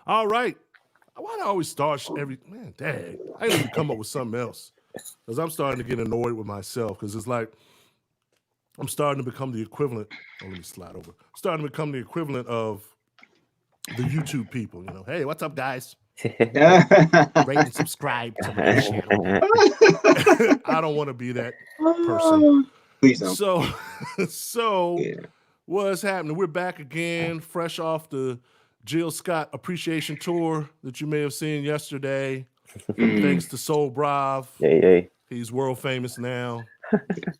All right. Why do I always start every man? Dang, I need to come up with something else because I'm starting to get annoyed with myself because it's like I'm starting to become the equivalent. Oh, let me slide over. Starting to become the equivalent of the YouTube people. Hey, what's up, guys? Rate and subscribe to my channel. I don't want to be that person. Please don't. So, so Yeah. what's happening? We're back again, fresh off the Jill Scott appreciation tour that you may have seen yesterday. Mm, Thanks to Soul Brav. Yay. He's world famous now.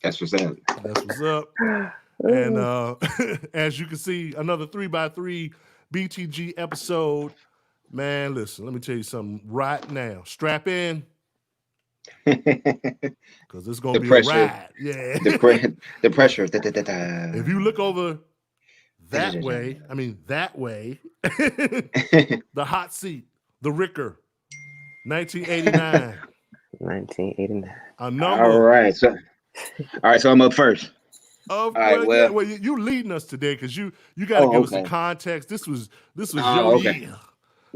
that's what's up. That's what's up. And as you can see, another 3x3 BTG episode. Man, listen, let me tell you something right now. Strap in, The because it's going to be a pressure, ride. Yeah. the pressure. If you look over that way, that way, the hot seat, the Ricker, 1989. 1989. A All number right, so I'm up first. of All right, well, you leading us today because you got to oh, give us some okay. context. This was your Oh, okay. year.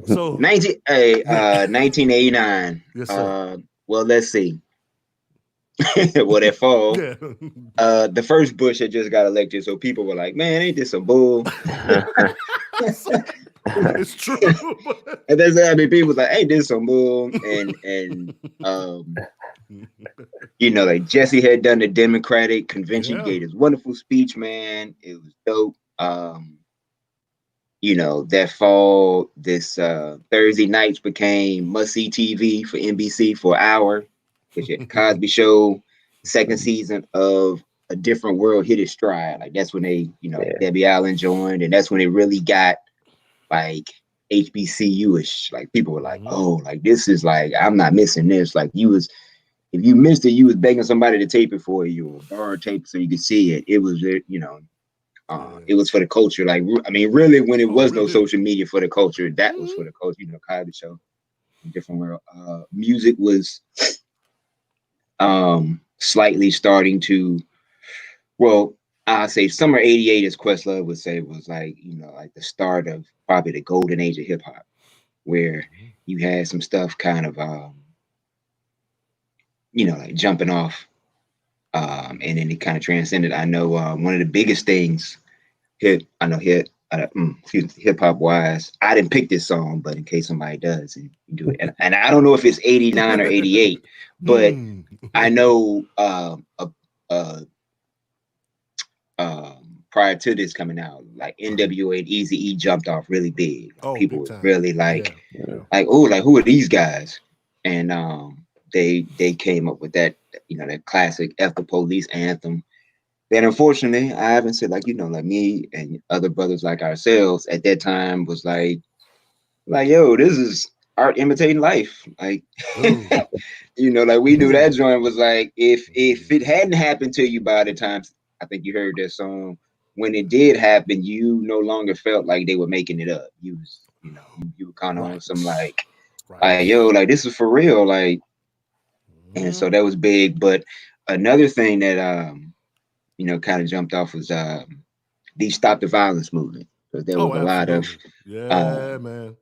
So 1989. yes, sir. Well, let's see. Well, that fall, Yeah. the first Bush had just got elected, so people were like, "Man, ain't this some bull?" It's true. And that's people was like, "Ain't this some bull?" And um, like Jesse had done the Democratic convention, Yeah. gave his wonderful speech, man. It was dope. That fall, this Thursday nights became must see TV for NBC for an hour, which had Cosby Show, second season of A Different World hit its stride. Like that's when they, like Yeah. Debbie Allen joined, and that's when it really got like HBCU-ish. Like people were like, oh, like this is like I'm not missing this. Like if you missed it, you was begging somebody to tape it for you or borrow tape so you could see it. It was, Yeah. it was for the culture. Like, really, when it Oh, was no really? social media for the culture, that was for the culture. Cosby Show, Different World. Music was slightly starting to, well, I say summer '88, as Questlove would say, was like, like the start of probably the golden age of hip hop, where you had some stuff kind of, like jumping off, and then it kind of transcended. I know one of the biggest things hip hop wise. I didn't pick this song, but in case somebody does, and you do it, and I don't know if it's '89 or '88, but I know prior to this coming out, like NWA and Eazy-E jumped off really big. Like, Oh, people big was time. really Yeah. like who are these guys? And they came up with that that classic F the Police anthem. Then unfortunately, I haven't said like like me and other brothers like ourselves at that time was like yo, this is art imitating life. Like Dude. like we knew that joint was like if it hadn't happened to you by the time I think you heard that song, when it did happen, you no longer felt like they were making it up. You was you were kind of on Right. some Right. yo, like this is for real, like. And so Mhm. that was big. But another thing that kind of jumped off was the Stop the Violence movement, because there Oh, was a lot of absolutely. Yeah, um, man.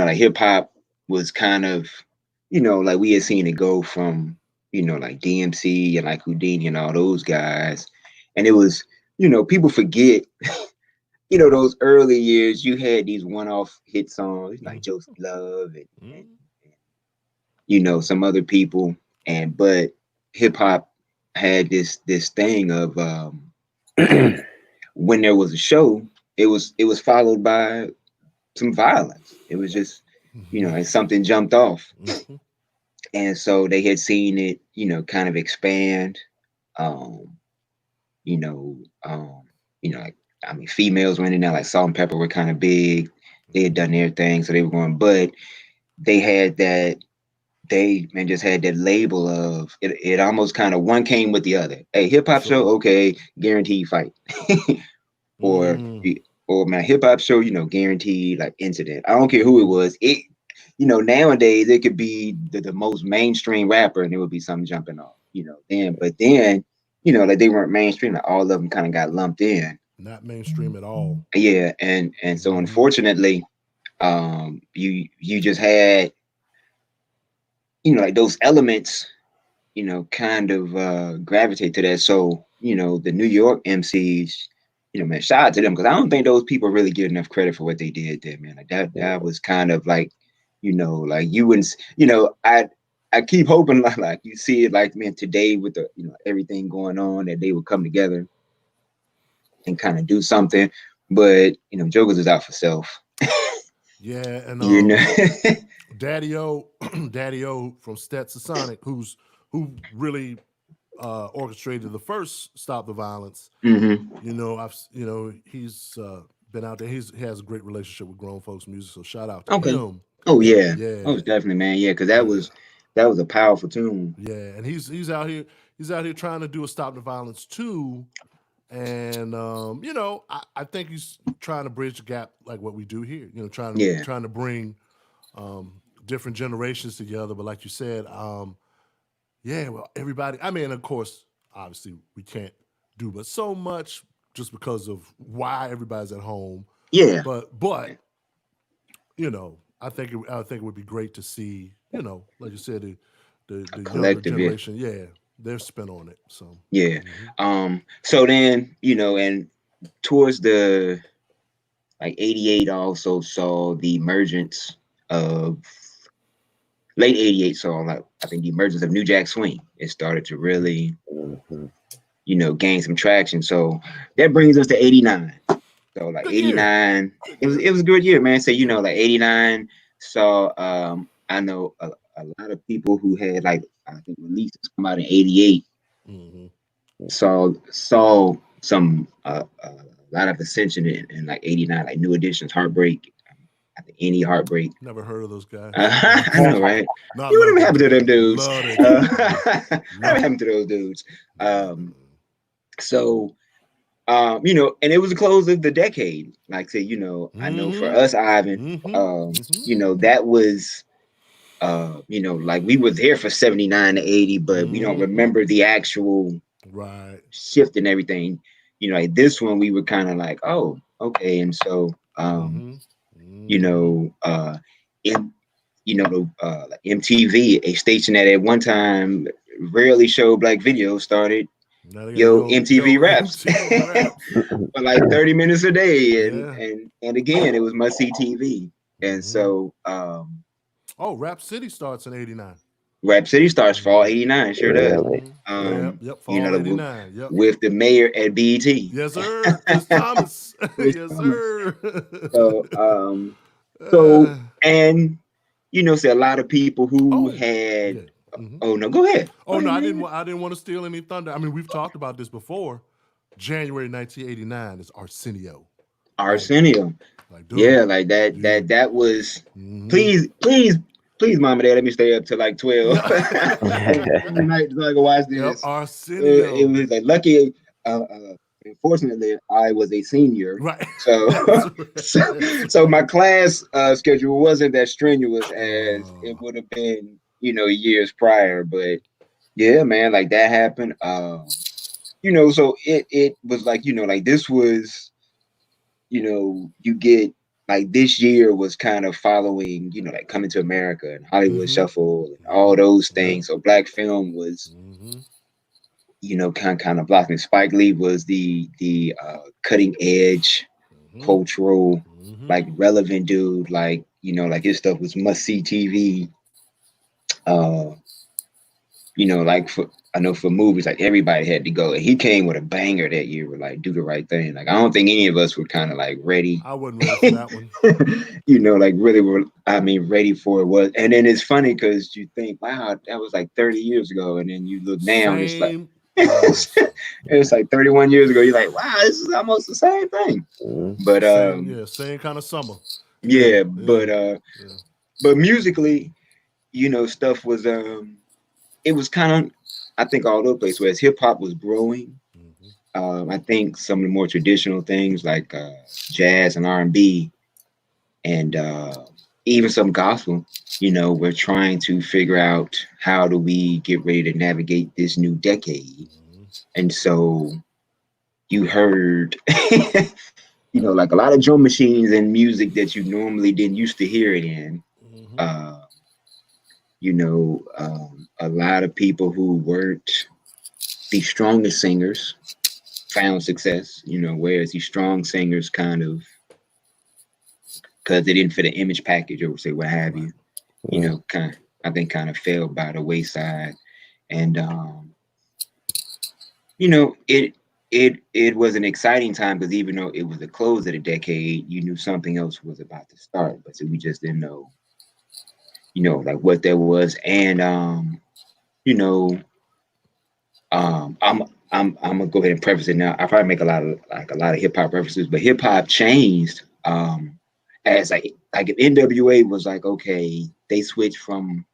like hip hop was kind of like we had seen it go from like DMC and like Houdini and all those guys, and it was people forget those early years you had these one-off hit songs like Joseph Love and some other people, and but hip hop had this thing of when there was a show, it was followed by some violence. It was just and something jumped off, and so they had seen it kind of expand. Um, you know, um, like females went in there like Salt and Pepper were kind of big. They had done their thing, so they were going, but they had that they man just had that label of it. It almost kind of one came with the other. Hey, hip hop show, Sure. okay, guaranteed fight, or Mm. or my hip hop show, guaranteed like incident. I don't care who it was. It nowadays it could be the most mainstream rapper and there would be something jumping off. Then like they weren't mainstream. Like all of them kind of got lumped in. Not mainstream at all. Yeah, and so Mm-hmm. unfortunately, You just had, like those elements, kind of gravitate to that. So, the New York MCs, man, shout out to them, because I don't think those people really get enough credit for what they did there, man. Like that was kind of like, like you wouldn't, I keep hoping like you see it, like, man, today with the, everything going on, that they would come together and kind of do something. But, Jokers is out for self. Yeah, and You know. Daddy-O from Stetsasonic, who really orchestrated the first Stop the Violence. He's been out there. He has a great relationship with grown folks music, so shout out to him. Oh yeah. Yeah. Oh, definitely, man. Yeah, because that was a powerful tune. Yeah, and he's out here trying to do a Stop the Violence 2. And I think he's trying to bridge the gap like what we do here. Trying to bring different generations together. But like you said, well, everybody. I mean, of course, obviously, we can't do but so much just because of why everybody's at home. Yeah. But I think it would be great to see, like you said, the younger generation. Yeah. Their spin on it. So yeah. So then, and towards the like 88, I also saw the emergence of late 88, saw like I think the emergence of New Jack Swing. It started to really gain some traction. So that brings us to 89. So like good 89, it was a good year, man. So like 89 saw I know a lot of people who had like I think releases come out in 88. Saw some a lot of ascension in like 89, like New Edition's Heartbreak. I think any Heartbreak. Never heard of those guys. I know, right? Whatever happened to them dudes? Whatever happened to those dudes? So, and it was the close of the decade. Like I say, I know for us, Ivan, that was, like we were there for 79 to 80, but we don't remember the actual shift and everything. Like this one, we were kind of like, oh, okay. And so, like MTV, a station that at one time rarely showed black videos, started MTV Raps for like 30 minutes a day, and again it was must see TV. And so Rap City starts in 89. Rap City starts fall 89, sure does. Fall 89. Yep. With the mayor at BET. Yes, sir. Chris Thomas. Yes, sir. So and see a lot of people who had. Oh no, go ahead. No, I didn't want to steal any thunder. I mean, we've talked about this before. January 1989 is Arsenio. Like, dude, yeah, like that was. Please, mom and dad, let me stay up till like 12 tonight so I can watch this. Arsenio. It was like lucky. Unfortunately, I was a senior, right? So my class schedule wasn't that strenuous as it would have been, years prior. But yeah, man, like that happened. So it was like, like this was, you get like this year was kind of following, like Coming to America and Hollywood Shuffle and all those things. So black film was. Kind of blossoming. Spike Lee was the cutting edge, cultural, like relevant dude. Like like his stuff was must see TV. Like I know for movies, like everybody had to go. And he came with a banger that year with like Do the Right Thing. Like I don't think any of us were kind of like ready. I wasn't ready for that one. Like really were. I mean, ready for it was. And then it's funny because you think, wow, that was like 30 years ago, and then you look now and it's like. It's like 31 years ago. You're like, wow, this is almost the same thing. But same kind of summer. But musically, stuff was it was kind of, I think, all over the place. Whereas hip hop was growing, I think some of the more traditional things like jazz and R&B, and even some gospel. We're trying to figure out how do we get ready to navigate this new decade. And so you heard you know, like a lot of drum machines and music that you normally didn't used to hear it in. Uh, you know, a lot of people who weren't the strongest singers found success, you know, whereas these strong singers kind of, because they didn't fit an image package or say what have you, you know, I think kind of fell by the wayside. And you know, it was an exciting time because even though it was the close of the decade, you knew something else was about to start, but so we just didn't know, you know, like what that was. And you know, I'm gonna go ahead and preface it now. I probably make a lot of hip hop references, but hip hop changed as like if NWA was like, okay, they switched from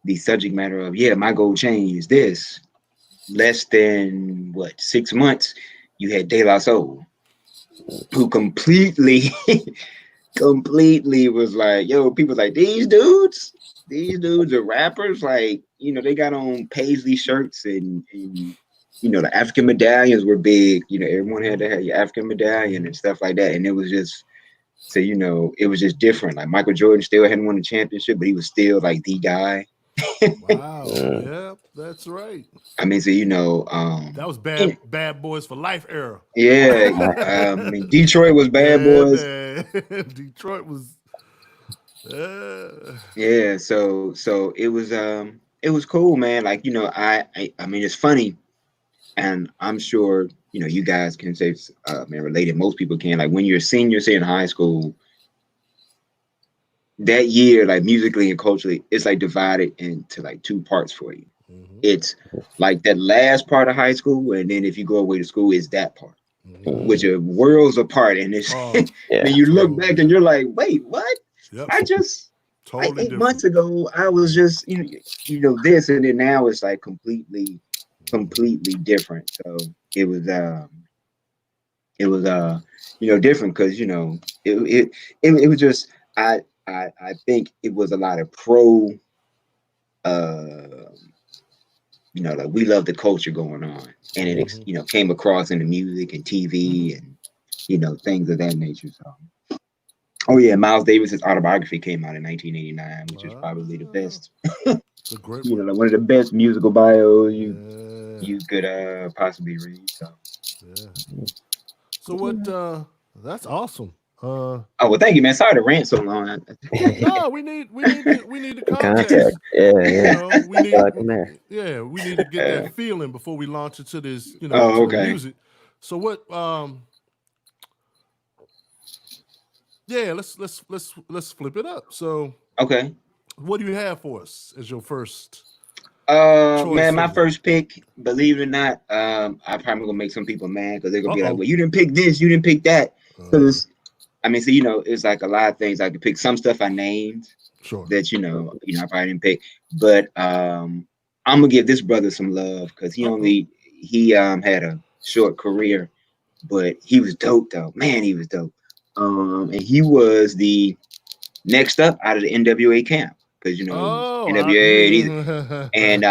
the subject matter of, yeah, my gold chain is this. Less than what 6 months, you had De La Soul, who completely was like, yo, people like these dudes are rappers. Like, you know, they got on paisley shirts and you know, the African medallions were big. You know, everyone had to have your African medallion and stuff like that. And it was just, so, you know, it was just different. Like Michael Jordan still hadn't won the championship, but he was still like the guy. Wow. Yeah, that's right. I mean, so, you know, That was and, bad boys for life era. yeah, I mean, Detroit was Bad Yeah, Boys. man. Detroit was Yeah, so it was cool, man. Like, you know, I mean, it's funny, and I'm sure, you know, you guys can say, man, related. Most people can. Like when you're a senior, say in high school, that year, like musically and culturally, it's like divided into like two parts for you. It's like that last part of high school, and then if you go away to school, it's that part, which are worlds apart. And it's then you look back and you're like, wait, what? Yep. I just Totally like 8 different. months ago, I was just you know this, and then now it's like completely different. So it was you know, different because, you know, it was just I think it was a lot of pro uh you know, like we love the culture going on, and it you know, came across in the music and TV and, you know, things of that nature. So oh yeah, Miles Davis's autobiography came out in 1989, which is probably the best. It's a great You one. know, like one of the best musical bios you could possibly read. So yeah. So what? That's awesome. oh well, thank you, man. Sorry to rant so long. No, we need the context. Context. Yeah, You yeah. know, we need Like in there. we need to get that feeling before we launch into this, you know, Oh, into the okay. music. So what? Yeah, let's flip it up. So Okay. what do you have for us as your first choice? Man, my first pick, believe it or not, I probably gonna make some people mad because they're gonna be like, well, you didn't pick this, you didn't pick that. Because I mean, so you know, it's like a lot of things I could pick. Some stuff I named that you know, I probably didn't pick. But I'm gonna give this brother some love because he had a short career, but he was dope though. Man, he was dope. And he was the next up out of the NWA camp because you know it was NWA and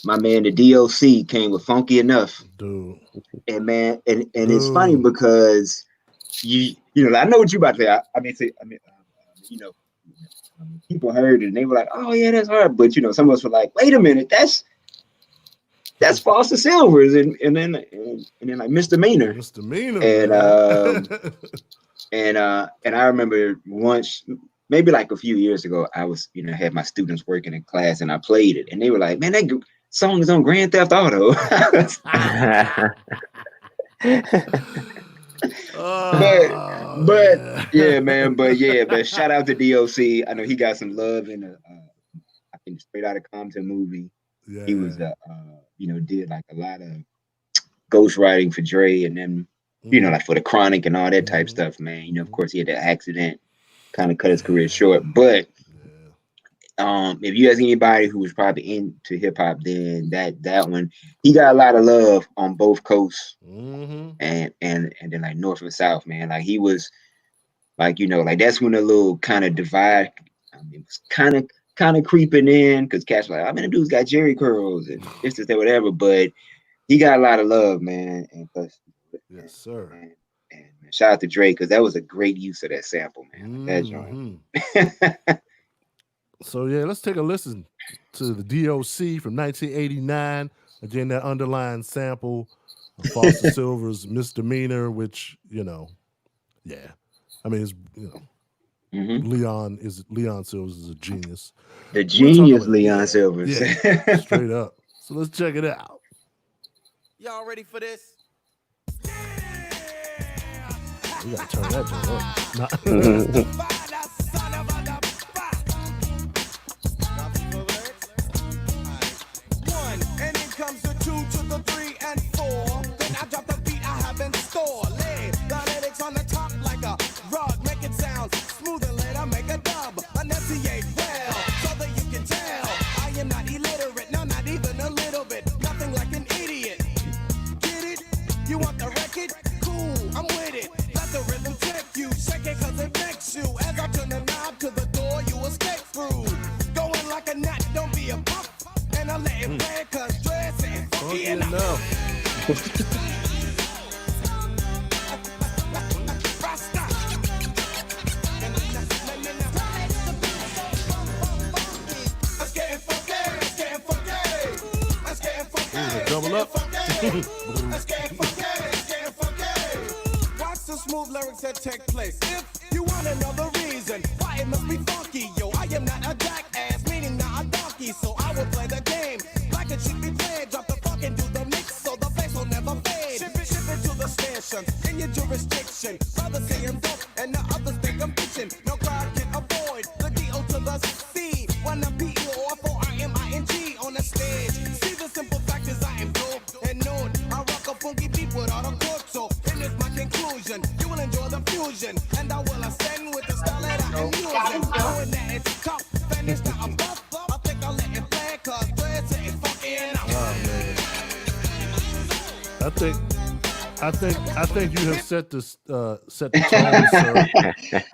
my man the DLC came with Funky Enough. Dude. And man, and it's funny because you know, I know what you about to say. I mean, you know, people heard it and they were like, "Oh yeah, that's hard," but you know, some of us were like, "Wait a minute, that's Foster Silvers," and then like Misdemeanor, and I remember once, maybe like a few years ago, I was, you know, had my students working in class and I played it, and they were like, "Man, that song is on Grand Theft Auto." but yeah, man. But shout out to DOC. I know he got some love in I think Straight Outta Compton movie. Yeah. He was you know, did like a lot of ghostwriting for Dre, and then you know, like for the Chronic and all that type stuff, man. You know, of course he had that accident, kind of cut his career short. But if you ask anybody who was probably into hip hop, then that one, he got a lot of love on both coasts, and then like north and south, man. Like he was, like, you know, like that's when the little kind of divide, I mean, was kind of creeping in because cats were like, I mean, the dude's got Jerry curls and this that whatever, but he got a lot of love, man. And plus, yes, sir. Shout out to Drake because that was a great use of that sample, man. That joint. So yeah, let's take a listen to the DOC from 1989. Again, that underlying sample of Foster Silver's Misdemeanor, which, you know, yeah. I mean, it's, you know, Leon Silvers is a genius. The genius Leon Silvers. Yeah, straight up. So let's check it out. Y'all ready for this? We gotta turn that joint up. One, and then comes the 2 to the 3 and 4. Then I drop the beat I have in store. Lay the lyrics on the top like a rug. Make it sound smooth and later make a dub. Enunciate well, so that you can tell I am not illiterate, no, not even a little bit. Nothing like an idiot. Get it? You want the record? Cool, I'm with it. Let the rhythm take you. Shake it cause it makes you. As I turn the knob to the door, you escape through. Going like a nut, don't be a pump. And I let it play cause dress ain't funky enough. Let's get it funky, let's get it funky. Let's get it funky. Double up. Let's get it funky, let's get it funky. Watch the smooth lyrics that take place. If you want another reason why it must be funky, yo, I am not a jackass, meaning not a donkey, so I will play the game like it should be played. Drop the funk and do the mix, so the bass will never fade. Ship it to the station in your jurisdiction. Brothers say I'm dope, and the others think I'm bitching. No crowd can avoid the D.O. to the C. When I'm P.E.O.F.O.R.M.I.N.G. on the stage. See the simple fact is I am dope and known. I rock a funky beat without a chord, so in this my conclusion. You will enjoy the fusion, and I will ascend with the style that I am using. Knowing that it's tough, finish the above. I think I'll let it play, cause dreads ain't funky enough. Oh man. I think you have set the tone, sir.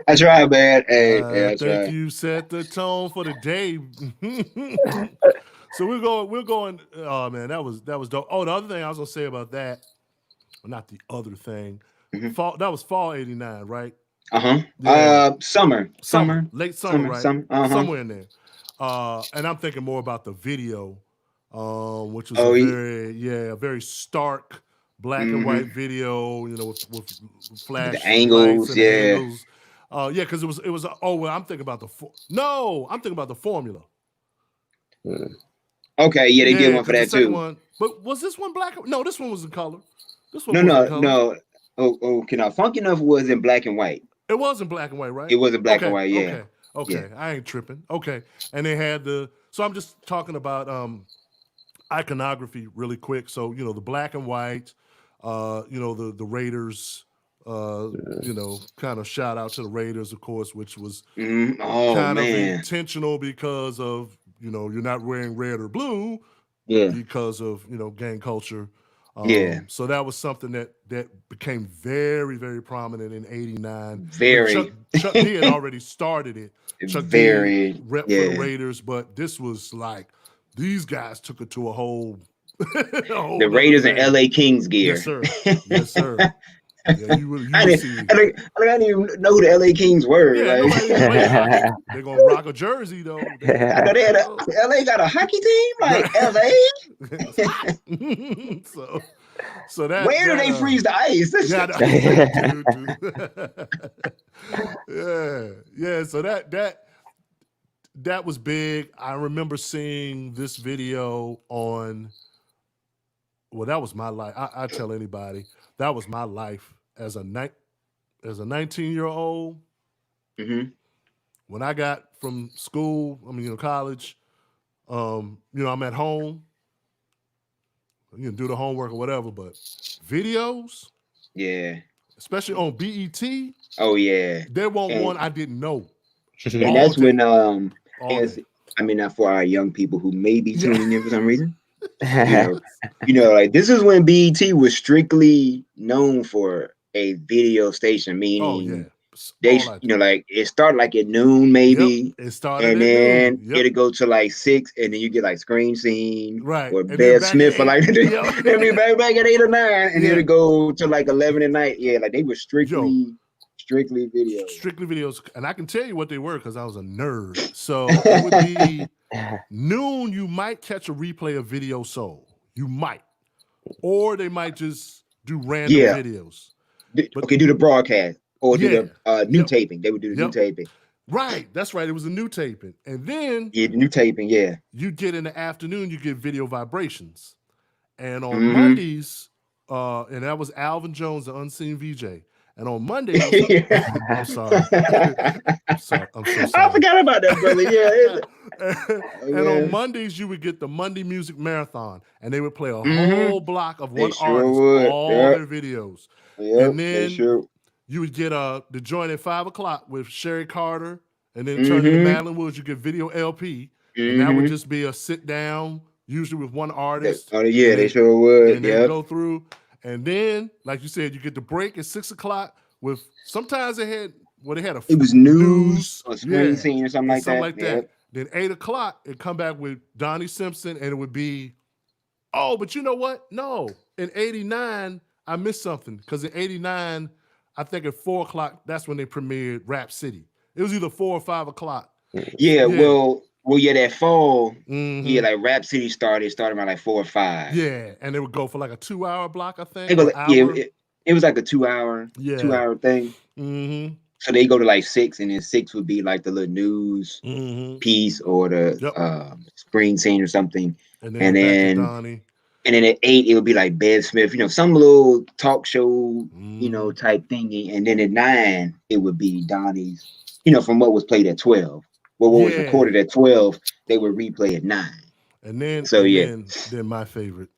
I tried, man. Hey, I think you set the tone for the day. So we're going. Oh man, that was dope. Oh, the other thing I was gonna say about that, well, not the other thing. Fall, that was fall '89, right? Yeah. Summer, late summer, right? Somewhere in there. And I'm thinking more about the video, which was a very stark black and white video, you know, with flash the angles, angles. Because it was. I'm thinking about I'm thinking about the formula. Okay, yeah, they did one for that too. One, but was this one black? No, this one was in color. This one no. Funky Enough was in black and white. It was in black and white, right? It was in black and white, yeah. Okay. Yeah. I ain't tripping. Okay. And they had so I'm just talking about iconography really quick. So, you know, the black and white, you know, the Raiders, you know, kind of shout out to the Raiders, of course, which was kind of intentional because of, you know, you're not wearing red or blue because of, you know, gang culture. So that was something that became very, very prominent in '89. Chuck D had already started it. Chuck D rep for the Raiders, but this was like these guys took it to a whole the Raiders and LA Kings gear. Yes, sir. Yes, sir. Yeah, I didn't even know who the LA Kings were. Yeah, like. They're gonna rock a jersey though. I know they had LA got a hockey team, like LA. So that where do they freeze the ice? Yeah. So that was big. I remember seeing this video on. Well, that was my life. I tell anybody that was my life as a 19-year-old. When I got from school, college, I'm at home. You can do the homework or whatever, but videos, especially on BET. Oh yeah, there wasn't one I didn't know. And that's when for our young people who may be tuning in for some reason. Like this is when BET was strictly known for a video station, meaning They, all I you do. know, like it started like at noon maybe, Yep, it started and at then noon. Yep, it'll go to like 6, and then you get like Screen Scene right. or And then Bear back at Smith for 8. like, Yep. they'll be back at 8 or 9, and then Yeah. it'll go to like 11 at night. Yeah, like they were Yo, strictly video. strictly videos, and I can tell you what they were because I was a nerd. So it would be noon. You might catch a replay of Video Soul. You might, or they might just do random Yeah. videos. But Okay, do the broadcast or do yeah, the new yep, taping. They would do the new yep. taping. Right, that's right. It was a new taping, and then Yeah, the new taping. Yeah. you get in the afternoon. You get video vibrations, and on Mhm. Mondays, and that was Alvin Jones, the unseen VJ. And on Mondays, I'm sorry. I'm sorry. I'm so I sorry. forgot about that, brother. Yeah. And on Mondays, you would get the Monday Music Marathon, and they would play a Mhm. whole block of They one sure artist, would. all Yep. their videos. Yep. And They then sure. you would get the joint at 5:00 with Sherry Carter, and then turn into Mhm. Madeline Woods. You get Video LP, and that would Mhm. just be a sit down, usually with one artist. Oh yeah, and they sure would. and they Yep. go through, and then, like you said, you get the break at 6:00 with sometimes they had It was news or Screen yeah, Scene or something and like something that. like that. Then 8:00 it come back with Donnie Simpson, and it would be, oh, but you know what? No, in '89 I missed something because in '89 I think at 4:00 that's when they premiered Rap City. It was either 4 or 5:00. Yeah. Well, yeah. That fall. Mhm. Yeah, like Rap City started around like 4 or 5. Yeah, and it would go for like a 2-hour block, I think. It was, Or yeah. hour. It was like a 2-hour thing. Mm-hmm. So they go to like 6, and then 6 would be like the little news Mm-hmm. piece or the Yep. Screen Scene or something. And And back to then Donnie. and then at 8 it would be like Bear Smith, some little talk show, Mhm. type thingy. And then at 9 it would be Donnie's, from what was played at 12. Well, what was Yeah. recorded at 12, they would replay at 9. And then, So yeah. then my favorite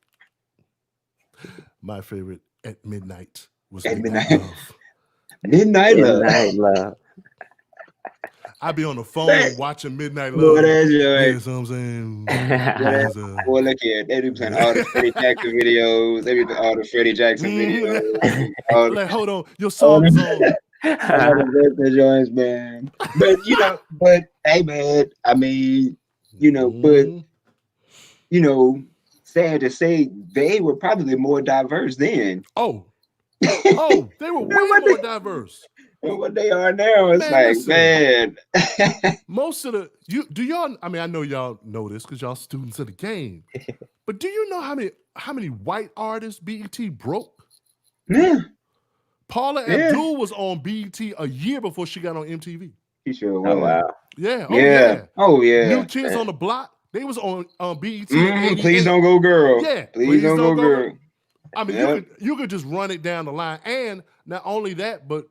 at midnight was At Midnight midnight. Love. Midnight Love. Midnight Love. I'd be on the phone That- watching Midnight Boy, Love. that's You right. know what I'm saying? Yeah. Boy, look here. They be playing all the Freddie Jackson videos. They be playing all the Freddie Jackson videos. All the, Like, hold on, your song is on. all the birthday joints, man. But hey, man. I mean, Mhm. sad to say, they were probably more diverse then. Oh, they were way more diverse. And what they are now, it's Man, like, listen. man. Most of y'all, I mean, I know y'all know this because y'all students of the game, but do you know how many white artists BET broke? Yeah, Paula Yeah. Abdul was on BET a year before she got on MTV. he sure was. Oh wow. Yeah. Oh, Yeah. yeah. Oh, yeah. New Kids on the Block, they was on BET. Please don't go, girl. Yeah. Please don't go, girl. I mean, Yep. you could just run it down the line. And not only that, but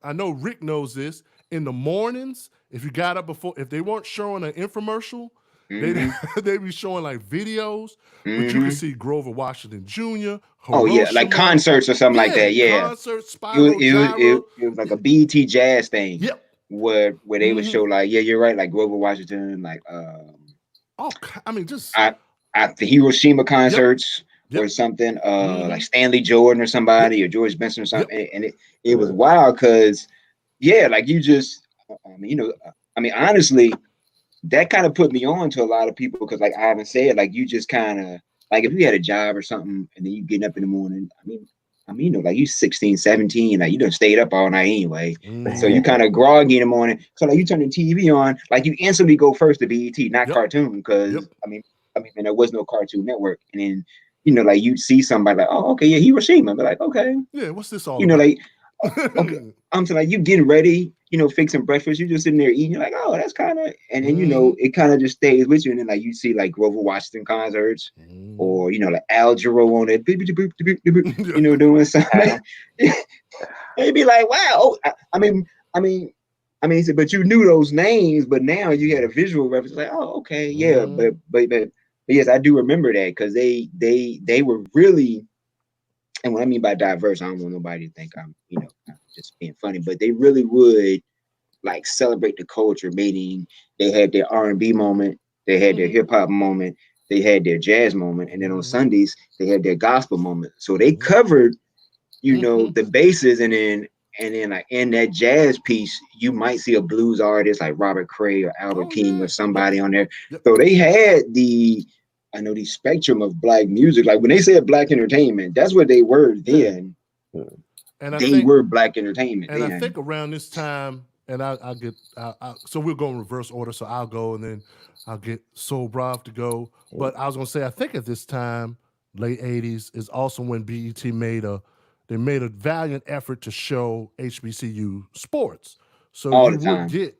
I know Rick knows this. In the mornings, if you got up before, if they weren't showing an infomercial, they'd be showing like videos. But you could see Grover Washington Jr. Oh yeah, like Hiroshima. concerts or something like that. Yeah, Concerts, it was, Spyro it, was, Gyro. it was like a BET jazz thing. Yep. Where they would show like, yeah, you're right, like Grover Washington, like Oh, I mean, just at the Hiroshima concerts or something, like Stanley Jordan or somebody or George Benson or something. And it was wild because like you just, honestly, that kind of put me on to a lot of people because like Ivan said, like you just kind of like if you had a job or something and then you getting up in the morning, like you 16, 17, like you done stayed up all night anyway. So you kind of groggy in the morning. So like you turn the TV on, like you instantly go first to BET, not cartoon, because and there was no Cartoon Network. And then, like you'd see somebody like, oh, okay, yeah, Hiroshima. But like, okay. Yeah, what's this all about? Like, okay. I'm saying like you getting ready, fixing breakfast, you're just sitting there eating, you're like, oh, that's kind of, and then it kind of just stays with you. And then like you see like Grover Washington concerts or like Al Jarreau on it, doing something. They'd be like, wow. But you knew those names, but now you had a visual reference, like, oh, okay, yeah. But yes, I do remember that because they were really. And what I mean by diverse, I don't want nobody to think I'm, just being funny, but they really would like celebrate the culture, meaning they had their R&B moment, they had their hip hop moment, they had their jazz moment, and then on Sundays they had their gospel moment. So they covered, the bases, and then And then like in that jazz piece, you might see a blues artist like Robert Cray or Albert King or somebody on there. Yep. So they had the spectrum of black music. Like when they said black entertainment, that's what they were then. And they were black entertainment. And then. I think around this time, and so we'll go in reverse order. So I'll go and then I'll get Soul Brav to go. But I was gonna say, I think at this time, late 80s, is also when BET made a valiant effort to show HBCU sports. So all you the time. would get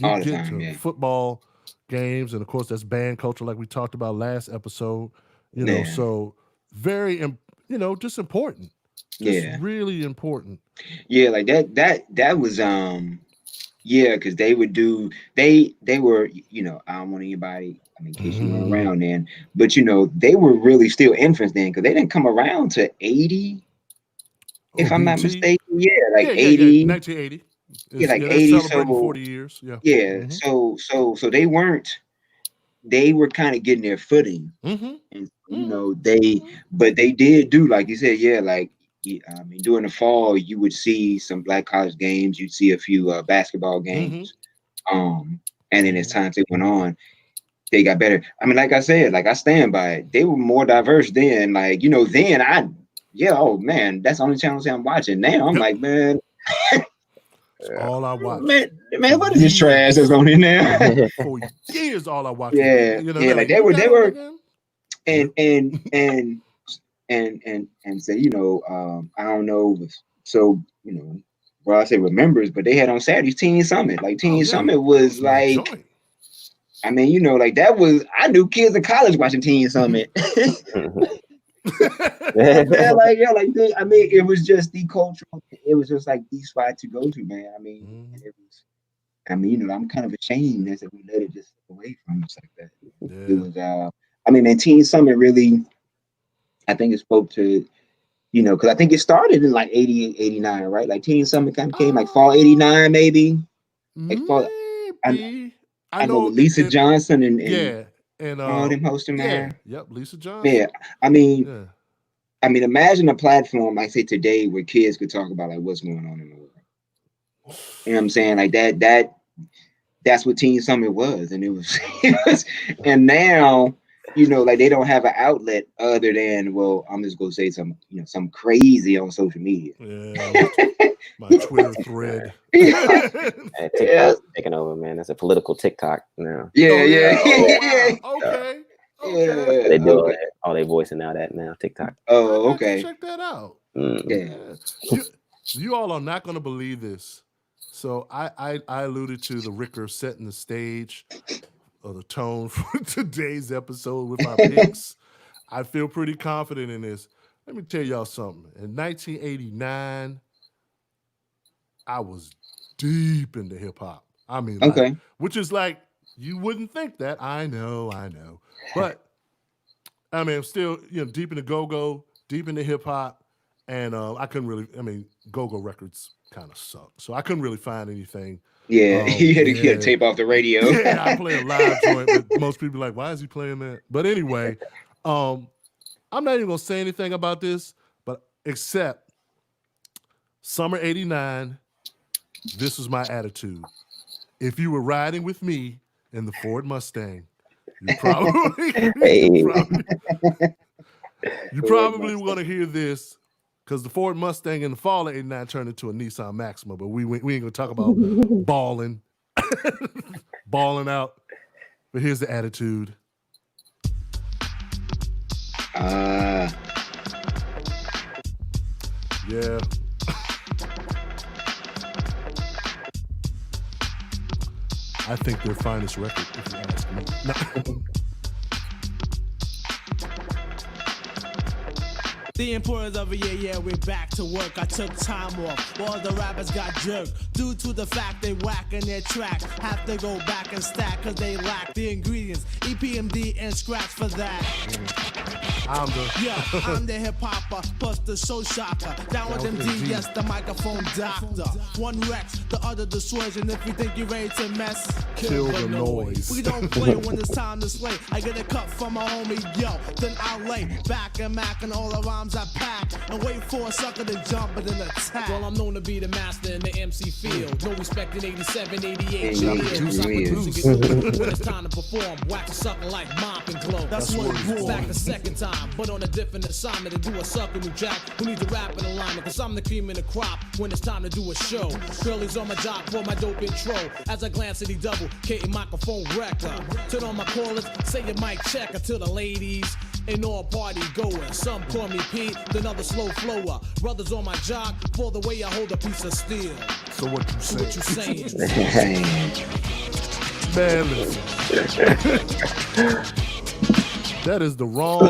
all the time, football games, and of course that's band culture, like we talked about last episode. You know, so very just important. Just really important. Yeah, like that was because they would do they were, I don't want anybody, in case you weren't around then, but they were really still infants then, because they didn't come around to 80, if I'm not mistaken. 80. 1980. Yeah, like 80. Celebrating 40 years. So they were kind of getting their footing. And but they did do, like you said, during the fall, you would see some black college games. You'd see a few basketball games. And then as time went on, they got better. Like I said, I stand by it. They were more diverse then. Then oh man, that's the only channel I'm watching. Now I'm like, man, that's all I watch. Man, what is this trash that's on in there? For years, all I watched. They were, and say, I don't know. So, well, I say remembers, but they had on Saturdays Teen Summit. Like Teen Summit was like, that was, I knew kids in college watching Teen Summit. It was just the cultural. It was just like the spot to go to, man. And it was. I'm kind of ashamed that we let it just away from us like that. It was. And Teen Summit really, I think it spoke to, because I think it started in like 88, 89, right? Like Teen Summit kind of came like fall 89, maybe. Like fall. I know Lisa Johnson and all them hosting there. Yep, Lisa Johnson. Yeah, imagine a platform like say today where kids could talk about like what's going on in the world. You know what I'm saying? Like that's what Teen Summit was, and it was, and now they don't have an outlet other than, well, I'm just gonna say some crazy on social media. Yeah, my Twitter thread. TikTok's taking over, man. That's a political TikTok now. Okay. They do all they voicing now TikTok. Oh, okay. Check that out. Yeah. You all are not gonna believe this. So I alluded to the Ricker setting the stage or the tone for today's episode with my picks. I feel pretty confident in this. Let me tell y'all something. In 1989, I was deep into hip hop. Which is like, you wouldn't think that. I know. But I'm still, deep into go-go, deep into hip hop. And I couldn't really, go-go records kind of suck. So I couldn't really find anything. Yeah, you had to tape off the radio. Yeah, I play a live joint, but most people are like, why is he playing that? But anyway, I'm not even going to say anything about this, but except summer 89, this was my attitude. If you were riding with me in the Ford Mustang, you probably were going to hear this. Because the Ford Mustang in the fall of 89 turned into a Nissan Maxima, but we ain't gonna talk about balling out. But here's the attitude. Yeah. I think their finest record, if you ask me. The importance of a year, we're back to work. I took time off, all the rappers got jerked. Due to the fact they whack in their track, have to go back and stack cause they lack the ingredients, EPMD and scratch for that. I'm the hip hopper, plus the show shocker. Down with MD, yes, the microphone doctor. One Rex, the other the Swerge, and if you think you're ready to mess, kill the noise. We don't play when it's time to slay. I get a cut from my homie, yo, then I lay back and mac and all the rhymes I pack and wait for a sucker to jump and then attack. Well, I'm known to be the master in the MC field. No respect in 87, 88 Yeah, years. I yeah. produce and get new. When it's time to perform, whack a sucker like Mop and Glow. That's what it was. Back the second time, but on a different assignment to do a sucker new jack who needs a rap in alignment. Cause I'm the cream in the crop when it's time to do a show. Curly's on my job for my dope intro. As I glance at the double, K microphone wrecker. Turn on my callers, say your mic checker to the ladies. Ain't all party goers. Some call me Pete, then others slow flower. Brothers on my jock for the way I hold a piece of steel. So what you So what you saying? saying? Man, listen. That is the wrong.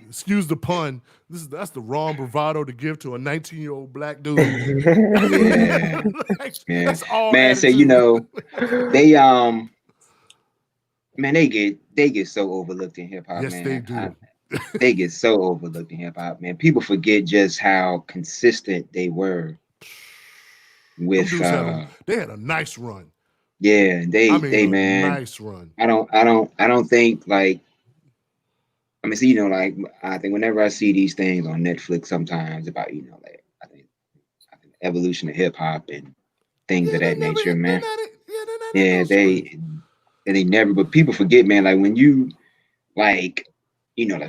Excuse the pun. That's the wrong bravado to give to a 19-year-old black dude. Yeah. That's all. Man, so they man, they get so overlooked in hip hop. Yes, man. they do. They get so overlooked in hip hop, man. People forget just how consistent they were with. They had a nice run. Yeah, they man, nice run. I don't think like. I mean, so like I think whenever I see these things on Netflix, sometimes about like I think evolution of hip hop and things of that nature, man. They never. But people forget, man. Like when you like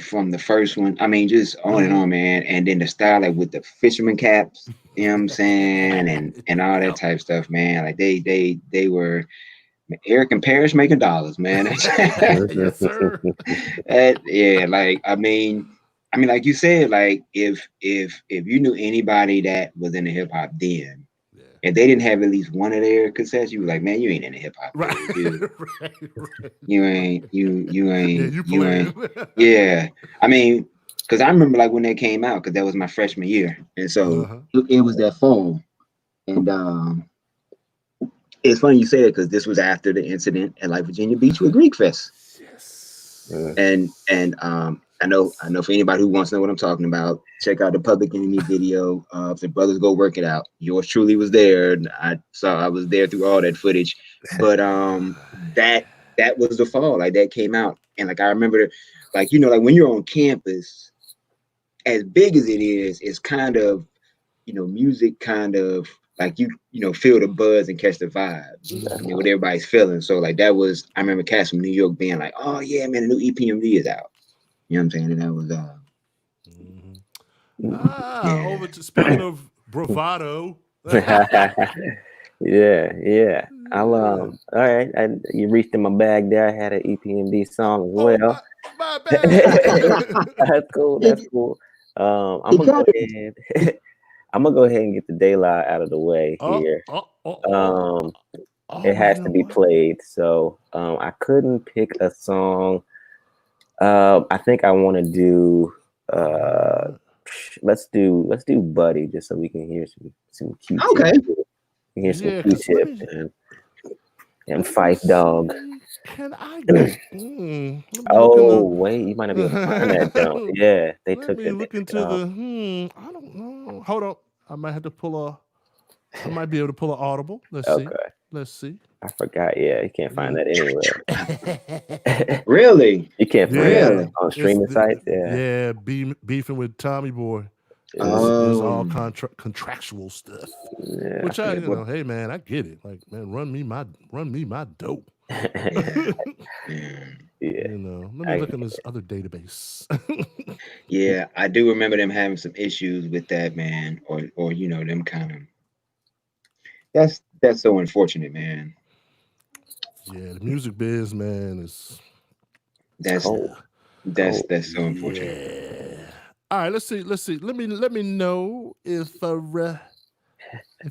from the first one, I mean, just on and on, man. And then the style, like with the fisherman caps, you know what I'm saying, and all that type of stuff, man. Like they were. Eric and Parrish making dollars, man. Yes, sir. Yeah, like I mean, like you said, like if you knew anybody that was in the hip hop then, if they didn't have at least one of their cassettes, you were like, man, you ain't in the hip hop, right? Dude. Right. You ain't. Yeah, Yeah, I mean, because I remember like when they came out, because that was my freshman year, and so it was that fall, and it's funny you say it because this was after the incident at like Virginia Beach with Greek Fest. Yes. And I know for anybody who wants to know what I'm talking about, check out the Public Enemy video. If the brothers go work it out. Yours truly was there. I was there through all that footage. But that was the fall. Like that came out. And like I remember like like when you're on campus, as big as it is, it's kind of music kind of like you feel the buzz and catch the vibe, what everybody's feeling. So like that was, I remember cats from New York being like, "Oh yeah, man, the new EPMD is out." You know what I'm saying? And that was over to speaking of bravado. Yeah. All right. You reached in my bag there. I had an EPMD song as well. My bad. That's cool. I'm gonna go ahead and get the daylight out of the way here. It has to be played, so I couldn't pick a song. I think I want to do. Let's do Buddy, just so we can hear some Q-tip. Okay. Hear some Q-tip and Fife Dog. Can I get? Wait, you might not be able to find that though. Yeah, they took it. Look into the. I don't know. Hold up. I might have to I might be able to pull an audible. Let's see. I forgot. Yeah, you can't find that anywhere. Really? You can't find it on streaming sites. Yeah. Beefing with Tommy Boy. It's all contractual stuff. Yeah, which hey man, I get it. Like, man, run me my dope. Yeah. Let me look in this other database. Yeah, I do remember them having some issues with that, man, or them kind of. That's so unfortunate, man. Yeah, the music biz, man, is that's so unfortunate. Yeah. All right, let's see. Let me know if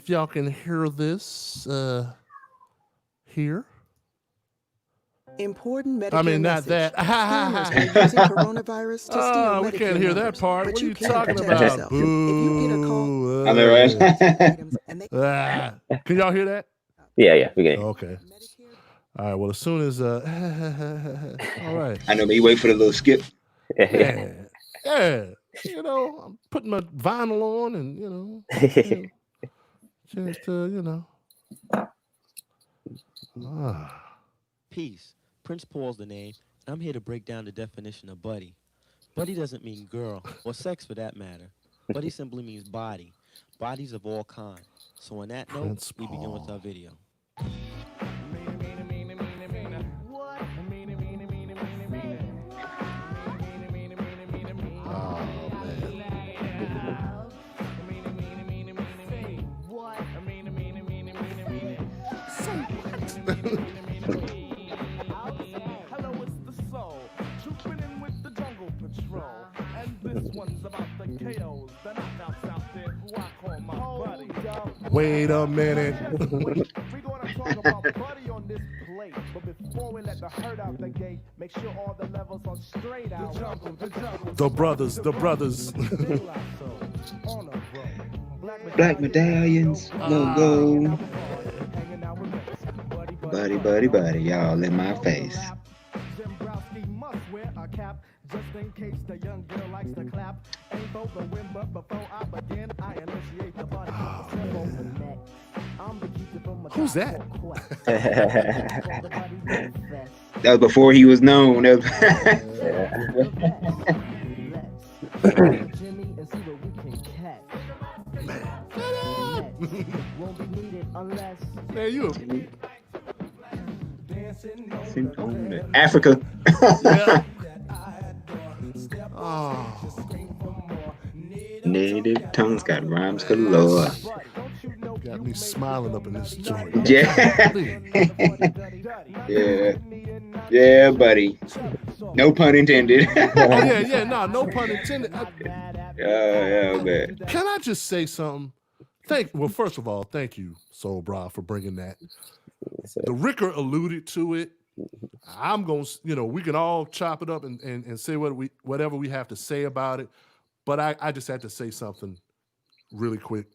y'all can hear this here. Important Medicare I mean, not message. that. Scammers are using coronavirus to steal Medicare We can't hear that numbers, part. but What are you can talking protect about? yourself. If you get a call, Boo. I know, right? items and they Can y'all hear that? Yeah, we can. Okay. All right. Well, as soon as all right. I know, but you wait for the little skip. Yeah. You know, I'm putting my vinyl on, and chance to Peace. Prince Paul's the name, and I'm here to break down the definition of buddy. Buddy doesn't mean girl, or sex for that matter. Buddy simply means body. Bodies of all kinds. So on that note, Prince we begin with Paul. our video. Hello, it's the soul. Trooping in with the jungle patrol. And this one's about the KOs, the knockouts out there who I call my buddy. Wait a minute. We're gonna talk about buddy on this plate. But before we let the herd out the gate, make sure all the levels are straight out. The brothers. Black medallions, logo. Buddy, y'all in my face. Zembrowski must wear a cap just in case the young girl likes to clap. Ain't for the win, but before I begin, I initiate the body. I'm the keeper from a Who's that? That was before he was known. That Jimmy and see what we can catch. Won't be needed unless Man, you. Africa. Yeah. Oh. Native tongues got rhymes galore. Got me smiling up in this joint. Yeah, buddy. No pun intended. No pun intended. Yeah, man. Can I just say something? First of all, thank you, Soul Bra, for bringing that. The Ricker alluded to it. I'm going to, we can all chop it up and say whatever we have to say about it. But I just had to say something really quick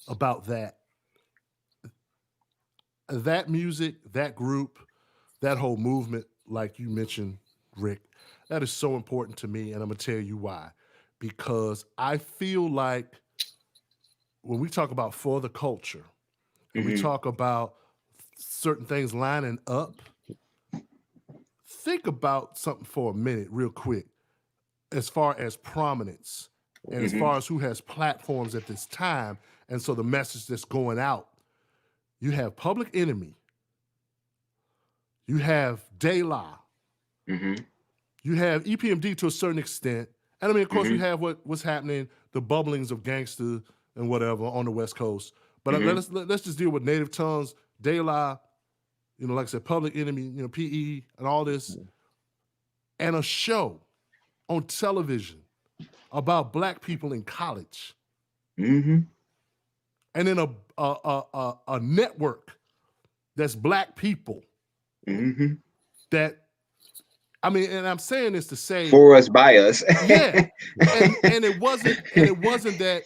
about that. That music, that group, that whole movement, like you mentioned, Rick, that is so important to me. And I'm going to tell you why. Because I feel like when we talk about for the culture, and we talk about certain things lining up, think about something for a minute real quick as far as prominence and as far as who has platforms at this time. And so the message that's going out, you have Public Enemy, you have De La, you have EPMD to a certain extent, and I mean, of course, you have what's happening, the bubblings of gangster and whatever on the West Coast. But let's just deal with Native Tongues, De La, like I said, Public Enemy, PE, and all this, and a show on television about Black people in college, and then a network that's Black people that. I mean, and I'm saying this to say for us, by us. Yeah, and it wasn't that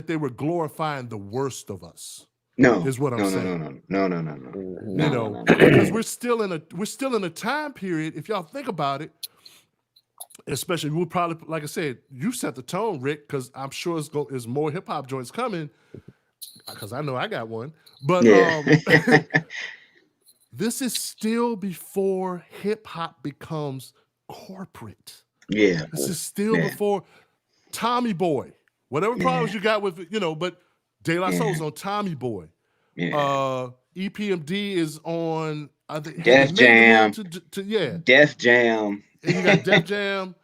they were glorifying the worst of us. No, is what I'm saying. No. Because we're still in a time period. If y'all think about it, especially we'll probably, like I said, you set the tone, Rick, because I'm sure there's more hip hop joints coming. Because I know I got one, but this is still before hip hop becomes corporate. Yeah. This is still before Tommy Boy. Whatever problems you got with, but De La Soul's on Tommy Boy. Yeah. EPMD is on Def Jam. Def Jam. And you got Def Jam.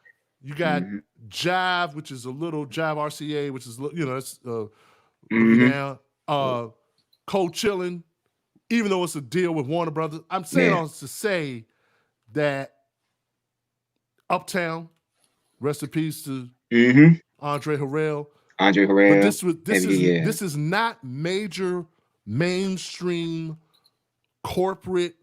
You got Jive, which is a little Jive RCA, which is it's now Cold Chillin'. Even though it's a deal with Warner Brothers, I'm saying all this to say that Uptown, rest in peace to Andre Harrell. But this is not major mainstream corporate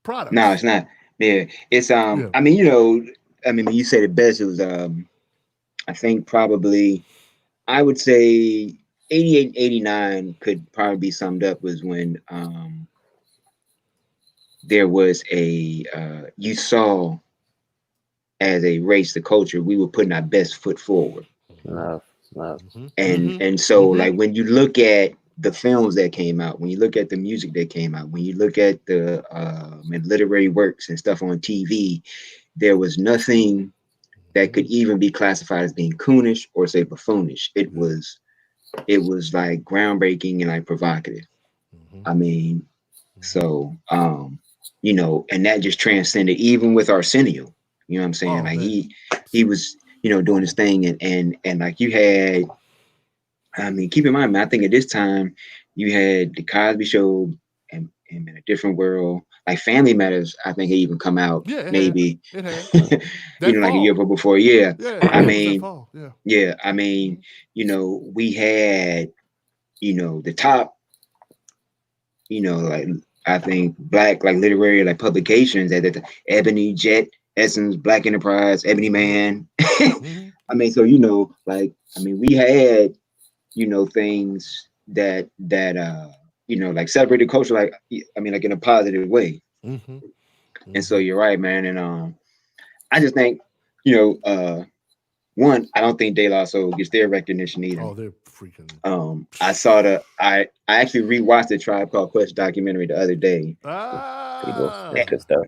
products. No, it's not. Yeah, it's Yeah. I mean, when you said it best, it was I think probably I would say 88 and 89 could probably be summed up was when there was a you saw as a race, the culture, we were putting our best foot forward. Love. And so like when you look at the films that came out, when you look at the music that came out, when you look at the literary works and stuff on TV, there was nothing that could even be classified as being coonish or say buffoonish. It was like groundbreaking and like provocative. I mean, so and that just transcended even with Arsenio. You know what I'm saying? Oh, like man. he was, doing his thing and like you had, I mean, keep in mind, man, I think at this time you had the Cosby Show and in a different world, like Family Matters, I think it even come out maybe It had. like a year before. Yeah. I mean, fall. Yeah. yeah, I mean, we had, the top, like I think black like literary like publications at the Ebony, Jet, Essence, Black Enterprise, Ebony Man. I mean, so like I mean, we had things that like celebrated culture, like I mean, like in a positive way. And so you're right, man. And I just think one, I don't think De La Soul gets their recognition either. Oh, they're freaking. I actually rewatched the Tribe Called Quest documentary the other day. That's good stuff.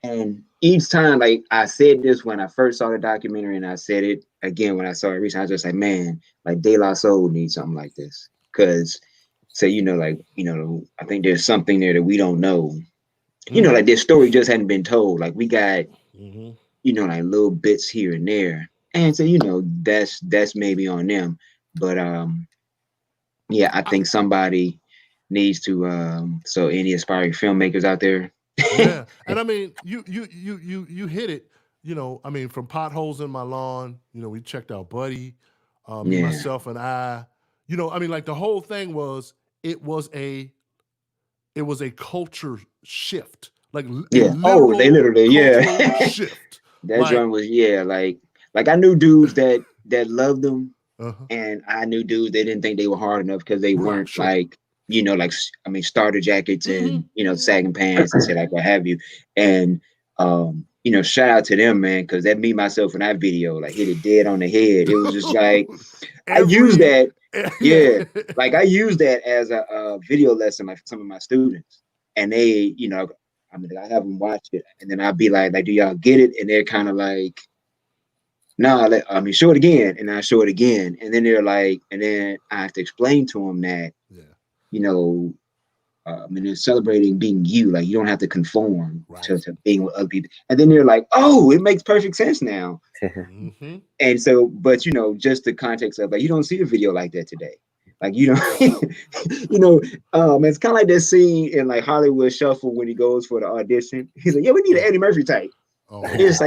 And each time, like I said this when I first saw the documentary, and I said it again when I saw it recently, I was just like, man, like De La Soul needs something like this. Cause so I think there's something there that we don't know. Like this story just hadn't been told. Like we got like little bits here and there. And so that's maybe on them. But yeah, I think somebody needs to so any aspiring filmmakers out there. Yeah, and I mean, you hit it. I mean, from Potholes in My Lawn, we checked out Buddy, me, myself, and I. I mean, like the whole thing was it was a culture shift. Like they literally shift. That joint was like I knew dudes that loved them, and I knew dudes that didn't think they were hard enough because they weren't like like I mean starter jackets and sagging pants and shit like what have you. And shout out to them, man, because that me myself in that video like hit it dead on the head. It was just like I used that, like I used that as a video lesson like for some of my students, and they I mean I have them watch it, and then I'd be like do y'all get it? And they're kind of like, nah, I mean show it again, and I show it again, and then they're like, and then I have to explain to them that I mean, they're celebrating being you. Like you don't have to conform to being with other people. And then they're like, oh, it makes perfect sense now. And so, but just the context of like, you don't see a video like that today. Like it's kind of like that scene in like Hollywood Shuffle when he goes for the audition. He's like, yeah, we need an Eddie Murphy type. Oh. It's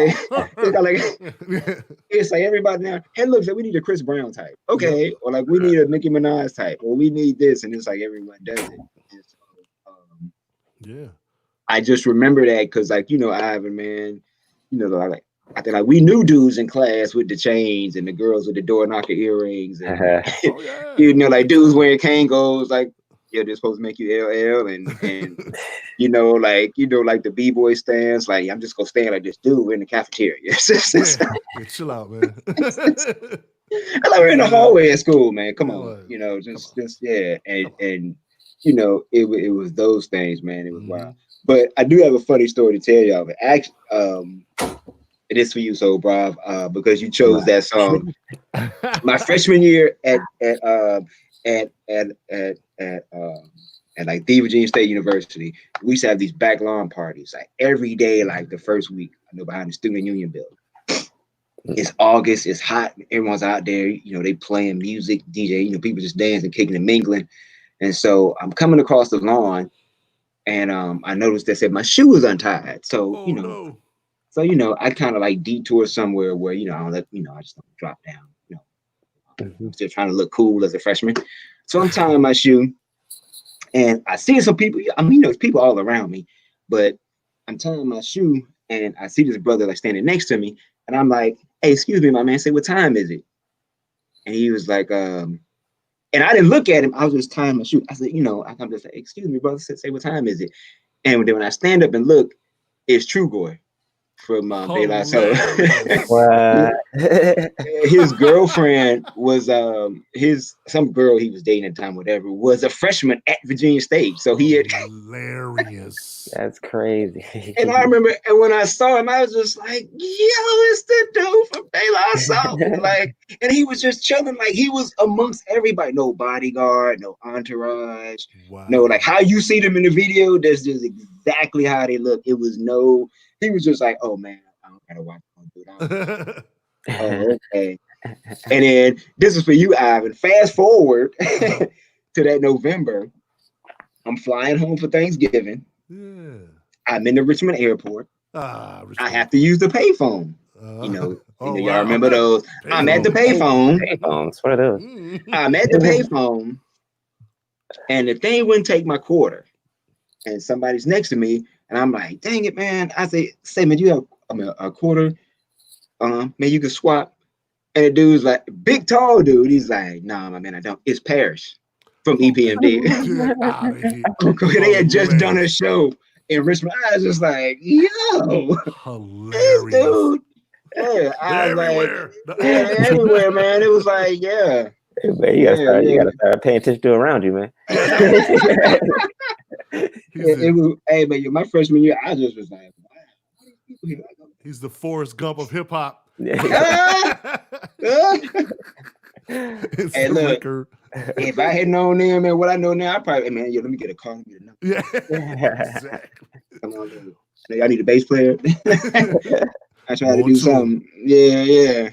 like everybody now. Hey, look, we need a Chris Brown type, okay, or like we need a Nicki Minaj type, or we need this, and it's like everyone does it. So, I just remember that because, like Ivan, man, like I think like we knew dudes in class with the chains and the girls with the door knocker earrings, and like dudes wearing Kangos, like. Yeah, they're supposed to make you LL and like the B-boy stands. Like I'm just gonna stand like this dude in the cafeteria. Chill out, man. Like we're in the hallway at school, man. Come on, just yeah. And it was those things, man. It was wild. But I do have a funny story to tell y'all. But actually, it is for you, so Brav, because you chose that song. My freshman year at like the Virginia State University, we used to have these back lawn parties like every day, like the first week. I know behind the student union building. It's August, it's hot, everyone's out there, they playing music, DJ, people just dancing, kicking and mingling. And so I'm coming across the lawn, and I noticed that said my shoe was untied. So I kind of like detour somewhere where I don't let I just don't drop down. I'm still trying to look cool as a freshman. So I'm tying my shoe, And I see some people, I mean, there's people all around me, but I'm tying my shoe and I see this brother like standing next to me. And I'm like, hey, excuse me, my man, say, what time is it? And he was like, and I didn't look at him. I was just tying my shoe. I said, I come to say, excuse me, brother, say, what time is it? And then when I stand up and look, it's Trugoy from De La Soul. What? His girlfriend was some girl he was dating at the time, whatever, was a freshman at Virginia State. So he had hilarious. That's crazy. And I remember, and when I saw him, I was just like, yo, it's the dude from De La Soul. Like, and he was just chilling, like he was amongst everybody. No bodyguard, no entourage. Wow. No, like how you see them in the video, that's just exactly how they look. It was he was just like, oh man, I don't gotta watch dude. Oh, okay. And then this is for you, Ivan. Fast forward to that November. I'm flying home for Thanksgiving. Yeah. I'm in the Richmond airport. I have to use the payphone. Y'all remember those? Payphone. I'm at the payphone. Payphones, what are those? I'm at the payphone, and the thing wouldn't take my quarter. And somebody's next to me, and I'm like, dang it, man. I say, man, you have a quarter? Man, you can swap. And the dude's like, big tall dude. He's like, nah, my man, I don't. It's Parrish from EPMD. They had just done a show in Richmond. I was just like, yo, hilarious. This dude. Yeah, I was everywhere. Like, everywhere, man. It was like, yeah. Hey, man, you gotta start paying attention to around you, man. Hey, man, my freshman year, I just was like, wow. He's the Forrest Gump of hip hop. Hey, look, if I had known them and what I know now, I probably, man, let me get a call. Yeah, exactly. Come on, I need a bass player. I try to do something. Yeah.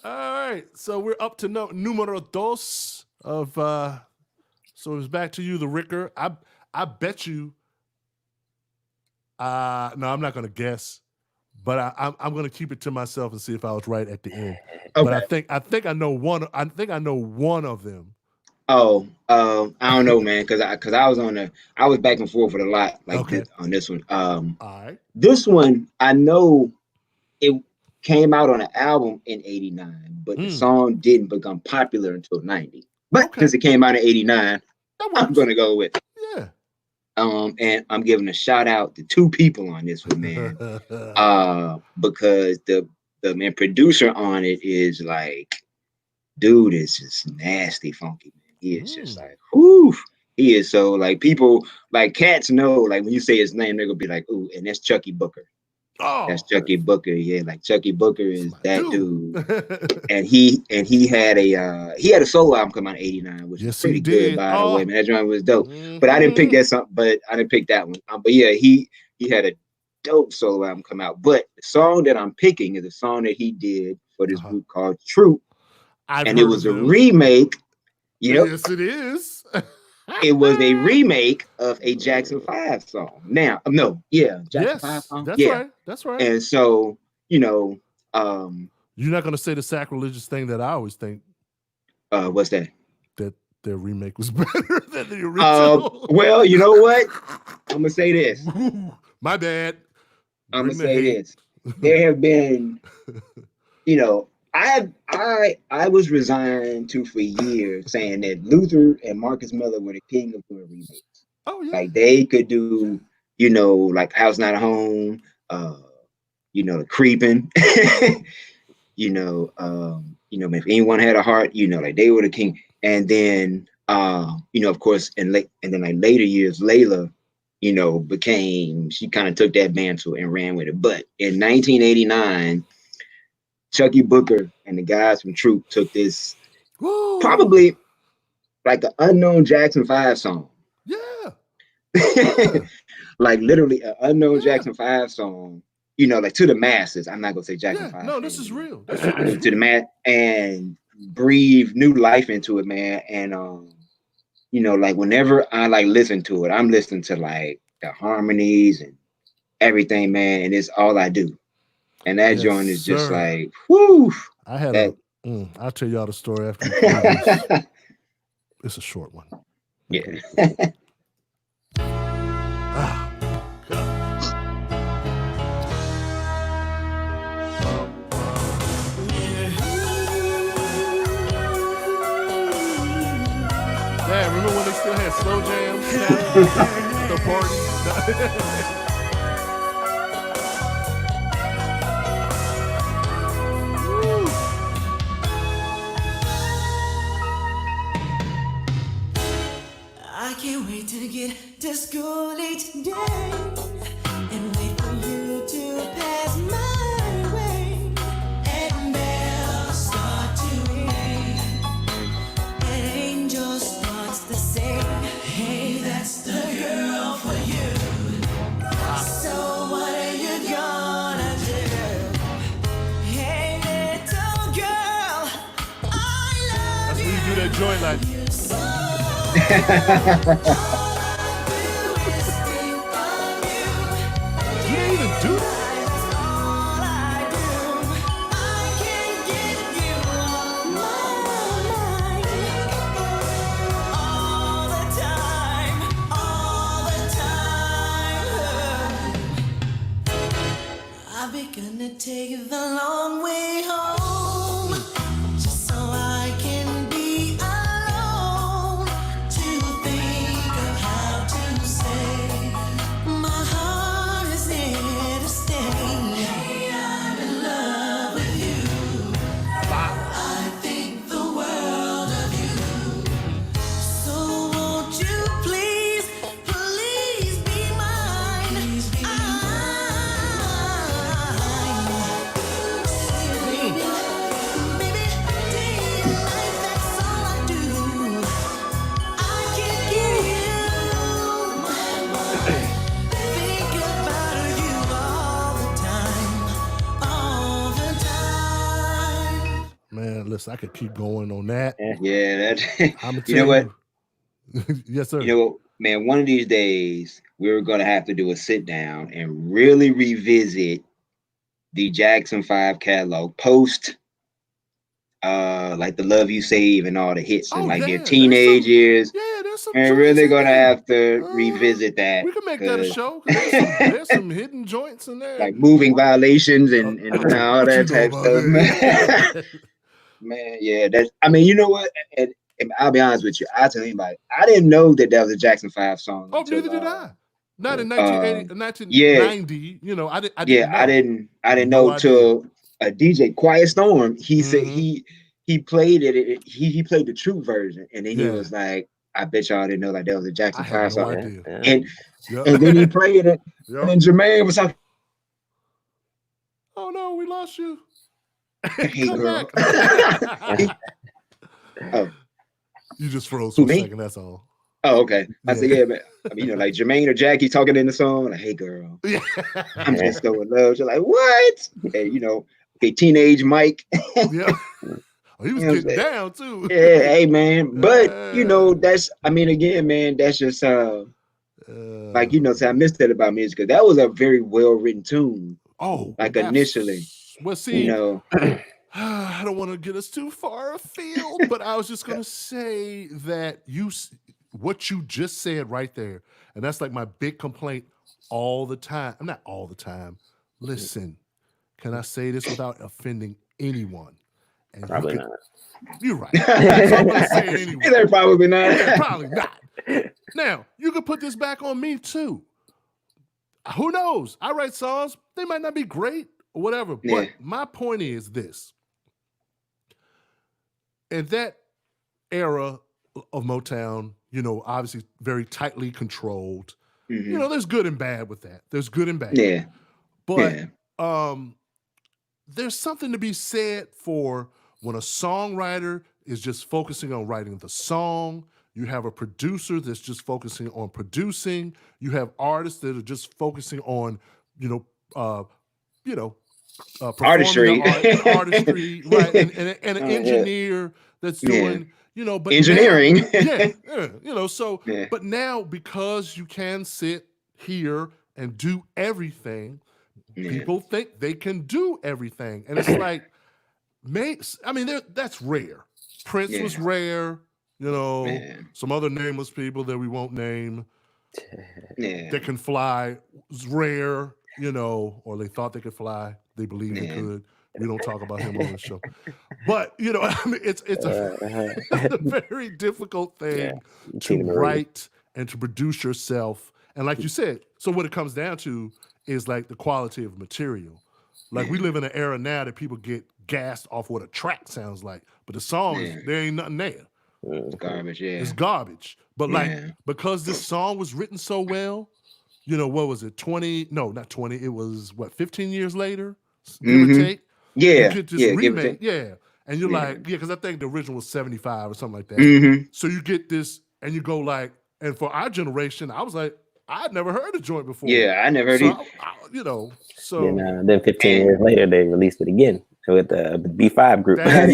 All right, so we're up to numero dos of. So it's back to you, the Ricker. I bet you. No, I'm not gonna guess, but I'm gonna keep it to myself and see if I was right at the end. Okay. But I think I know one. I think I know one of them. Oh, I don't know, man, because I was back and forth with a lot on this one. All right. This one I know it came out on an album in '89, but the song didn't become popular until '90. But because it came out in '89, I'm gonna go with it. Yeah. And I'm giving a shout out to two people on this one, man. Because the man producer on it is like, dude is just nasty funky, man. He is just like, whoo. He is so like people like cats know, like when you say his name, they're gonna be like, ooh, and that's Chucky Booker. Oh, that's Chucky Booker. Yeah, like Chucky Booker is that dude. and he had a solo album come out in '89, which was pretty good, by the way, man. That joint was dope. But I didn't pick that song, but I didn't pick that one. But yeah, he had a dope solo album come out. But the song that I'm picking is a song that he did for this group called Troop. And it was a remake. Yep. Yes, it is. It was a remake of a Jackson 5 song. Now, Jackson 5 song. That's right. And so, you're not gonna say the sacrilegious thing that I always think. What's that? That their remake was better than the original. Well, you know what? I'm gonna say this. My bad. I'm gonna say this. There have been, I was resigned to for years saying that Luther and Marcus Miller were the king of doing remakes. Oh yeah. Like they could do, like House Not a Home, the Creeping, if anyone had a heart, like they were the king. And then of course, and then like later years, Layla, she kind of took that mantle and ran with it. But in 1989, Chucky Booker and the guys from Troop took this probably like an unknown Jackson 5 song. Yeah. Like literally an unknown Jackson 5 song, like to the masses. I'm not gonna say Jackson 5. No, this is real. To the mass and breathe new life into it, man. And like whenever I like listen to it, I'm listening to like the harmonies and everything, man, and it's all I do. And that joint is just like, whoo. I had I'll tell y'all the story after. It's a short one. Yeah. Damn, remember when they still had slow jams at the party? I can't wait to get to school each day and wait for you to pass my way. And bells start to ring, and angel starts to sing. Hey, that's the girl for you. So what are you gonna do? Hey, little girl, I love That's you. when you do that joint like. You didn't even do that. I've begun to take the long way home, just so I can be alone, to think of how to say my heart is here to stay. Hey, I'm in love with you. I think the world of you. So won't you please, please be mine? Baby, day and night, that's all I do. I can give you think about you all the time. Man, listen, I could keep going on that. Yeah, that. I'm gonna You know tell what? you. Yes, sir. You know, man, one of these days we're gonna have to do a sit down and really revisit the Jackson 5 catalog post like the Love You Save and all the hits and like their there's teenage some. years. Yeah, there's some. And joints really in gonna there. have to revisit that. We can make that a 'cause, show. 'Cause there's some hidden joints in there. like moving violations and all What you that know type about stuff, man. that? Man, yeah, that's. I mean, you know what? And I'll be honest with you. I tell anybody, I didn't know that that was a Jackson 5 song Oh, until neither did I. Not in 1980, yeah, 1990. You know, I didn't know. I didn't No know idea. till a DJ Quiet Storm. He said Mhm. he played it. He played the true version, and then he Yeah. was like, "I bet y'all didn't know like that was a I Jackson had 5 no song." idea. And Yep. and then he played it, Yep. and then Jermaine was like, Oh no, we lost you. "Hey, Come girl." back. Oh, You just froze for who, a me? second. That's all. Oh, okay. I said, Yeah. yeah, but I mean, you know, like Jermaine or Jackie talking in the song, like, "Hey, girl, Yeah. I'm just so in love." She's like, "What?" And you know, okay, teenage Mike. Yeah. Oh, he was You know what I'm getting saying? down too. Yeah, hey, man. But you know, Yeah. that's. I mean, again, man, that's just like you know, so I missed that about music because that was a very well written tune. Oh, Like initially, well, you see, know, I don't want to get us too far afield, but I was just going to say that what you just said right there, and that's like my big complaint all the time. I'm not all the time. Listen, can I say this without offending anyone? And Probably not. You're right. So I'm going to say it anyway. they're probably not. Yeah, probably not. Now, you could put this back on me too. Who knows? I write songs. They might not be great or whatever. Yeah. But my point is this. In that era of Motown, you know, obviously very tightly controlled. Mhm. You know, there's good and bad with that. There's good and bad. Yeah. But Yeah. there's something to be said for when a songwriter is just focusing on writing the song. You have a producer that's just focusing on producing. You have artists that are just focusing on, Artistry. performing the art and artistry, right? And an Yeah. engineer that's Yeah. doing, but Engineering. now, yeah, so, Yeah. but now because you can sit here and do everything, Yeah. people think they can do everything, and it's like, that's rare. Prince Yeah. was rare, Man. some other nameless people that we won't name Yeah. that can fly was rare, or they thought they could fly. They believed they Yeah. could. We don't talk about him on the show. But you know, I mean, it's a very difficult thing to write and to produce yourself. And like you said, so what it comes down to is like the quality of material. Like we live in an era now that people get gassed off what a track sounds like, but the song there ain't nothing there. It's garbage, yeah. It's garbage. But like because this song was written so well, you know, what was it? 20? No, not 20. It was what, 15 years later, give or take. Yeah, you get this remake, and you're like, because I think the original was 75 or something like that. So you get this, and you go like, and for our generation, I was like, I'd never heard a joint before. Yeah, I never heard it. You know, so then 15 years later, they released it again with the B5 group. Yeah,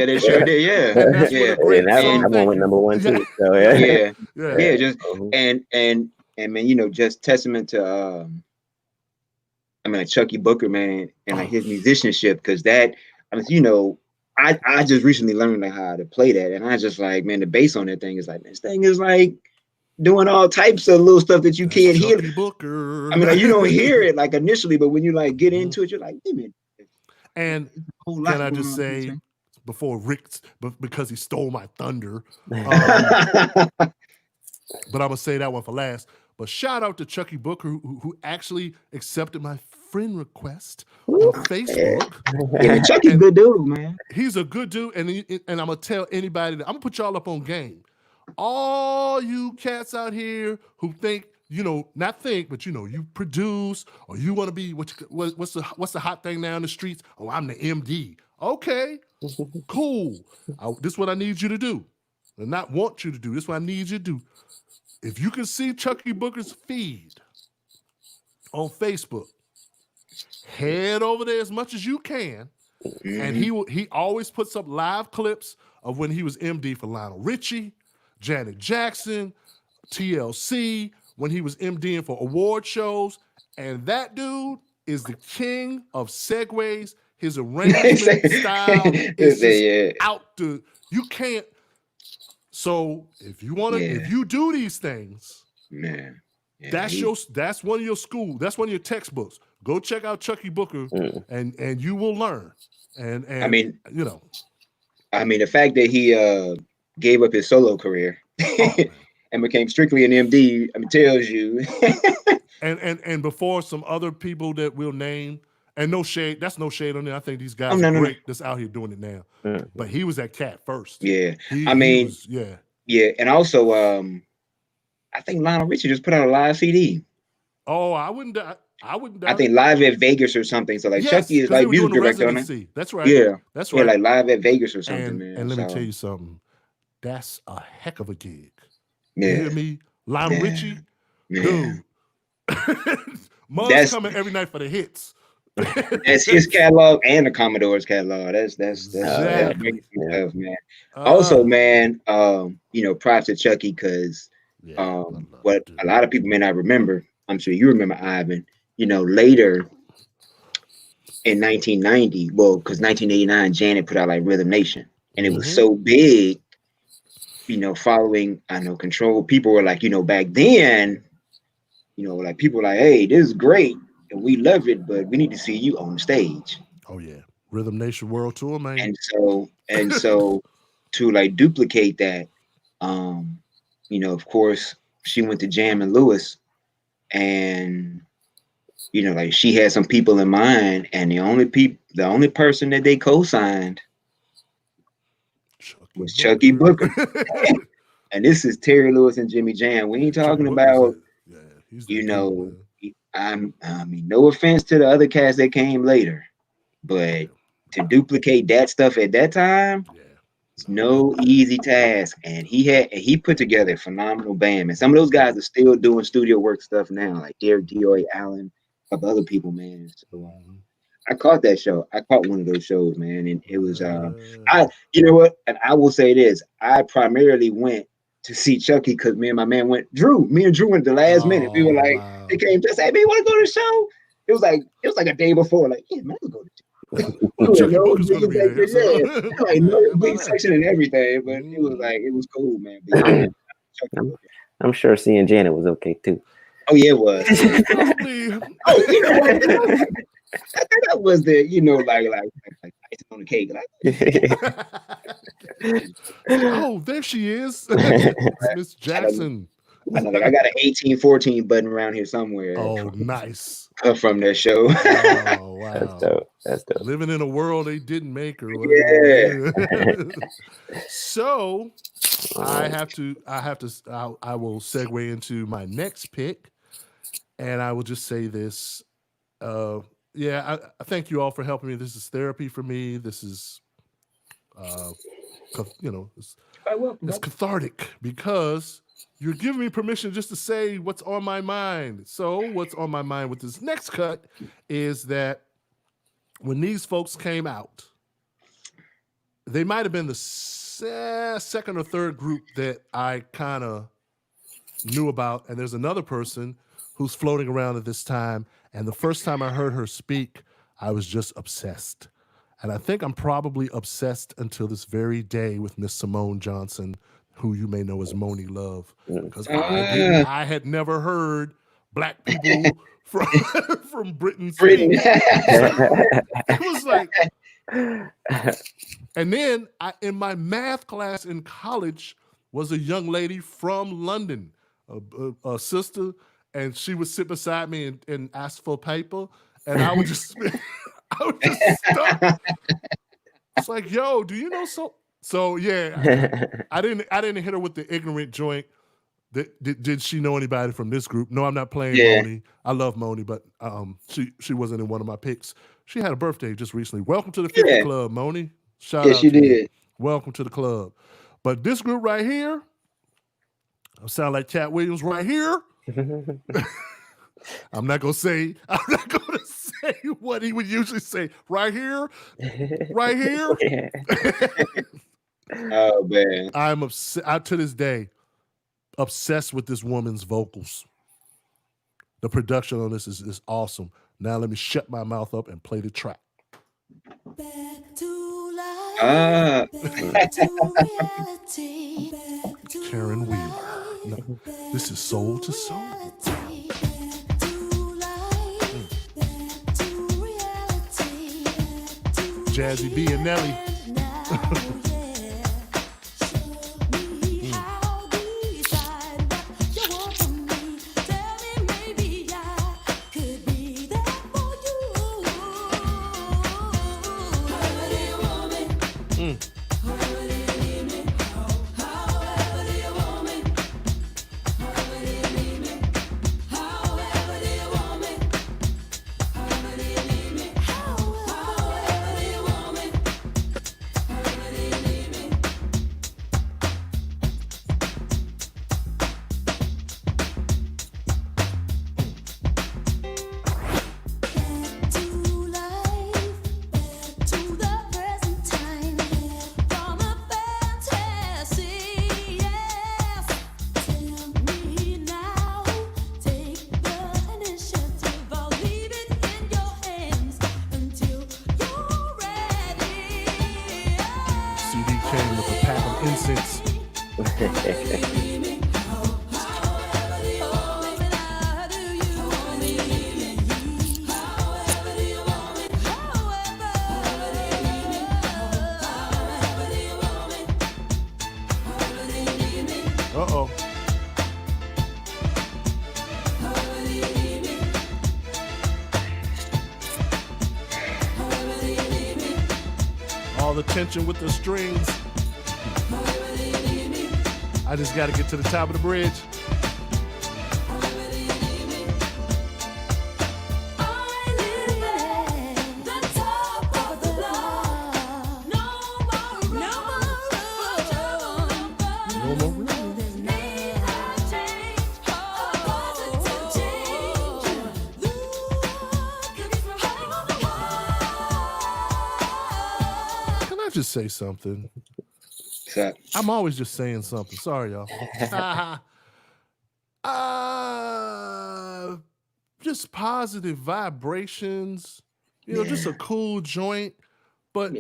they sure did. Yeah, and that's yeah, and that one went number one too. So yeah. Just and man, you know, just testament to I mean, like Chucky Booker, man, and like his musicianship, because that, I mean, you know, I just recently learned like how to play that, and I just like, man, the bass on that thing is like, this thing is like doing all types of little stuff that you can't hear. Booker. I mean, like, you don't hear it like initially, but when you like get into it, you're like, hey, man. And can I just say, before Rick's, because he stole my thunder, but I'm gonna say that one for last. But shout out to Chucky Booker, who actually accepted my friend request on Facebook. Yeah, Chucky's a good dude, man. He's a good dude, and I'm gonna tell anybody that I'm gonna put y'all up on game. All you cats out here who think, you know, not think, but you know, you produce or you want to be what's the hot thing now in the streets? Oh, I'm the MD. Okay, cool. This is what I need you to do, and not want you to do. This is what I need you to do. If you can see Chucky Booker's feed on Facebook, head over there as much as you can, and he always puts up live clips of when he was MD for Lionel Richie, Janet Jackson, TLC, when he was MDing for award shows, and that dude is the king of segues. His arrangement style is just out to, you can't. So if you want to, if you do these things, man, that's one of your school, that's one of your textbooks. Go check out Chucky Booker, and you will learn. And I mean, you know, I mean, the fact that he gave up his solo career and became strictly an MD, I mean, tells you. and before some other people that we'll name, and no shade, that's no shade on it. I think these guys are great that's out here doing it now. But he was that cat first. Yeah. Yeah. And also, I think Lionel Richie just put out a live CD. Oh, I wouldn't doubt I think Live at Vegas or something. So like Chucky is like music director on it. That's right. Yeah. That's right. Yeah, like Live at Vegas or something, man. And let me tell you something. That's a heck of a gig. Yeah. You hear me? Lionel Richie, dude. Mug's coming every night for the hits. That's his catalog and the Commodore's catalog. That's stuff, man. Also, man, you know, props to Chucky, because what a lot of people may not remember, I'm sure you remember, Ivan, you know, later in 1990, well, because 1989, Janet put out like Rhythm Nation, and it was so big, you know, following, I know, Control. People were like, you know, back then, you know, like people were like, hey, this is great and we love it, but we need to see you on stage. Oh yeah, Rhythm Nation World Tour, man. And so to like duplicate that, you know, of course, she went to Jam and Lewis, and you know, like she had some people in mind, and the only person that they co-signed was Chucky Booker. And this is Terry Lewis and Jimmy Jam. We ain't talking about, you know, I mean, no offense to the other cats that came later, but to duplicate that stuff at that time, it's no easy task. And he put together a phenomenal band. And some of those guys are still doing studio work stuff now, like Derek Dioy, Allen, a couple other people, man. So I caught that show. I caught one of those shows, man, and it was you know what? And I will say this: I primarily went to see Chucky because me and my man went. Me and Drew went the last minute. We were like, they came to say, "Hey, man, you want to go to the show?" It was like a day before. Like, yeah, man, let's go to. Like no big section and everything, but it was cool, man. I'm sure seeing Janet was okay too. Oh yeah, it was. Oh, you know what? That was the, like icing on the cake. Oh, there she is. It's Miss Jackson. I got an 1814 button around here somewhere. Oh, nice. From that show. Oh, wow. That's dope. That's dope. Living in a world they didn't make her. Yeah. So I will segue into my next pick, and I will just say this. I thank you all for helping me. This is therapy for me. This is, it's cathartic because you're giving me permission just to say what's on my mind. So what's on my mind with this next cut is that when these folks came out, they might have been the second or third group that I kind of knew about. And there's another person who's floating around at this time. And the first time I heard her speak, I was just obsessed. And I think I'm probably obsessed until this very day with Miss Simone Johnson, who you may know as Moni Love, because I had never heard black people from Britain speak. It was like, and then in my math class in college was a young lady from London, a sister, and she would sit beside me and ask for paper, and I would just stop. It's like, yo, do you know so? So yeah, I didn't hit her with the ignorant joint. Did she know anybody from this group? No, I'm not playing Moni. I love Moni, but she wasn't in one of my picks. She had a birthday just recently. Welcome to the 50 Club, Moni. Shout out she to did. you. Welcome to the club. But this group right here, I sound like Cat Williams right here. I'm not gonna say what he would usually say. Right here. Oh man. I'm obsessed to this day, obsessed with this woman's vocals. The production on this is awesome. Now let me shut my mouth up and play the track. Back to life, back to reality, back to Karen Wheeler. No, this is Soul to Soul. Jazzy B and Nelly. Uh-oh. All the tension with the strings. I just got to get to the top of the bridge. Just say something. I'm always just saying something. Sorry, y'all. Just positive vibrations. Just a cool joint. But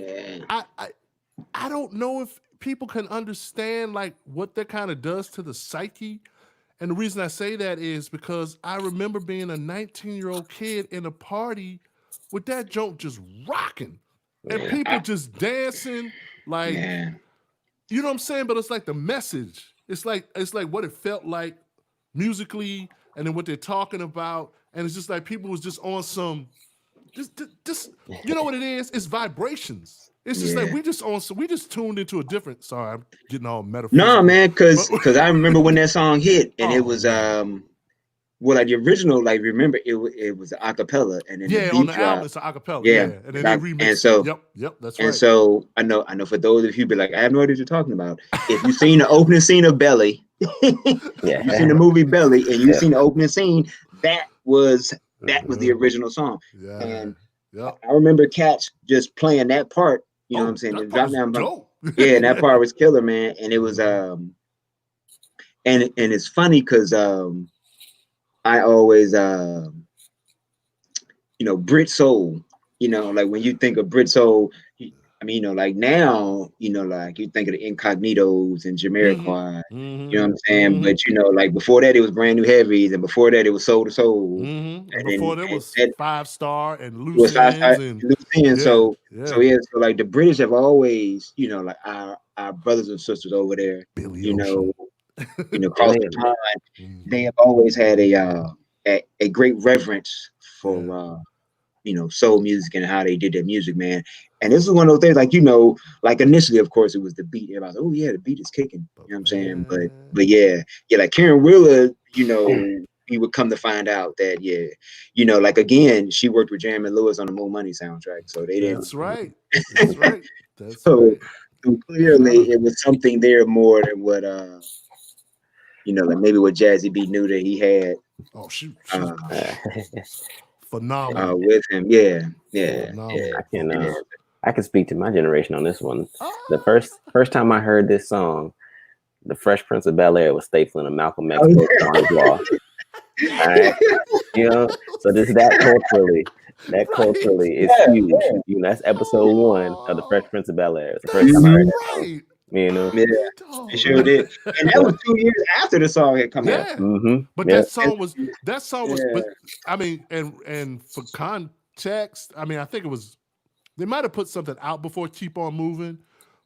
I don't know if people can understand like what that kind of does to the psyche. And the reason I say that is because I remember being a 19-year-old kid in a party with that joke just rocking and people just dancing like, you know what I'm saying? But it's like the message. It's like what it felt like musically, and then what they're talking about, and it's just like people was just on some, just you know what it is? It's vibrations. It's just like we just tuned into a different. Sorry, I'm getting all metaphysical. No, man, because I remember when that song hit, and it was well, like the original, like remember it was an acapella, and then the beat on the drop. album it's an acapella, and then they remixed. And so, yep, that's and right. so I know for those of you be like, I have no idea what you're talking about. If you've seen the opening scene of Belly, you've seen the movie Belly, and you've seen the opening scene, that was the original song. And I remember Cats just playing that part. You know what I'm saying? The drop down, and that part was killer, man. And it was and it's funny because I always Brit soul, like when you think of Brit soul, I mean, like now, like you think of the Incognitos and Jamiroquai, you know what I'm saying? But like before that it was Brand New Heavies, and before that it was Soul to Soul. And before that was 5 Star and Loose Ends. So like the British have always, like our brothers and sisters over there, across the pond, they have always had a great reverence for soul music and how they did their music, man. And this is one of those things, like like initially, of course, it was the beat. Everybody was like, oh yeah, the beat is kicking. You know what I'm saying? But yeah, like Karen Wheeler, he would come to find out that like again, she worked with Jam and Lewis on the Mo Money soundtrack, so they didn't. That's right. That's right. That's so clearly, it was something there more than what like maybe what Jazzy B knew that he had. Oh shoot! Phenomenal with him. I can speak to my generation on this one. The first time I heard this song, the Fresh Prince of Bel-Air was stapling a Malcolm X book on his wall. All right, so that culturally is huge. That's episode 1 of the Fresh Prince of Bel-Air. It's the first time I heard that song. It sure did, and that was 2 years after the song had come out. But that song was. But I mean, and for context, I mean, I think it was. They might have put something out before "Keep On Moving,"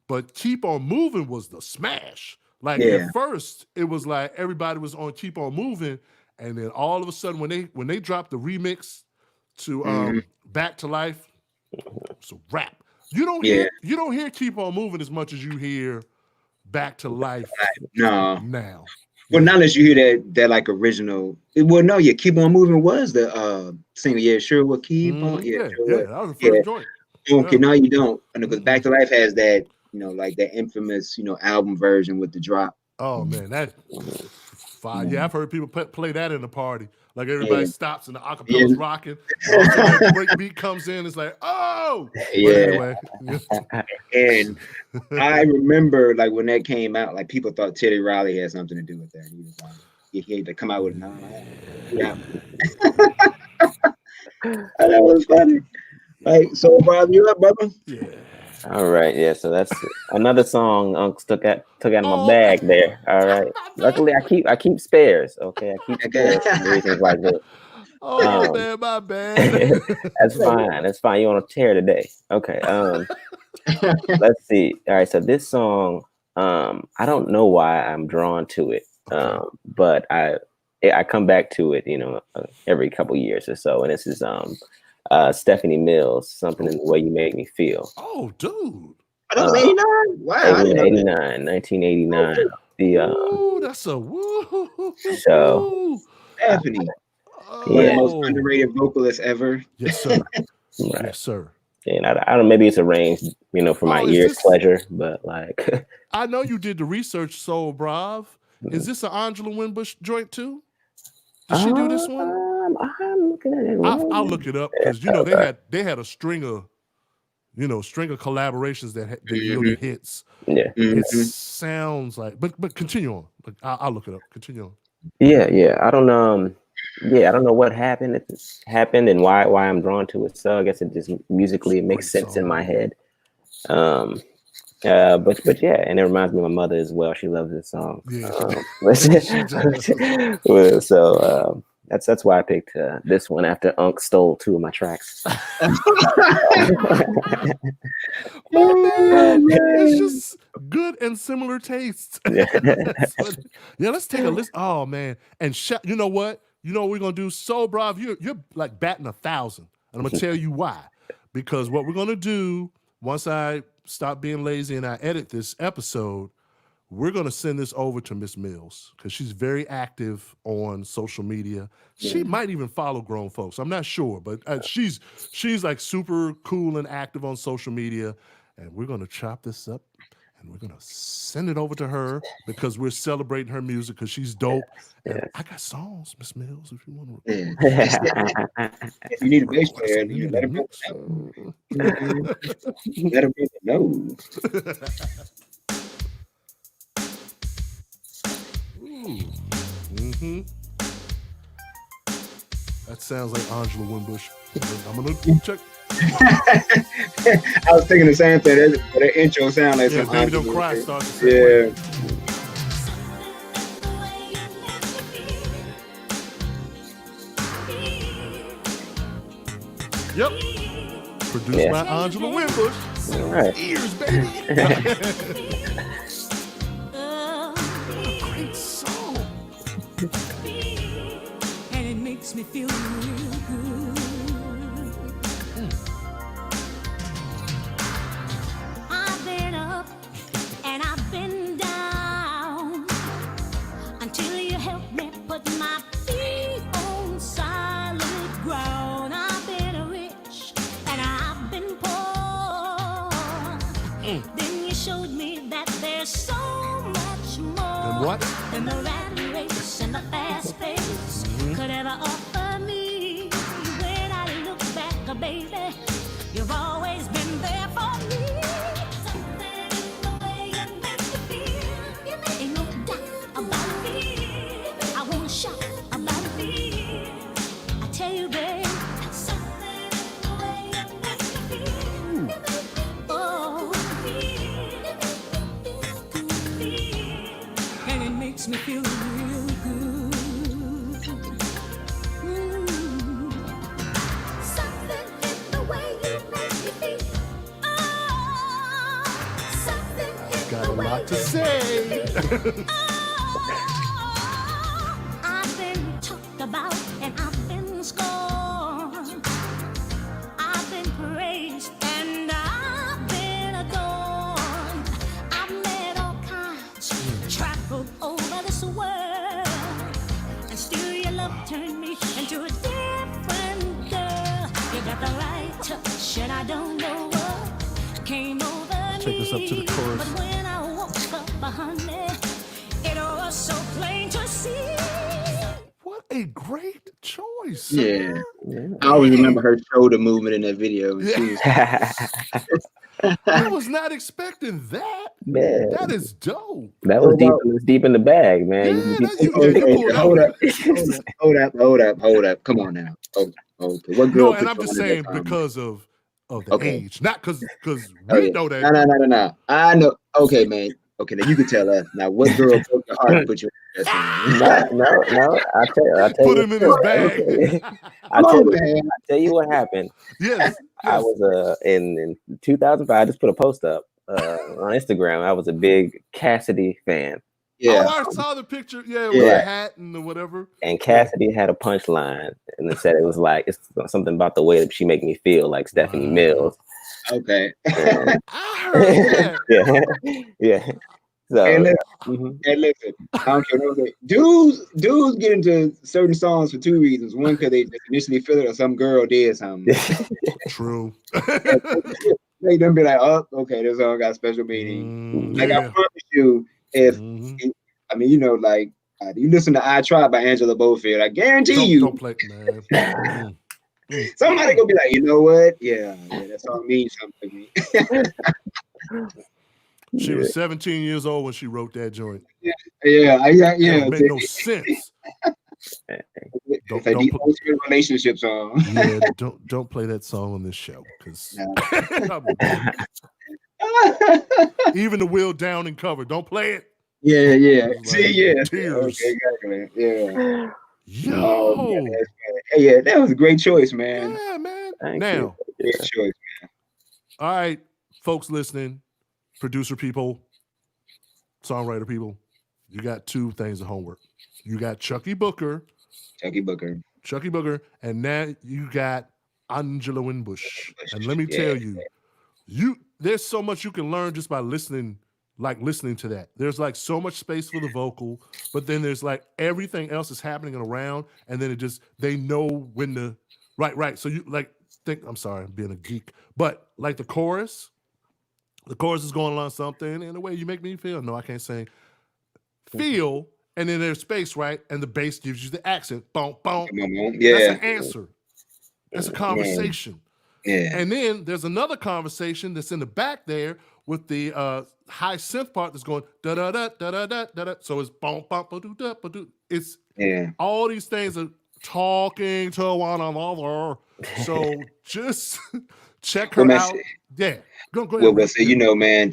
but "Keep On Moving" was the smash. Like at first, it was like everybody was on "Keep On Moving," and then all of a sudden, when they dropped the remix to "Back to Life," it's a rap. You don't hear "Keep On Moving" as much as you hear "Back to Life." No. Now. Well, not unless you hear that like original. Well, no, "Keep On Moving" was the single. Yeah, sure will keep on. That was the first joint. Okay, no, you don't. Because "Back to Life" has that, like that infamous, album version with the drop. Oh man, that fire! Yeah, I've heard people play that in the party. Like everybody stops and the acapella's rocking. That break beat comes in. It's like, oh, yeah. And I remember like when that came out, like people thought Teddy Riley had something to do with that. He was like, he had to come out with that was funny. Like, so Bob, you up, brother? Yeah. All right, yeah. So that's another song Unc took out of my bag there. All right. Luckily, I keep spares. Okay, I keep spares and everything like that. Oh man, my bad. That's fine. That's fine. You on a tear today? Okay. Let's see. All right. So this song, I don't know why I'm drawn to it, but I come back to it, every couple years or so, and this is Stephanie Mills, "Something in the Way You Make Me Feel." Oh, dude. That was 89? Wow. 1989. That's a woo. So, Stephanie. One of the most underrated vocalists ever. Yes, sir. Right. Yes, sir. And I don't know, maybe it's arranged, for my ear's pleasure, but like. I know you did the research, Soul Brav. Is this an Angela Winbush joint too? Did she do this one? I'm looking at it. I'll look it up because they had a string of collaborations that really hits. Yeah, it sounds like. But continue on. I'll look it up. Continue on. Yeah. I don't know. I don't know what happened and why I'm drawn to it. So I guess it just musically it makes sense in my head. But yeah, and it reminds me of my mother as well. She loves this song. Yeah. That's why I picked this one after Unc stole 2 of my tracks. My man, it's just good and similar tastes. Yeah. Yeah, let's take a list. Oh man, and you know what? You know what we're gonna do? So, bro, you're like batting 1,000, and I'm gonna tell you why. Because what we're gonna do once I stop being lazy and I edit this episode, we're going to send this over to Miss Mills because she's very active on social media. She might even follow grown folks. I'm not sure, but she's like super cool and active on social media. And we're going to chop this up and we're going to send it over to her because we're celebrating her music because she's dope. And I got songs, Miss Mills, if you want to record. If you need a bass player, you let him know. Let him know. Mm-hmm. That sounds like Angela Winbush. I'm gonna check. I was thinking the same thing. That intro sound like some Baby Don't Cry starts the same way. Yep. Produced by Angela Winbush. All right. Ears, baby. Great song. And it makes me feel real good. I've been up and I've been down until you help me put my feet on solid ground. I've been rich and I've been poor. Then you showed me that there's so much more What? than the rat race and the fast pace could ever offer me. When I look back, baby, you've always been there for me. Something in the way you make me feel, ain't no doubt about it. I wanna shout about it. I tell you, babe, something in the way you make me feel. Oh, and it makes me feel real good. Something in the way you make me feel. Oh, something in Got the a way lot to you say. I've been talked about and I've been scorned. I've been praised and I've been adorned. I've met all kinds, traveled over this world, and still your love turned me into a different girl. You got the right touch and I don't know what came over me. Take us up to the chorus. But when I woke up, honey, it was so plain to see. What a great choice. Yeah. Sir. I always remember her shoulder movement in that video. I was not expecting that. Man, That is dope. that was deep in the bag, man. Hold up. Come on now. Okay. What girl? No, and I'm just saying because of the age, not because we know that. No. I know. Okay, man. Okay, now you can tell us now. What girl broke your heart and put you in that song? No. I'll tell Put you. him in his bag. I'll tell you what happened. Yes. I was in 2005. I just put a post up on Instagram. I was a big Cassidy fan. Yeah. Oh, I saw the picture. Yeah, with the hat and the whatever. And Cassidy had a punchline, and it said it was like it's something about the way that she make me feel like Stephanie Mills. Okay. I heard that. Yeah. So, and listen, I don't care what I say. Dudes get into certain songs for 2 reasons. One, because they just initially feel it, or some girl did something. True. They them be like, oh, okay, this song got special meaning. Like I promise you, if I mean, you know, like you listen to "I Try" by Angela Bofield, I guarantee you, don't play, man. Somebody gonna be like, you know what? Yeah, that song means something to me. She was 17 years old when she wrote that joint. Yeah. It made no sense. It's a deep relationship song. Yeah, don't play that song on this show because even the Will Downing cover, don't play it. Yeah. Like, See, yeah. Tears. Okay, exactly. Yeah. Oh, man, Yo, that's good. Hey, yeah, that was a great choice, man. yeah, man. Thank Now, you. Great Yeah. choice. all right, folks listening, producer people, songwriter people, you got two things of homework. You got Chucky Booker, and now you got Angela Winbush. And let me Yeah. tell you, there's so much you can learn just by listening to that. There's like so much space for the vocal, but then there's like everything else is happening around, and then they know when to right. So you like think I'm sorry, I'm being a geek, but like the chorus is going along something, and the way you make me feel. No, I can't sing. Feel, and then there's space, right? And the bass gives you the accent. Boom, boom. Yeah. That's an answer. That's a conversation. Yeah. And then there's another conversation that's in the back there with the high synth part that's going da da da da da da da. So it's boom, boom, ba-doo, da, ba-doo. It's all these things are talking to one another. So just check her out. Yeah. Go ahead. Well, Rick. so man,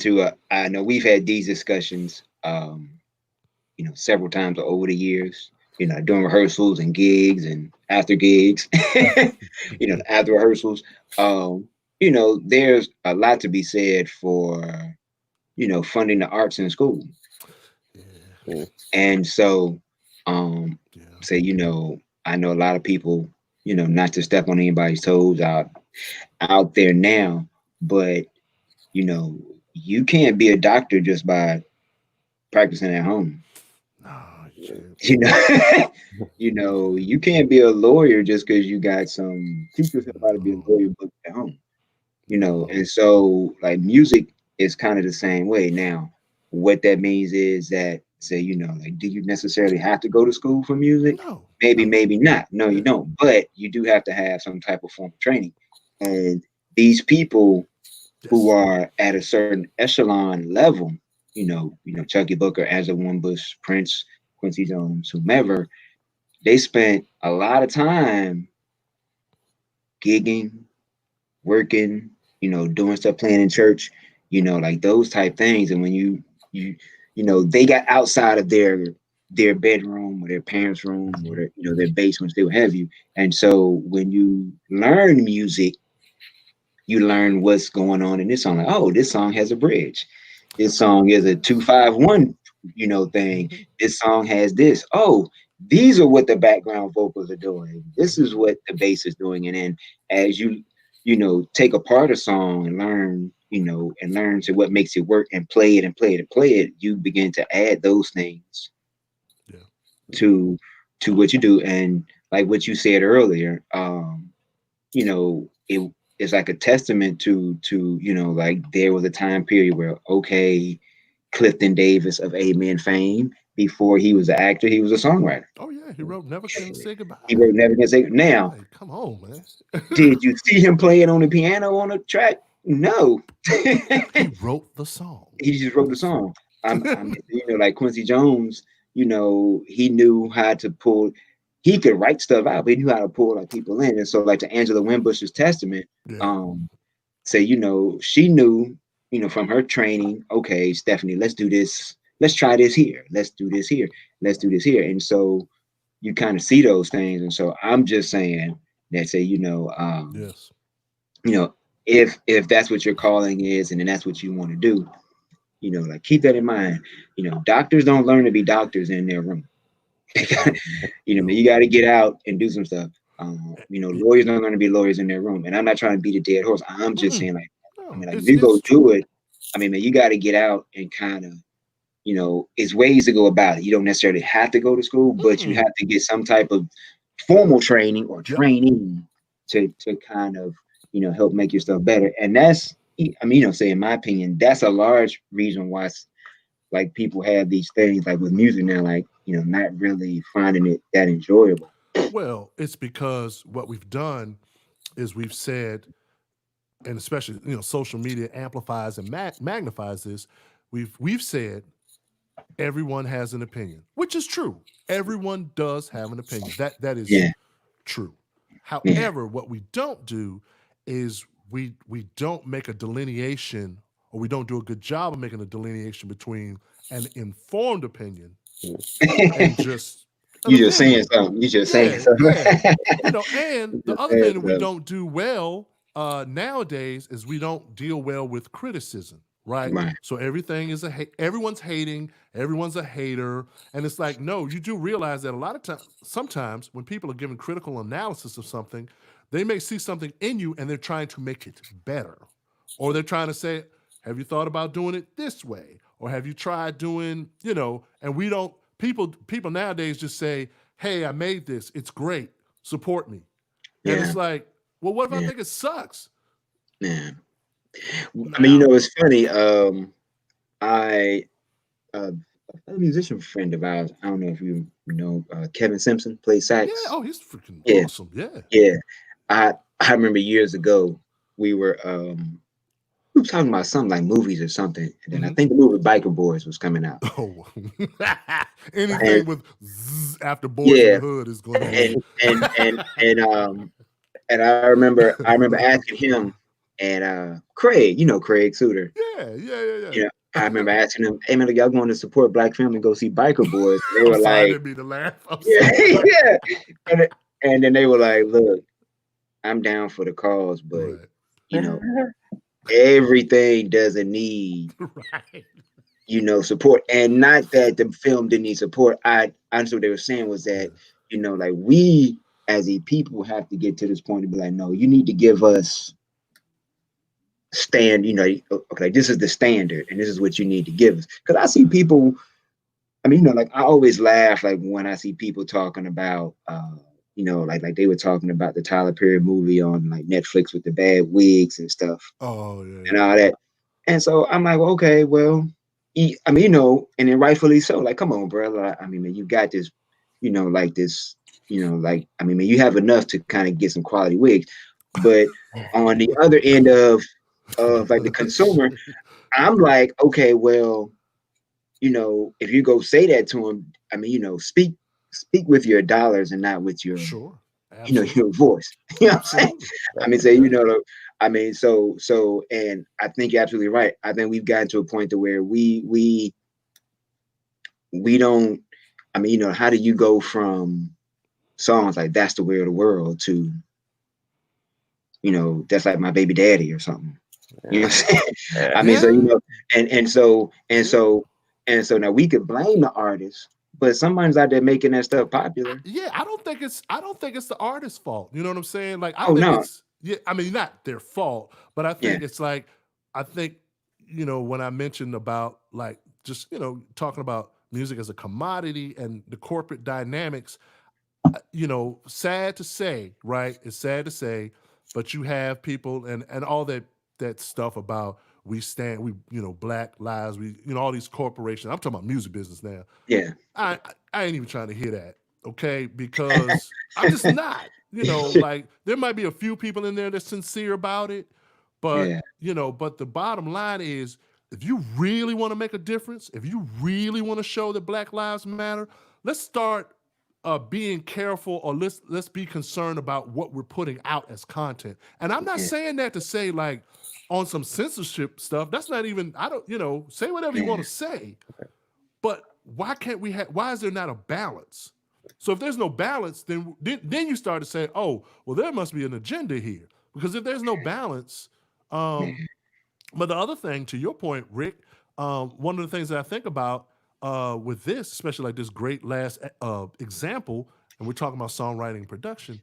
I know we've had these discussions, several times over the years, during rehearsals and gigs and after gigs, after rehearsals. There's a lot to be said for, funding the arts in school. Yeah. And so, say, I know a lot of people, not to step on anybody's toes out there now, but, you can't be a doctor just by practicing at home. You can't be a lawyer just because you got some teach yourself how to be a lawyer book at home. And so like music is kind of the same way. Now, what that means is that say, like, do you necessarily have to go to school for music? No. Maybe not. No, you don't. But you do have to have some type of form of training. And these people who are at a certain echelon level, Chucky Booker, Angela Winbush, Prince, Quincy Jones, whomever, they spent a lot of time gigging, working, doing stuff, playing in church, like those type things. And when you they got outside of their bedroom or their parents' room or their basements, they would have you. And so when you learn music, you learn what's going on in this song. Like, oh, this song has a bridge. This song is a 2-5-1, thing. This song has this. Oh, these are what the background vocals are doing. This is what the bass is doing. And then as you take apart a song and learn, and learn to what makes it work and play it, you begin to add those things to what you do. And like what you said earlier, it's like a testament to like there was a time period where Clifton Davis of Amen fame, before he was an actor, he was a songwriter. Oh yeah, he wrote Never Can Say Goodbye. He wrote Never Can Say Goodbye. Now, hey, come on, man. Did you see him playing on the piano on a track? No. He wrote the song. He just wrote the song. Like Quincy Jones, he knew how to pull. He could write stuff out, but he knew how to pull like people in. And so, like to Angela Winbush's testament, she knew, from her training, okay, Stephanie, let's do this. Let's try this here. Let's do this here. Let's do this here. And so you kind of see those things. And so I'm just saying that if that's what your calling is, and then that's what you want to do, like keep that in mind. Doctors don't learn to be doctors in their room. You got to get out and do some stuff. Lawyers don't learn to be lawyers in their room. And I'm not trying to beat a dead horse. I'm just saying, you go do it. You got to get out and kind of, it's ways to go about it. You don't necessarily have to go to school, but you have to get some type of formal training or training to kind of, help make your stuff better. And that's, say in my opinion, that's a large reason why like people have these things like with music now, like, not really finding it that enjoyable. Well, it's because what we've done is we've said, and especially, social media amplifies and magnifies this. We've said everyone has an opinion, which is true. Everyone does have an opinion. That is true. However, what we don't do is we don't make a delineation, or we don't do a good job of making a delineation between an informed opinion and just You just saying something. You just saying something. You know, and the other thing that we don't do well nowadays is we don't deal well with criticism, right? So everything is everyone's hating, everyone's a hater, and it's like, no, you do realize that a lot of times, sometimes when people are giving critical analysis of something, they may see something in you and they're trying to make it better, or they're trying to say, have you thought about doing it this way, or have you tried doing, you know? And we don't. People nowadays just say, hey, I made this. It's great. Support me. And it's like, well, what if I think it sucks? Yeah. I mean, you know, it's funny. A musician friend of ours, I don't know if you know, Kevin Simpson plays sax. Yeah. Oh, he's freaking awesome. Yeah. Yeah. I remember years ago, we were talking about something like movies or something. And then I think the movie Biker Boys was coming out. Oh, anything with zzz after Boys in the Hood is going to and I remember asking him and Craig, you know Craig Suter. Yeah. You know, I remember asking him, hey man, y'all going to support Black family, go see Biker Boys. And they were like, didn't mean to laugh. Yeah. And then they were like, look, I'm down for the cause, but you know, everything doesn't need you know, support. And not that the film didn't need support. I understood what they were saying was that, you know, like we as a people have to get to this point to be like, no, you need to give us you know, okay, this is the standard and this is what you need to give us. Because I see people, I mean, you know, like I always laugh like when I see people talking about you know, like they were talking about the Tyler Perry movie on like Netflix with the bad wigs and stuff. Oh yeah. And all that. And so I'm like, well, okay, well, I mean, you know, and then rightfully so. Like, come on, bro. Like, I mean, man, you got this, you know, like this, you know, like, I mean, man, you have enough to kind of get some quality wigs. But on the other end of like the consumer, I'm like, okay, well, you know, if you go say that to him, I mean, you know, speak with your dollars and not with your, you know, your voice. You know what I'm saying? I mean, say, you know, I mean, so, and I think you're absolutely right. I think we've gotten to a point to where we don't, I mean, you know, how do you go from songs like That's the Way of the World to, you know, That's Like My Baby Daddy or something? You know what I'm saying? I mean, so, you know, and so now we could blame the artist, but somebody's out there making that stuff popular. Yeah, I don't think it's the artist's fault. You know what I'm saying? Like, I think it's, yeah, I mean, not their fault, but I think it's like, I think, you know, when I mentioned about like just, you know, talking about music as a commodity and the corporate dynamics, you know, sad to say, right? It's sad to say, but you have people and all that stuff about we, you know, Black lives, we, you know, all these corporations. I'm talking about music business now. Yeah. I ain't even trying to hear that, okay? Because I'm just not, you know, like there might be a few people in there that's sincere about it, but you know, but the bottom line is if you really want to make a difference, if you really want to show that Black lives matter, let's start being careful, or let's be concerned about what we're putting out as content. And I'm not saying that to say like on some censorship stuff. That's not even, I don't, you know, say whatever you want to say, but why can't we have, why is there not a balance? So if there's no balance, then you start to say, oh, well, there must be an agenda here. Because if there's no balance, but the other thing, to your point, Rick, one of the things that I think about with this, especially like this great last example, and we're talking about songwriting and production,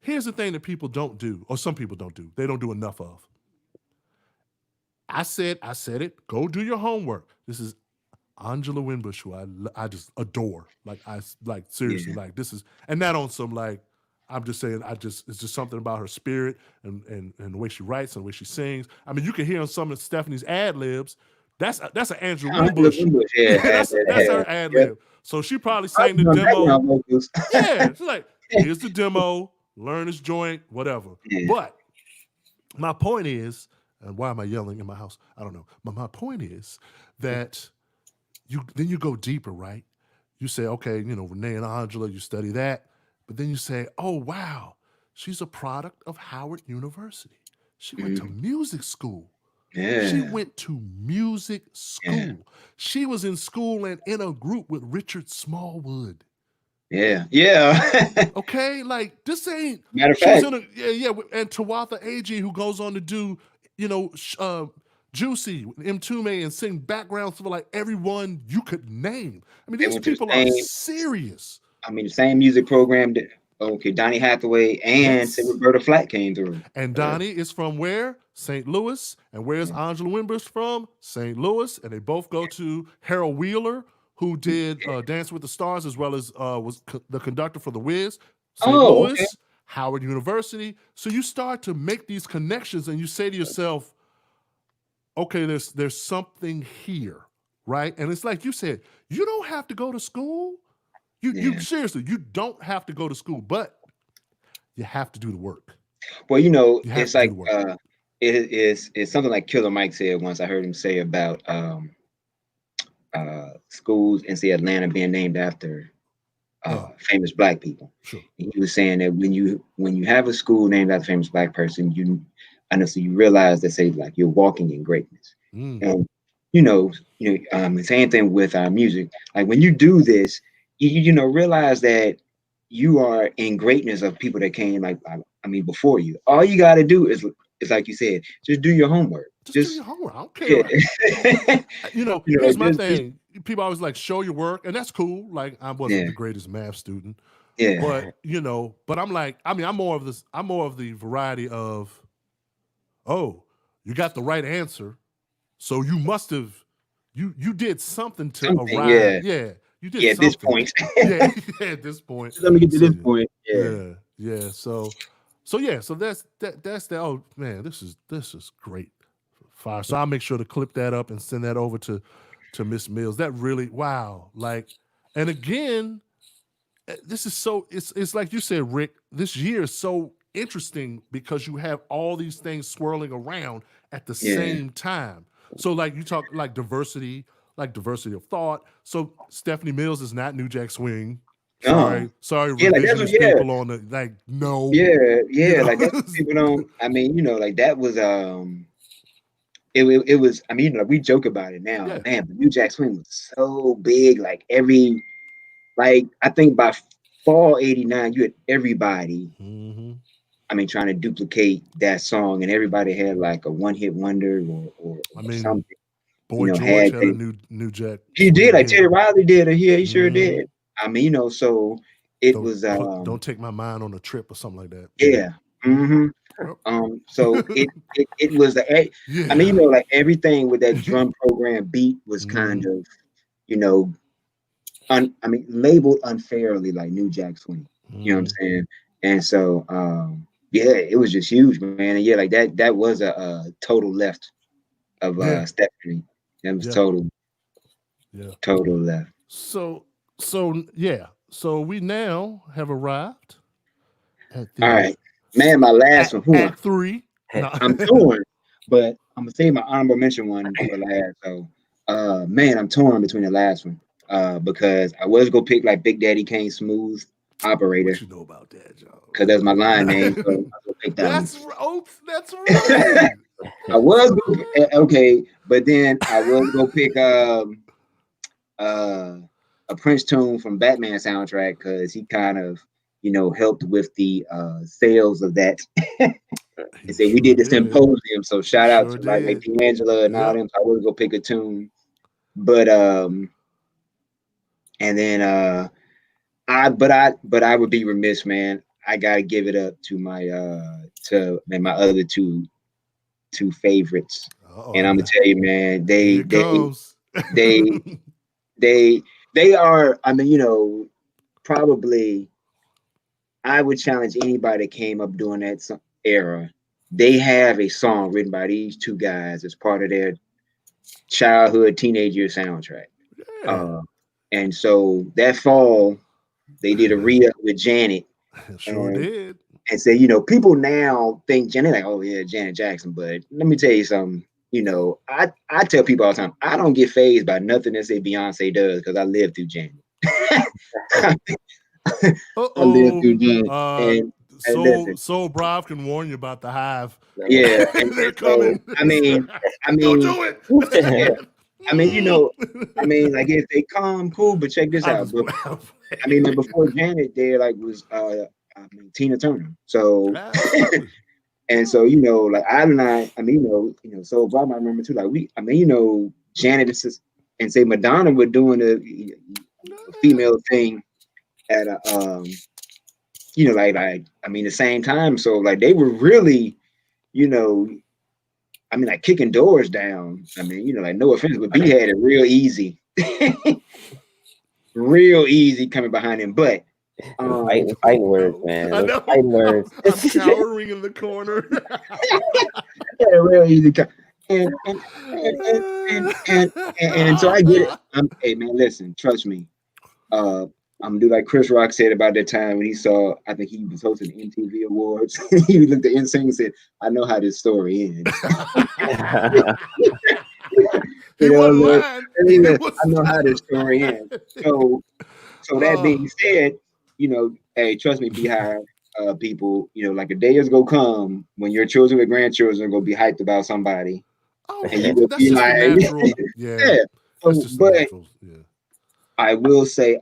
here's the thing that people don't do, or some people don't do. They don't do enough of. I said it. Go do your homework. This is Angela Winbush, who I just adore. Like seriously, like this is, and not on some like, I'm just saying, it's just something about her spirit and the way she writes and the way she sings. I mean, you can hear on some of Stephanie's ad libs. That's an Angela Winbush. That's her ad lib. So she probably sang the demo. Yeah, she's like, here's the demo, learn this joint, whatever. But my point is, and why am I yelling in my house? I don't know. But my point is that you go deeper, right? You say, okay, you know, Renee and Angela, you study that. But then you say, oh, wow, she's a product of Howard University. She went to music school. Yeah. She went to music school. She was in school and in a group with Richard Smallwood. Yeah. Okay, like this ain't. Matter of She was fact, in a yeah. And Tawatha AG, who goes on to do, you know, Juicy, M2 and sing backgrounds for like everyone you could name. I mean, they these went to the people are same. serious. I mean, the same music program that Donny Hathaway and say Yes. Roberta Flack came through. And Donnie is from where? St. Louis. And where's Angela Winbush from? St. Louis. And they both go to Harold Wheeler, who did Dance with the Stars, as well as was the conductor for The Wiz. St. Oh, Louis, okay. Howard University. So you start to make these connections and you say to yourself, okay, there's something here, right? And it's like you said, you don't have to go to school. You seriously, you don't have to go to school, but you have to do the work. Well, you know, You have it's to do like the work. it's something like Killer Mike said once. I heard him say about schools in say Atlanta being named after famous Black people. Sure. And he was saying that when you have a school named after a famous Black person, you realize that say like you're walking in greatness. And same thing with our music. Like when you do this, you realize that you are in greatness of people that came before you. All you got to do is like you said, just do your homework. Just do your homework. I don't care. Yeah. Here's my thing. People always like show your work, and that's cool. Like I wasn't the greatest math student. Yeah. But I'm like, I'm more of the variety of, oh, you got the right answer. So you must have you did something to arrive. Yeah. You did at something. This point. At this point. Let me get to this point. Yeah. So that's the oh man, this is great. Fire. So I'll make sure to clip that up and send that over to Miss Mills. That really wow. Like, and again, this is so it's like you said, Rick, this year is so interesting because you have all these things swirling around at the same time. So like you talk like diversity of thought. So Stephanie Mills is not New Jack Swing. Sorry, revisionist people on the like no. Yeah, like that's what people don't. I mean, like that was it was. I mean, we joke about it now, man. But New Jack Swing was so big. Like I think by fall '89, you had everybody. I mean, trying to duplicate that song, and everybody had like a one-hit wonder or something. Boy George had a new Jack. He did, like Teddy Riley did. He sure did. I mean, so it was. Don't take my mind on a trip or something like that. Yeah. So it was I mean, like everything with that drum program beat was kind of, labeled unfairly like New Jack Swing. You know what I'm saying? And so, it was just huge, man. And like that was a total left of Stephanie. That was total left. So we now have arrived at all right, man. My last one, Act 3. No. I'm torn, but I'm gonna save my honorable mention one for last. So, man, I'm torn between the last one, because I was gonna pick like Big Daddy Kane, Smooth Operator. What you know about that, John? Because that's my line name. So I was gonna pick that that's right. I was okay, but then I was gonna pick a Prince tune from Batman soundtrack because he kind of helped with the sales of that. And say we did the symposium, so shout out to like D'Angelo and all them. So I was gonna pick a tune, but and then I would be remiss, man. I gotta give it up to my my other two favorites. And I'm gonna tell you, man, they are, I mean, probably I would challenge anybody that came up during that era. They have a song written by these two guys as part of their childhood, teenage year soundtrack. And so that fall, they did a re-up with Janet. Did. And say, people now think Janet like, oh yeah, Janet Jackson. But let me tell you something. I tell people all the time, I don't get fazed by nothing that say Beyonce does because I lived through Janet. I lived through Janet. So Brav can warn you about the Hive. Yeah, they're coming. I mean, don't do it. I mean, you know, I mean, like if they come, cool, but check this out. But, I mean, like before Janet, there like was Tina Turner. So and so you know, like I mean, you know, so Bob, I remember too. Like I mean, you know, Janet and say Madonna were doing a female thing at a you know, like I mean, the same time. So like they were really, you know. I mean, like kicking doors down. I mean, you know, like no offense, but B had it real easy, real easy coming behind him. But fighting words, man. I know. Fighting words. I'm cowering in the corner. yeah, real easy. And so I get it. Hey man, listen, trust me. I'm gonna do like Chris Rock said about that time when he saw, I think he was hosting the MTV Awards. He looked at NSYNC and said, "I know how this story ends." He wasn't lying. I know how this story ends. So that being said, you know, hey, trust me, Beehive people, you know, like a day is gonna come when your children and grandchildren are gonna be hyped about somebody. Oh, and you will that's be just like, natural. Yeah. So, That's just but natural. Yeah. I will say,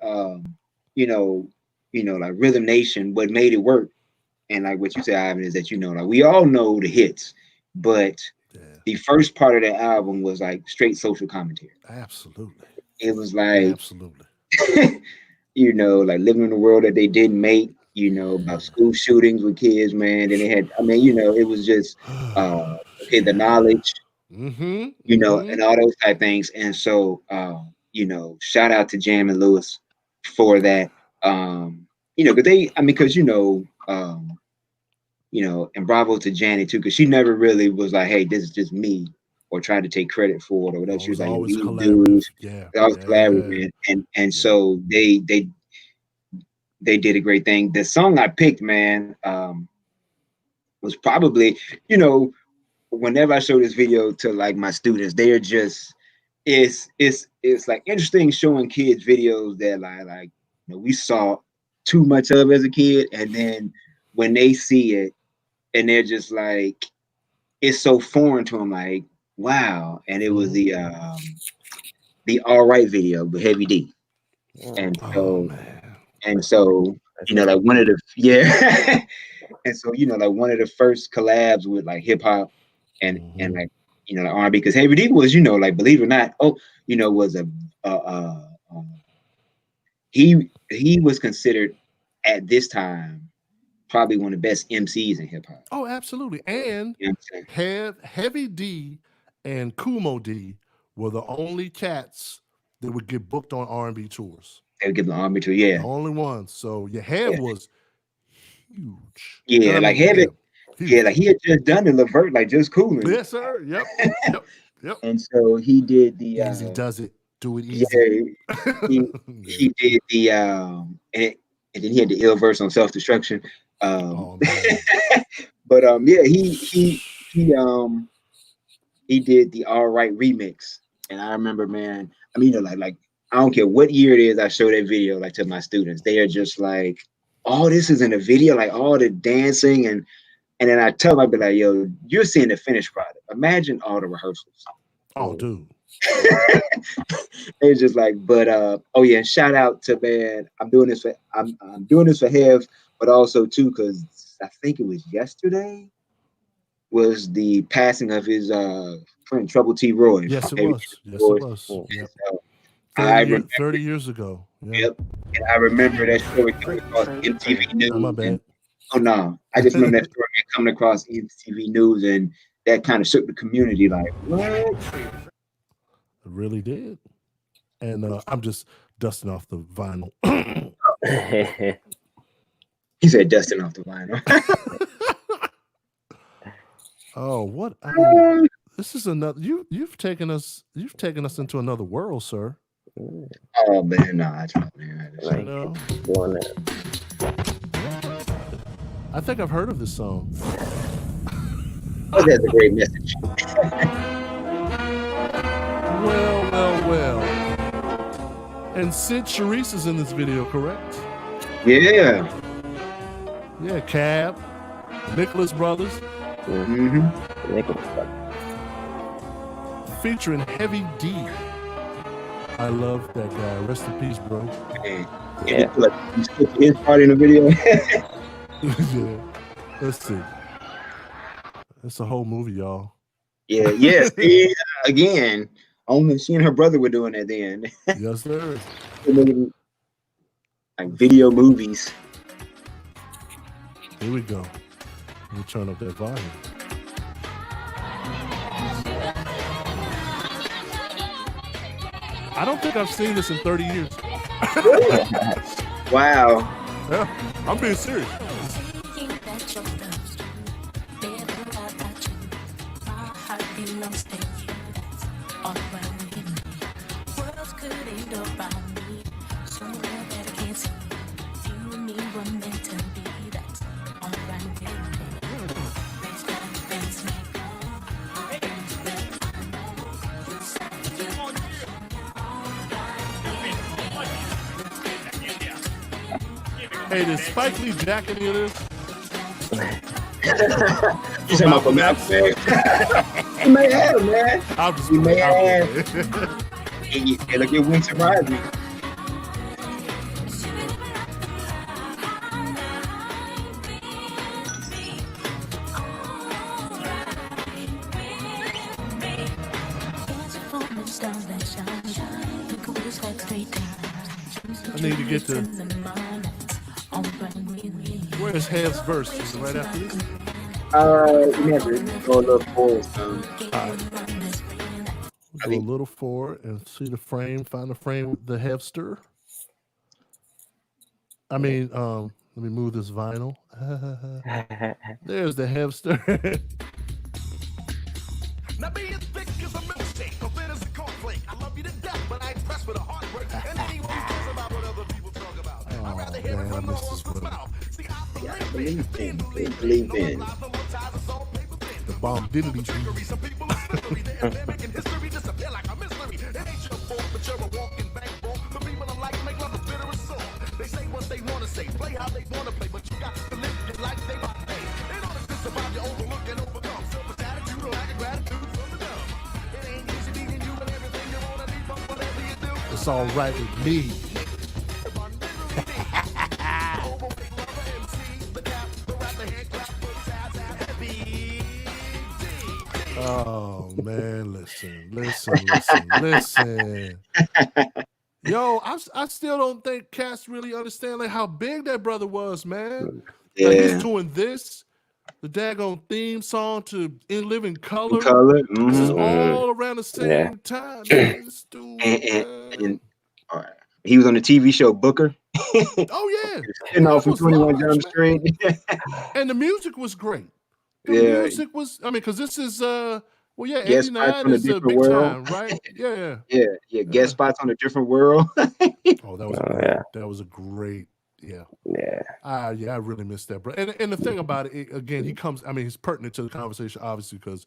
you know, like Rhythm Nation, what made it work, and like what you say, Ivan, is that, you know, like we all know the hits, but the first part of the album was like straight social commentary. Absolutely. It was like, absolutely, you know, like living in a world that they didn't make, you know, about school shootings with kids, man. And they had, I mean, you know, it was just, okay, the knowledge, you know, and all those type things. And so, you know, shout out to Jam and Lewis for that. You know, because you know, and bravo to Janet too, because she never really was like, hey, this is just me, or tried to take credit for it or whatever. She was like, always these collaborative. dudes, Yeah. always collaborative, man. And so they did a great thing. The song I picked, man, was probably, you know, whenever I show this video to like my students, they are just, it's like interesting showing kids videos that like you know, we saw too much of as a kid, and then when they see it and they're just like, it's so foreign to them, like, wow. And it was the All Right video with Heavy D. And so you know, like one of the and so, you know, like one of the first collabs with like hip hop and like, you know, like R&B, because Heavy D was, you know, like, believe it or not, you know, was he was considered at this time probably one of the best MCs in hip hop. Oh, absolutely. And you know Heavy D and Kumo D were the only cats that would get booked on R&B tours. They would give the R&B tour, yeah. The only ones. So your Hev was huge. Yeah, like Heavy. Yeah, like he had just done the Levert, like just cooling. Yes, sir. Yep. And so he did the easy does it. Do it easy. Yeah, he did the and then he had the ill verse on self-destruction. But yeah, he did the All Right remix. And I remember, man, I mean, you know, like I don't care what year it is, I show that video like to my students. They are just like, oh, this is in a video, like all the dancing, and then I tell them, I'd be like, yo, you're seeing the finished product. Imagine all the rehearsals. Oh, dude. It's just like, but oh yeah, and shout out to, man, I'm doing this for Hev, but also too, because I think it was yesterday was the passing of his friend Trouble T. Roy. Yes, it was. Yes, it was. Yep. 30 years ago. Yeah. Yep. And I remember that story coming across MTV News. Oh, my bad. No. I just remember that story coming across MTV News, and that kind of shook the community. Like, what? It really did. And I'm just dusting off the vinyl. He said dusting off the vinyl. Oh, what? This is another. You've taken us into another world, sir. Oh man, nah, you know, I think I've heard of this song. Oh, that's a great message. Well. And Sid Charisse is in this video, correct? Yeah. Yeah, Cab, Nicholas Brothers. Mm-hmm. Featuring Heavy D. I love that guy. Rest in peace, bro. Man. Yeah. Like, you skip his part in the video. Yeah. Let's see. It's a whole movie, y'all. Yeah, yes. Yeah, again, only she and her brother were doing that then. Yes, sir. Like video movies. Here we go. Let me turn up that volume. I don't think I've seen this in 30 years. Wow. Yeah, I'm being serious. Hey, did Spike Lee jack any of this? You talking about Malcolm X? He may have, man. I'm just He may have. have. Hey, look, it wouldn't surprise me. I need to get to. Where's Half's verse? Is it right after this? You have to go a little forward. Go a little forward and see the frame. Find the frame with the Hefster. I mean, let me move this vinyl. There's the Hefster. Now being thick is a milkshake, or thin as a cornflake. I love you to death, but I express with a heartbreak. And anyone who cares about what other people talk about, I'd rather hear it from the horse's mouth. See, I Believe in. The bomb didn't be true. Some people are slippery, they're making history disappear like a mystery. It ain't your fault, but you're a walking bankroll. The people I like make love as bitter as salt. They say what they want to say, play how they want to play, but you got to live your life day by day. In order to survive, you overlook and overcome. Selfish attitude or lack of gratitude from the dumb. It ain't easy being you and everything you want to be, but whatever you do, It's all right with me. Oh man, listen. Yo, I still don't think cats really understand like how big that brother was, man. Yeah. Like, he's doing this, the daggone theme song to In Living Color. This is all around the same time. Man. This dude, And he was on the TV show Booker. Oh yeah, Spin off from 21 Jump Street. and the music was great. The Yeah. music was. I mean, because this is well, yeah, Guest spots 89 on a is a different big world. time, right? Yeah. Yeah. Guest spots on a different world. Oh, that was that was a great. Yeah. I really missed that, bro. And the thing about it, again, he comes. I mean, he's pertinent to the conversation, obviously, because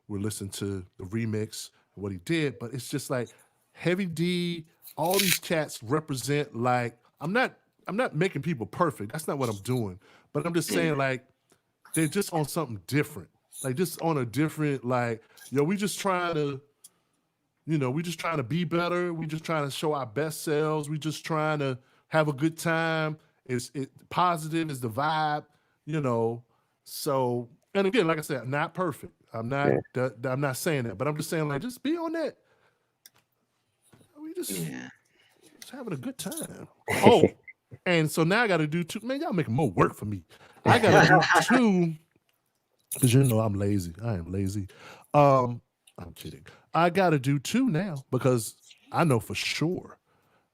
we're listening to the remix and what he did. But it's just like Heavy D. All these cats represent like I'm not making people perfect. That's not what I'm doing. But I'm just saying like they're just on something different. Like just on a different like we just trying to. We just trying to be better. We just trying to show our best selves. We just trying to have a good time. It's positive is the vibe, So, and again, like I said, not perfect. I'm not saying that, but I'm just saying like just be on that. We just having a good time. Oh, and so now I got to do two. Man, y'all making more work for me. I got to do two because I'm lazy. I am lazy. I'm kidding. I got to do two now because I know for sure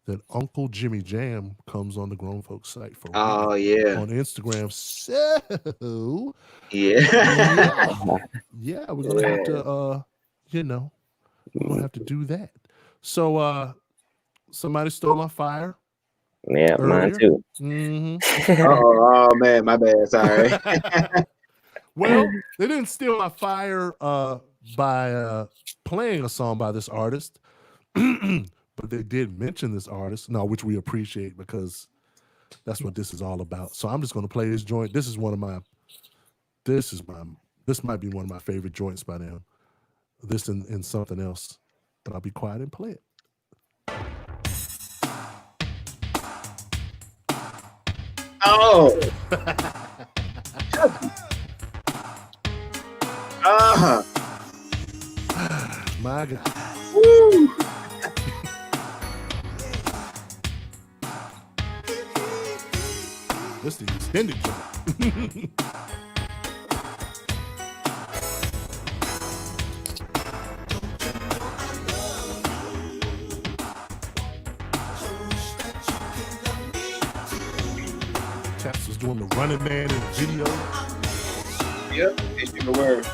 that Uncle Jimmy Jam comes on the Grown Folks site for Oh yeah. on Instagram. So yeah, we're gonna have to we're gonna have to do that. So somebody stole my fire. Yeah, mine too. Mm-hmm. Oh man, my bad. Sorry. Well, they didn't steal my fire by playing a song by this artist. But they did mention this artist, which we appreciate because that's what this is all about. So I'm just going to play this joint. This might be one of my favorite joints by them. This and something else, but I'll be quiet and play it. Oh. My God. Woo. This the extended joint. Taps was doing the Running Man in the video. Yep, it's your word.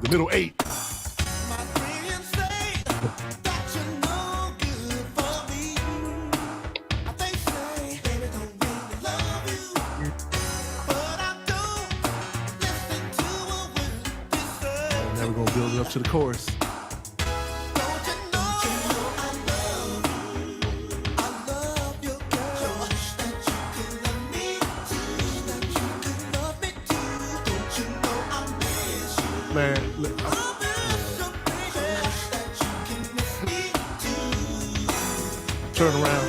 The middle 8. And now we're gonna build it up to the chorus. Man, look, turn around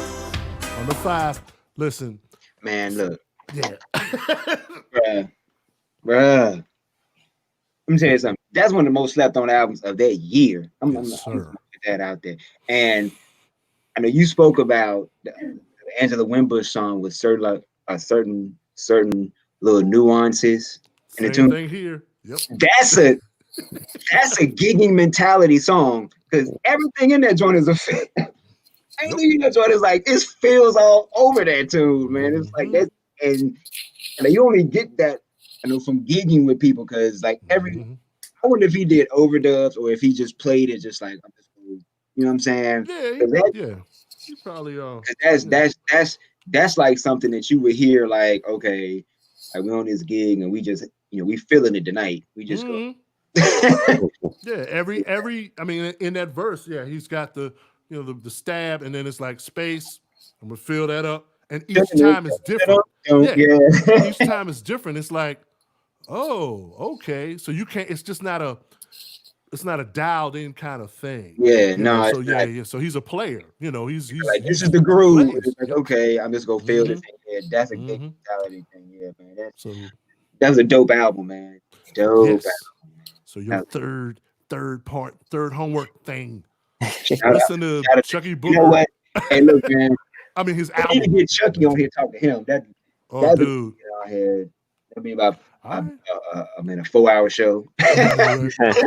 on the 5. Listen, man, look, yeah, bruh. Let me tell you something. That's one of the most slept on albums of that year. I'm gonna put that out there. And I know you spoke about the Angela Winbush song with certain little nuances. Same thing here. Yep. That's a gigging mentality song because everything in that joint is a fit. Everything in that joint is like it feels all over that tune, man. It's like that, and you only get that, from gigging with people because like I wonder if he did overdubs or if he just played it just like I'm just, you know what I'm saying? Yeah. He probably that's like something that you would hear like, okay, like we on this gig and we just we feeling it tonight. We just go. Yeah, every I mean in that verse, he's got the the stab and then it's like space and we fill that up and each time is different. Each time is different. It's like, oh, okay. So you can't, it's not a dialed in kind of thing. So he's a player. He's like this is the groove. It's like, okay, I'm just gonna feel this thing. Yeah, that's a big mentality thing. Yeah, man. That was a dope album, man. Dope album. So your third homework thing. Listen to Chucky Booker. You know what? Hey, look, man. I mean, his album. I need to get Chucky on here, talk to him. That'd dude. That'd be about a 4-hour show.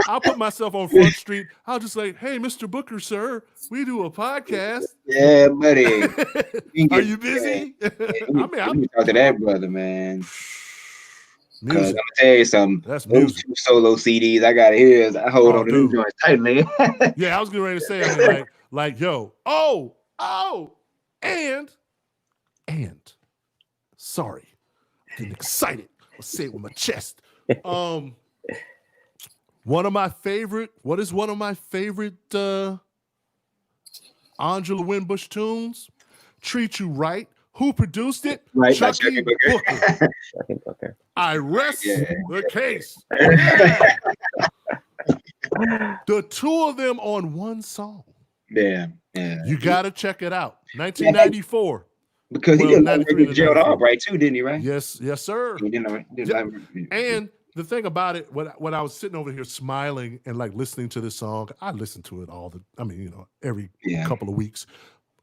I'll put myself on Front Street. I'll just like, hey, Mr. Booker, sir, we do a podcast. Yeah, buddy. Are you busy? I'm talk to that brother, man. Because I'm gonna tell you something. That's those 2 solo CDs I got here. I hold on to these joints tightly. Yeah, I was getting ready to say, I mean, like, yo, and sorry, I'm getting excited. I'll say it with my chest. One of my favorite Angela Winbush tunes, Treat You Right. Who produced it? Right, Chucky Booker. I rest the case. The 2 of them on one song. Yeah. You gotta check it out. 1994. Because he didn't get jailed off, right? Too, didn't he? Right? Yes, sir. He didn't. And the thing about it, when I was sitting over here smiling and like listening to this song, I listened to it every couple of weeks.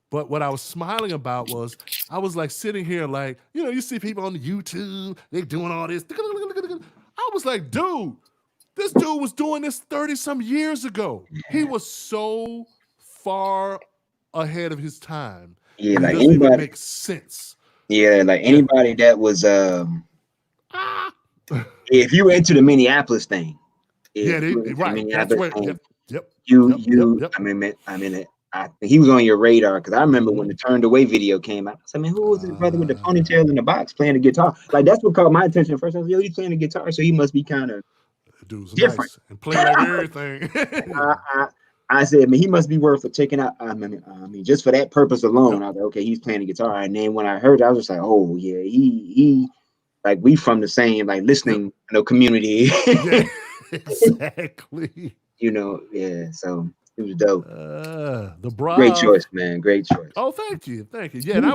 But what I was smiling about was I was like sitting here like, you see people on the YouTube, they doing all this. I was like, dude, this dude was doing this 30-some years ago. He was so far ahead of his time. Yeah, like anybody makes sense. Yeah, like anybody that was if you were into the Minneapolis thing, Yeah, right. That's where. Yep. He was on your radar because I remember when the Turned Away video came out. I said, man, who was this brother with the ponytail in the box playing the guitar? Like that's what caught my attention at first. I was like, yo, he's playing the guitar, so he must be kind of different and play like everything. I said, man, he must be worth checking out. I mean, just for that purpose alone, I was like, okay, he's playing the guitar. And then when I heard it, I was just like, oh yeah, he like we from the same like listening community. Yeah, exactly. Yeah. So it was dope. The bra. Great choice, man. Great choice. Oh, thank you. Yeah, and I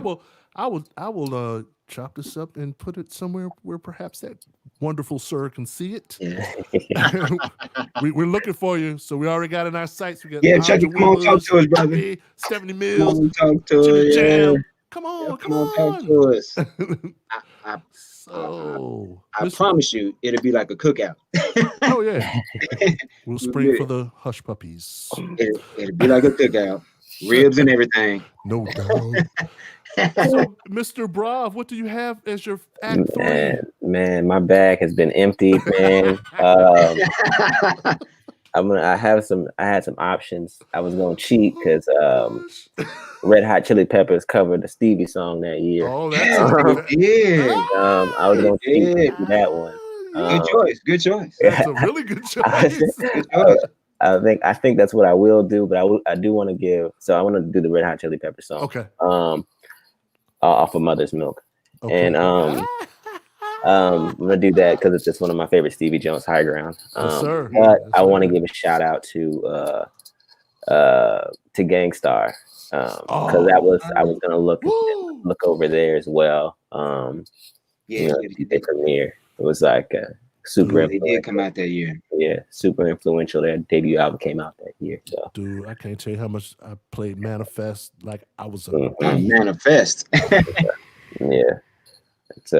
will chop this up and put it somewhere where perhaps that wonderful sir can see it. Yeah. We're looking for you, so we already got in our sights. We got Chucky, come on, talk to us, brother. Stephanie Mills, talk to Jimmy us. Jam. Yeah. Come on, talk to us. I promise you, it'll be like a cookout. Oh yeah, we'll spring for the hush puppies. It'll be like a cookout, ribs and everything. No doubt. So, Mr. Brav, what do you have as your act 3? Man, my bag has been emptied, man. I had some options. I was gonna cheat because Red Hot Chili Peppers covered the Stevie song that year. Oh, that's I was gonna cheat that one. Good choice. That's a really good choice. I think that's what I will do, but I do want to give. So I want to do the Red Hot Chili Peppers song. Okay. Off of Mother's Milk, okay. And I'm gonna do that because it's just one of my favorite Stevie Jones High Ground. Yes, sir. But I want to give a shout out to Gangstar because I was gonna look over there as well. They premiere. It was like super. They did come out that year. Yeah, super influential. Their debut album came out that year. So, dude, I can't tell you how much I played Manifest. Like I was Manifest. Yeah, it's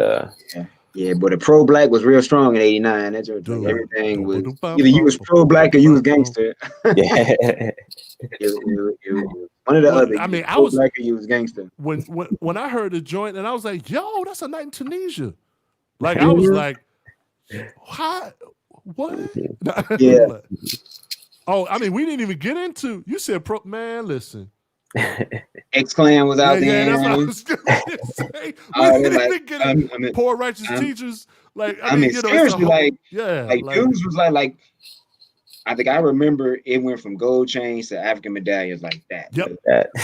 Yeah, but the pro black was real strong in '89. That's what everything was. Either you was pro black or you was gangster. Yeah, one of the other. I mean, I was black or you was gangster. When I heard the joint, and I was like, "Yo, that's a night in Tunisia." Like I was like, "How? What?" Yeah. Oh, I mean, we didn't even get into. You said, "Pro man, listen." X-Clan was out there. Yeah, that's what I was going to say. Poor righteous teachers. Like, I mean seriously, like dudes was like. I think I remember it went from gold chains to African medallions like that. Yep,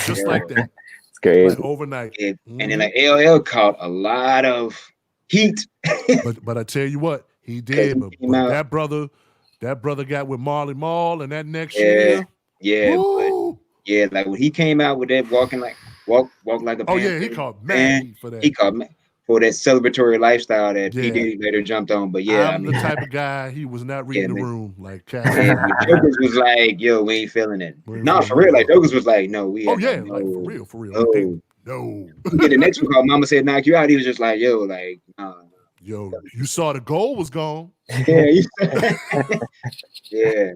just like that. It's crazy. Like overnight. And then like LL caught a lot of heat. but I tell you what, he did. But that brother got with Marley Marl, and that next year. Yeah. Yeah, like when he came out with that walk like a oh yeah, he called man for that. He called for that celebratory lifestyle that P. Diddy later jumped on. But yeah, I'm the type of guy he was not reading the room. Like Jokers was like, yo, we ain't feeling it. No, for real. Like Jokers was like, no, we like for real. No. Yeah, the next one called Mama Said Knock You Out. He was just like, yo, like yo, you saw the goal was gone. Yeah, yeah.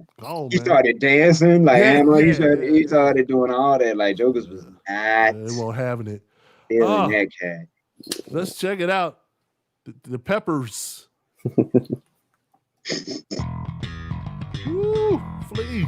He started dancing like he started doing all that. Like Jokers was not. They won't having it. Feeling that cat. Let's check it out. The Peppers. Woo, Flea.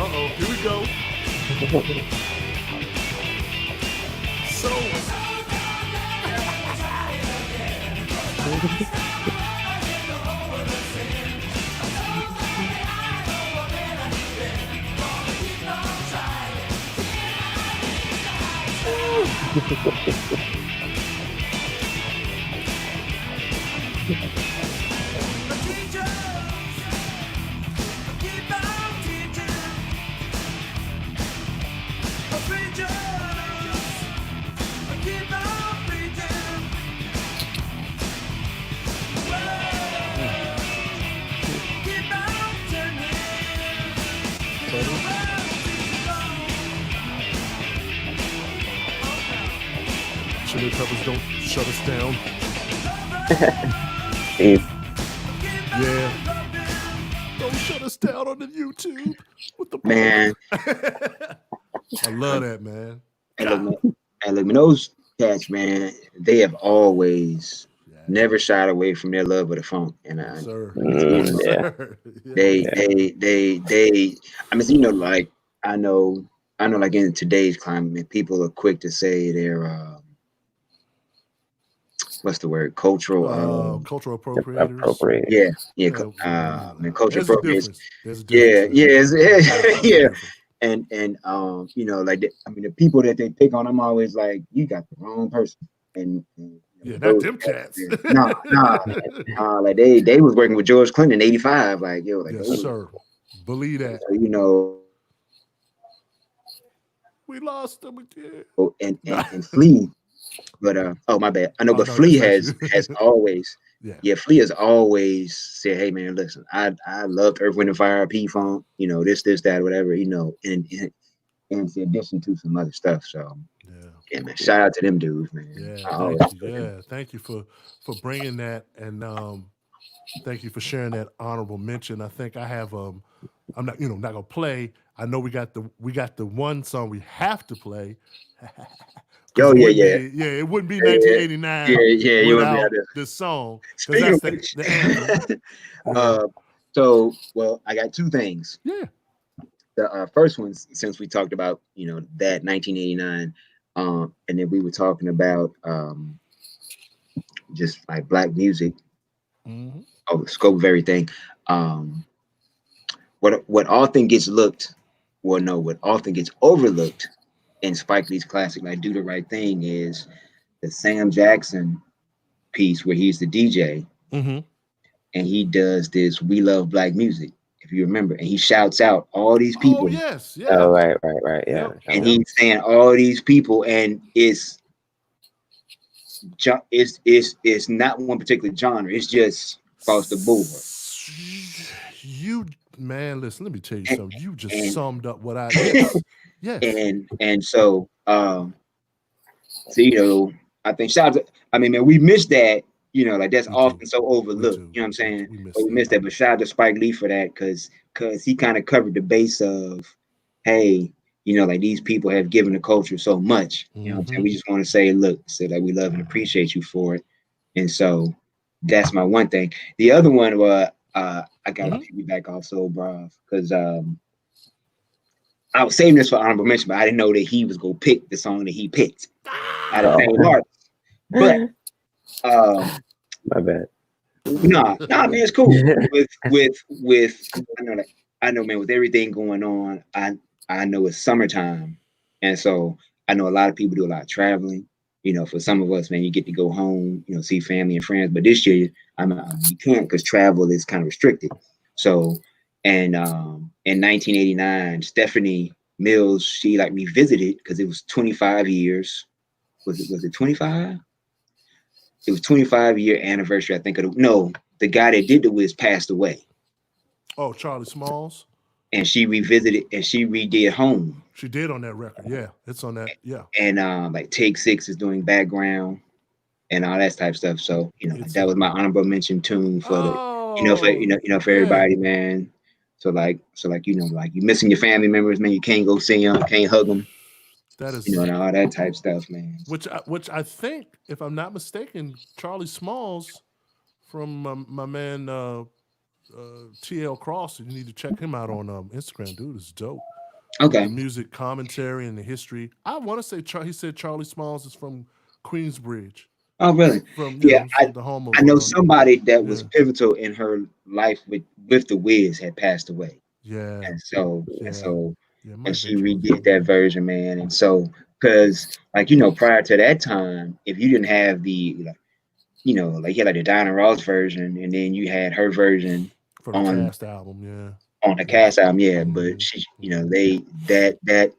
Uh-oh, here we go. soul. Chili Peppers don't shut us down. Steve. Yeah. Don't shut us down on the YouTube with the Man. I love that, man. And look, man, those cats, man, they have always never shied away from their love of the funk. And Yes, sir. Yeah. Sir. they, I mean, you know, like I know, like in today's climate, man, people are quick to say they're, what's the word? Cultural, cultural appropriators. Appropriate. Yeah, man, cultural There's a appropriators. difference. There's a difference. Yeah. And you know, like I mean, the people that they pick on, I'm always like, you got the wrong person. And yeah, not them cats. Nah, like they was working with George Clinton in '85. Like, yo, like, yes, sir. Believe that. So, you know, we lost them again. And Flea, but oh my bad. I know, but Flea has always. Yeah, Flea has always said, "Hey man, listen, I loved Earth, Wind and Fire, P-Funk, you know, this, that, whatever, you know, and in addition to some other stuff." So yeah, man, shout out to them dudes, man. Thank you for bringing that, and thank you for sharing that honorable mention. I think I have I'm not gonna play. I know we got the one song we have to play. Oh yeah. It wouldn't be 1989 without this song. Speaking of which, the anthem. So well, I got two things. Yeah. The first one, since we talked about, you know, that 1989, and then we were talking about just like black music, the scope of everything. What often gets overlooked in Spike Lee's classic, like Do the Right Thing, is the Sam Jackson piece where he's the DJ, and he does this "We Love Black Music," if you remember, and he shouts out all these people. Oh yes, yeah. Oh right, yeah. And he's saying all these people, and it's not one particular genre. It's just across the board. You man, listen. Let me tell you something. You just summed up what I. Yes. And so, so you know, I think I mean, man, we missed that. You know, like that's often so overlooked. You know what I'm saying? We missed that. But shout out to Spike Lee for that, because he kind of covered the base of, hey, you know, like these people have given the culture so much. You know what I'm saying? We just want to say, look, like we love and appreciate you for it. And so that's my one thing. The other one was I gotta piggyback off Soul Brav, because I was saving this for honorable mention, but I didn't know that he was gonna pick the song that he picked out of same artist. But my bad. Nah, man, it's cool. with I know, man, with everything going on, I know it's summertime, and so I know a lot of people do a lot of traveling. You know, for some of us, man, you get to go home, you know, see family and friends. But this year, you can't, because travel is kind of restricted. So, and in 1989, Stephanie Mills, she like me visited, because it was 25 years. Was it 25? It was 25-year anniversary, I think. The guy that did the Wiz passed away. Oh, Charlie Smalls. And she revisited and she redid Home. She did on that record. Yeah, it's on that. Yeah. And like Take Six is doing background and all that type of stuff. So, you know, that was my honorable mention tune for for everybody, man. So like, you know, like you missing your family members, man. You can't go see them, can't hug them. That is, you know, and all that type of stuff, man. Which I think, if I'm not mistaken, Charlie Smalls from my man TL Cross. You need to check him out on Instagram, dude. It's dope. Okay. the music commentary and the history. I want to say he said Charlie Smalls is from Queensbridge, Oh, really? from Yeah, from the home I of know somebody that was yeah, pivotal in her life with the Wiz had passed away, yeah, and so and yeah, so yeah. It might and have been she Charlie redid Smalls. that version, man. And so because like prior to that time, if you didn't have the like you had like the Diana Ross version, and then you had her version From the on cast album, yeah, the yeah. cast album, yeah. But she, they that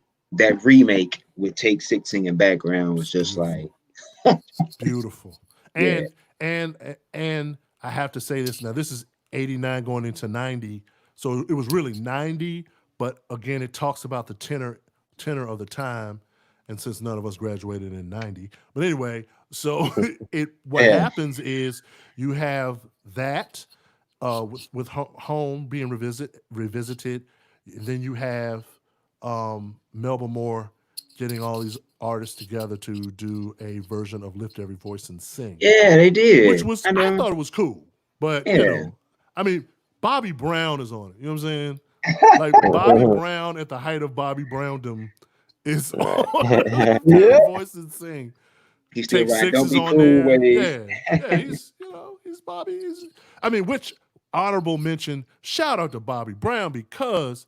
remake with Take Six singing background was It's just like, beautiful. Beautiful. yeah, And I have to say this now. This is 89 going into 90. So it was really 90, but again, it talks about the tenor of the time. And since none of us graduated in 90. But anyway, so what yeah, happens is you have that with home being revisited. And then you have Melba Moore getting all these artists together to do a version of Lift Every Voice and Sing, yeah, they which did. was, I I know, thought it was cool. But, yeah, I mean, Bobby Brown is on it. You know what I'm saying? Like Bobby Brown at the height of Bobby Browndom is on Lift yeah. Every Voice and Sing. He still Take right. Six Don't is be on cool there. ways. Yeah, he's Bobby. I mean, which honorable mention, shout out to Bobby Brown, because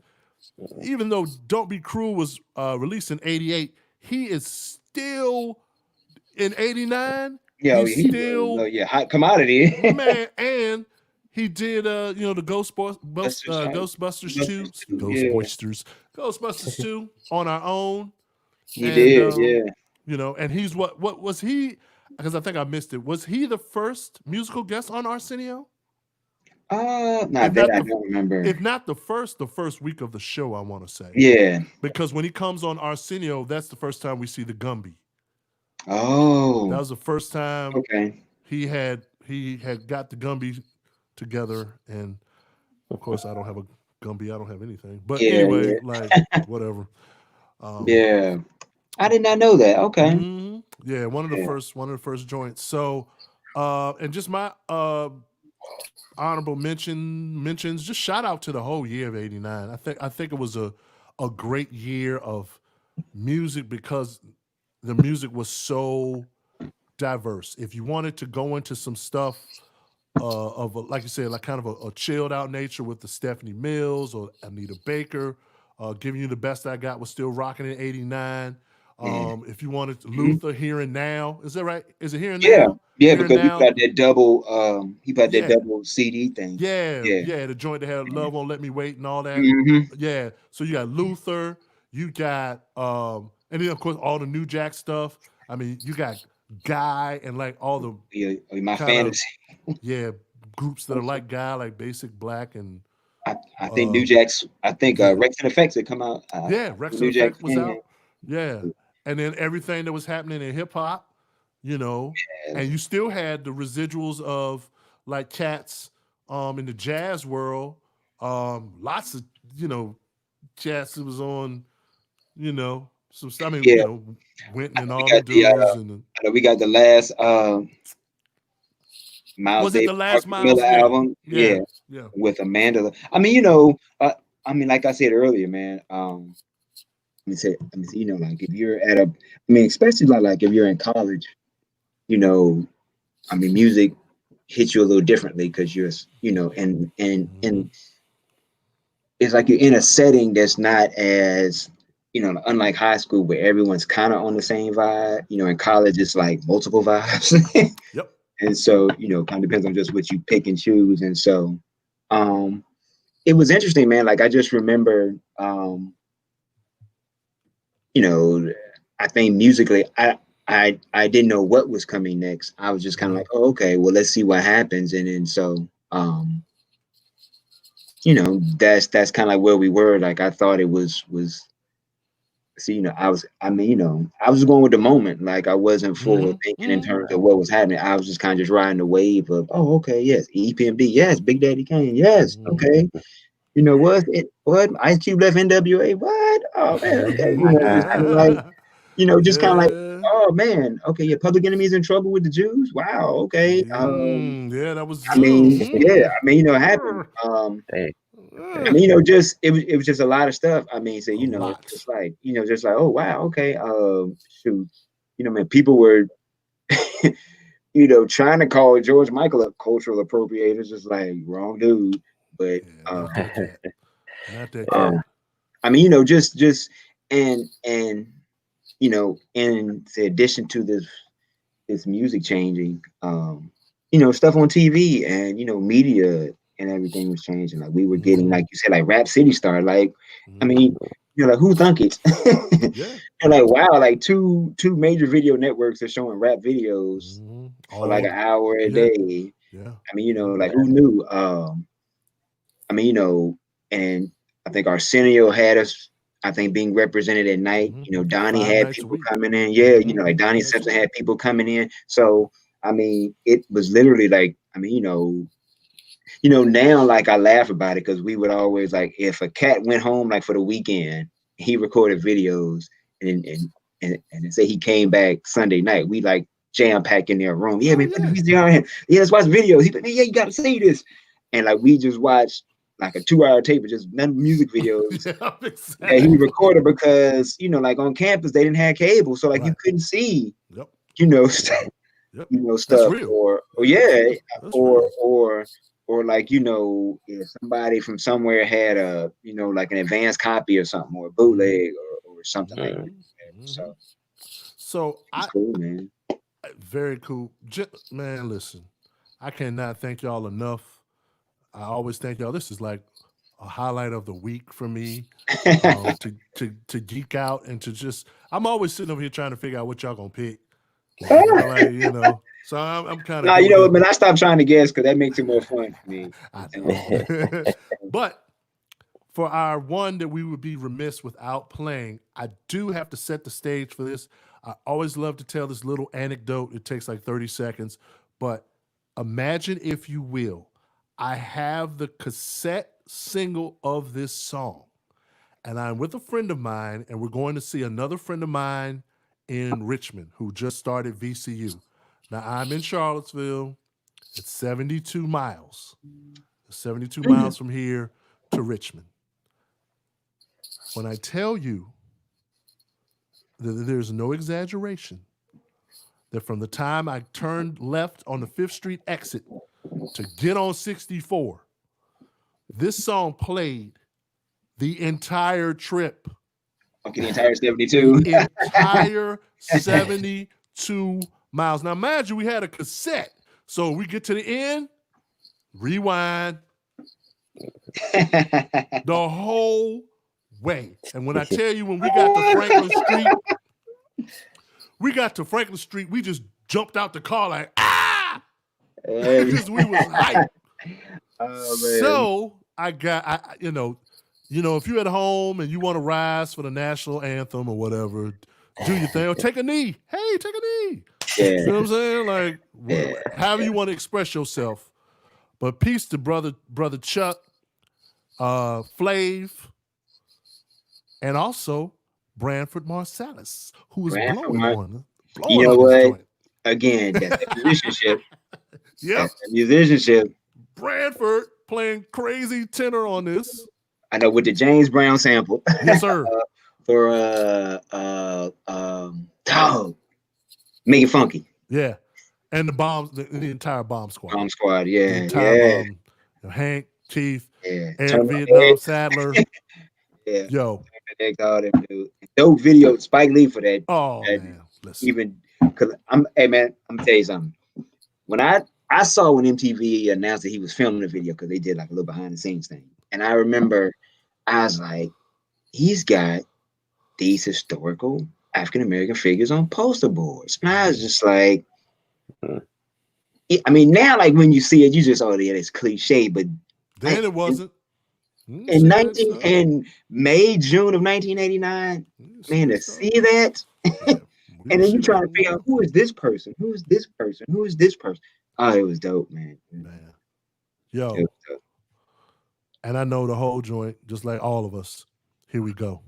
even though Don't Be Cruel was released in 88, he is still in 89. Yo, He's he still, hot commodity. man, and he did the Buster's Hot- Ghostbusters 2, Buster's too, yeah, Ghostbusters 2 on our own. he And did, yeah. and he's what was he, because I think I missed it. Was he the first musical guest on Arsenio? Not If that not I the don't remember. if not the first week of the show, I want to say. Yeah. Because when he comes on Arsenio, that's the first time we see the Gumby. That Oh, was the first time okay. he had got the Gumby together, and of course I don't have a Gumby, I don't have anything. But Yeah, anyway, yeah, like whatever. yeah. I did not know that. Okay. Yeah, one of the Yeah. first joints. So, and just my honorable mentions. Just shout out to the whole year of '89. I think it was a great year of music because the music was so diverse. If you wanted to go into some stuff like you said, like kind of a chilled out nature with the Stephanie Mills or Anita Baker, giving you the best I got was still rocking in '89. Yeah. If you wanted Mhm. Luther Here and Now, is that right? Is it Here and Yeah. Now? Yeah, Here and because Now. he put that Yeah, double CD thing. Yeah. the joint that had Love Won't Let Me Wait and all that. Hmm. Yeah. So you got Luther, you got and then of course all the New Jack stuff. I mean, you got Guy and like all the Yeah, my kind of fantasy. groups that are like Guy, like Basic Black and I think New Jack's. I think yeah. Rex and Effects had come out. Rex and New Jack. Effect was out. Yeah. And then everything that was happening in hip hop, and you still had the residuals of like cats in the jazz world. Lots of, cats that was on, some stuff. I mean, Yeah, Winton and we all the got the dudes and we got the last Miles was it Davis the last Parker Miller Miles? Yeah. album. Yeah. Yeah, Yeah. with Amanda. I mean, like I said earlier, man. Let me see, like if you're at especially like if you're in college, music hits you a little differently because you're, and it's like you're in a setting that's not as, unlike high school where everyone's kind of on the same vibe. In college, it's like multiple vibes. Yep. And so, kind of depends on just what you pick and choose. And so, it was interesting, man. Like I just remember, I think musically, I didn't know what was coming next. I was just kind of like, oh, okay, well, let's see what happens. And then so, that's kind of like where we were. Like I thought it was. See, I was going with the moment. Like I wasn't forward thinking in terms of what was happening. I was just kind of just riding the wave of, oh, okay, yes, EPMD, yes, Big Daddy Kane, yes, okay. What Ice Cube left NWA? What? Oh man, okay. Just kind of like, just kind of like, oh man, okay, yeah, Public Enemy's in trouble with the Jews. Wow, okay. Yeah, that was. It happened. I mean, just it was just a lot of stuff. I mean, so lot. just like just like, oh wow, okay, shoot, man, people were trying to call George Michael a cultural appropriator. It's just like wrong dude. But not that cat. I mean, just and in addition to this music changing, stuff on TV and media and everything was changing. Like we were getting, like you said, like Rap City started. Like, I mean, you're like, who thunk it? Yeah. And like, wow, like two major video networks are showing rap videos for like an hour a day. Yeah. I mean, like who knew? I mean, and I think Arsenio had us, I think, being represented at night. Donnie 5 had nights a people week. coming in. Yeah, like Donnie Simpson had people coming in. So I mean, it was literally like, I mean, now like I laugh about it because we would always like, if a cat went home like for the weekend, he recorded videos and say he came back Sunday night, we like jam pack in their room. Yeah, man, put the music on him. Yeah, let's watch videos. He's like, yeah, you gotta see this. And like we just watched like a 2-hour tape of just music videos that he recorded because like on campus they didn't have cable, so like you couldn't see stuff, or like if somebody from somewhere had a like an advanced copy or something, or a bootleg or something like that. So I cool, man. Very cool, man. Listen, I cannot thank y'all enough. I always thank y'all. This is like a highlight of the week for me, to geek out and to just. I'm always sitting over here trying to figure out what y'all gonna pick. So I'm kind of. Nah, man, I stopped trying to guess because that makes it more fun for me. I know. But for our one that we would be remiss without playing, I do have to set the stage for this. I always love to tell this little anecdote. It takes like 30 seconds, but imagine, if you will, I have the cassette single of this song, and I'm with a friend of mine, and we're going to see another friend of mine in Richmond who just started VCU. Now, I'm in Charlottesville. It's 72 miles. 72 miles from here to Richmond. When I tell you that there's no exaggeration, that from the time I turned left on the 5th Street exit to get on 64, this song played the entire trip. Okay, the entire 72. The entire 72 miles. Now imagine we had a cassette. So we get to the end, rewind the whole way. And when I tell you, when we got to Franklin Street, we just jumped out the car like, because we was hyped. Oh, man. So if you're at home and you want to rise for the national anthem or whatever, do your thing or take a knee. Hey, take a knee. Yeah. You know what I'm saying? Like, however you want to express yourself. But peace to brother Chuck, Flav, and also Branford Marsalis, who is blowing on. You know what? Again, that's the musicianship. Yep. That's the musicianship. Branford playing crazy tenor on this. I know, with the James Brown sample. Yes, sir. For make it funky. Yeah. And the bombs, the entire bomb squad. Bomb squad, yeah. The entire Hank, Keith, Eric Vietnam, Sadler. Yeah. Yo. All them dude. Dope video, Spike Lee for that. Oh, man. Listen. Even because I'm gonna tell you something. When I saw when MTV announced that he was filming the video, because they did like a little behind the scenes thing. And I remember I was like, he's got these historical African American figures on poster boards. And I was just like, I mean, now like when you see it, you just, oh yeah, it's cliche, but then it wasn't. In June of 1989, man, to see that, and then you trying to figure out who is this person, who is this person, who is this person. Oh, it was dope, man. Yo, and I know the whole joint, just like all of us. Here we go.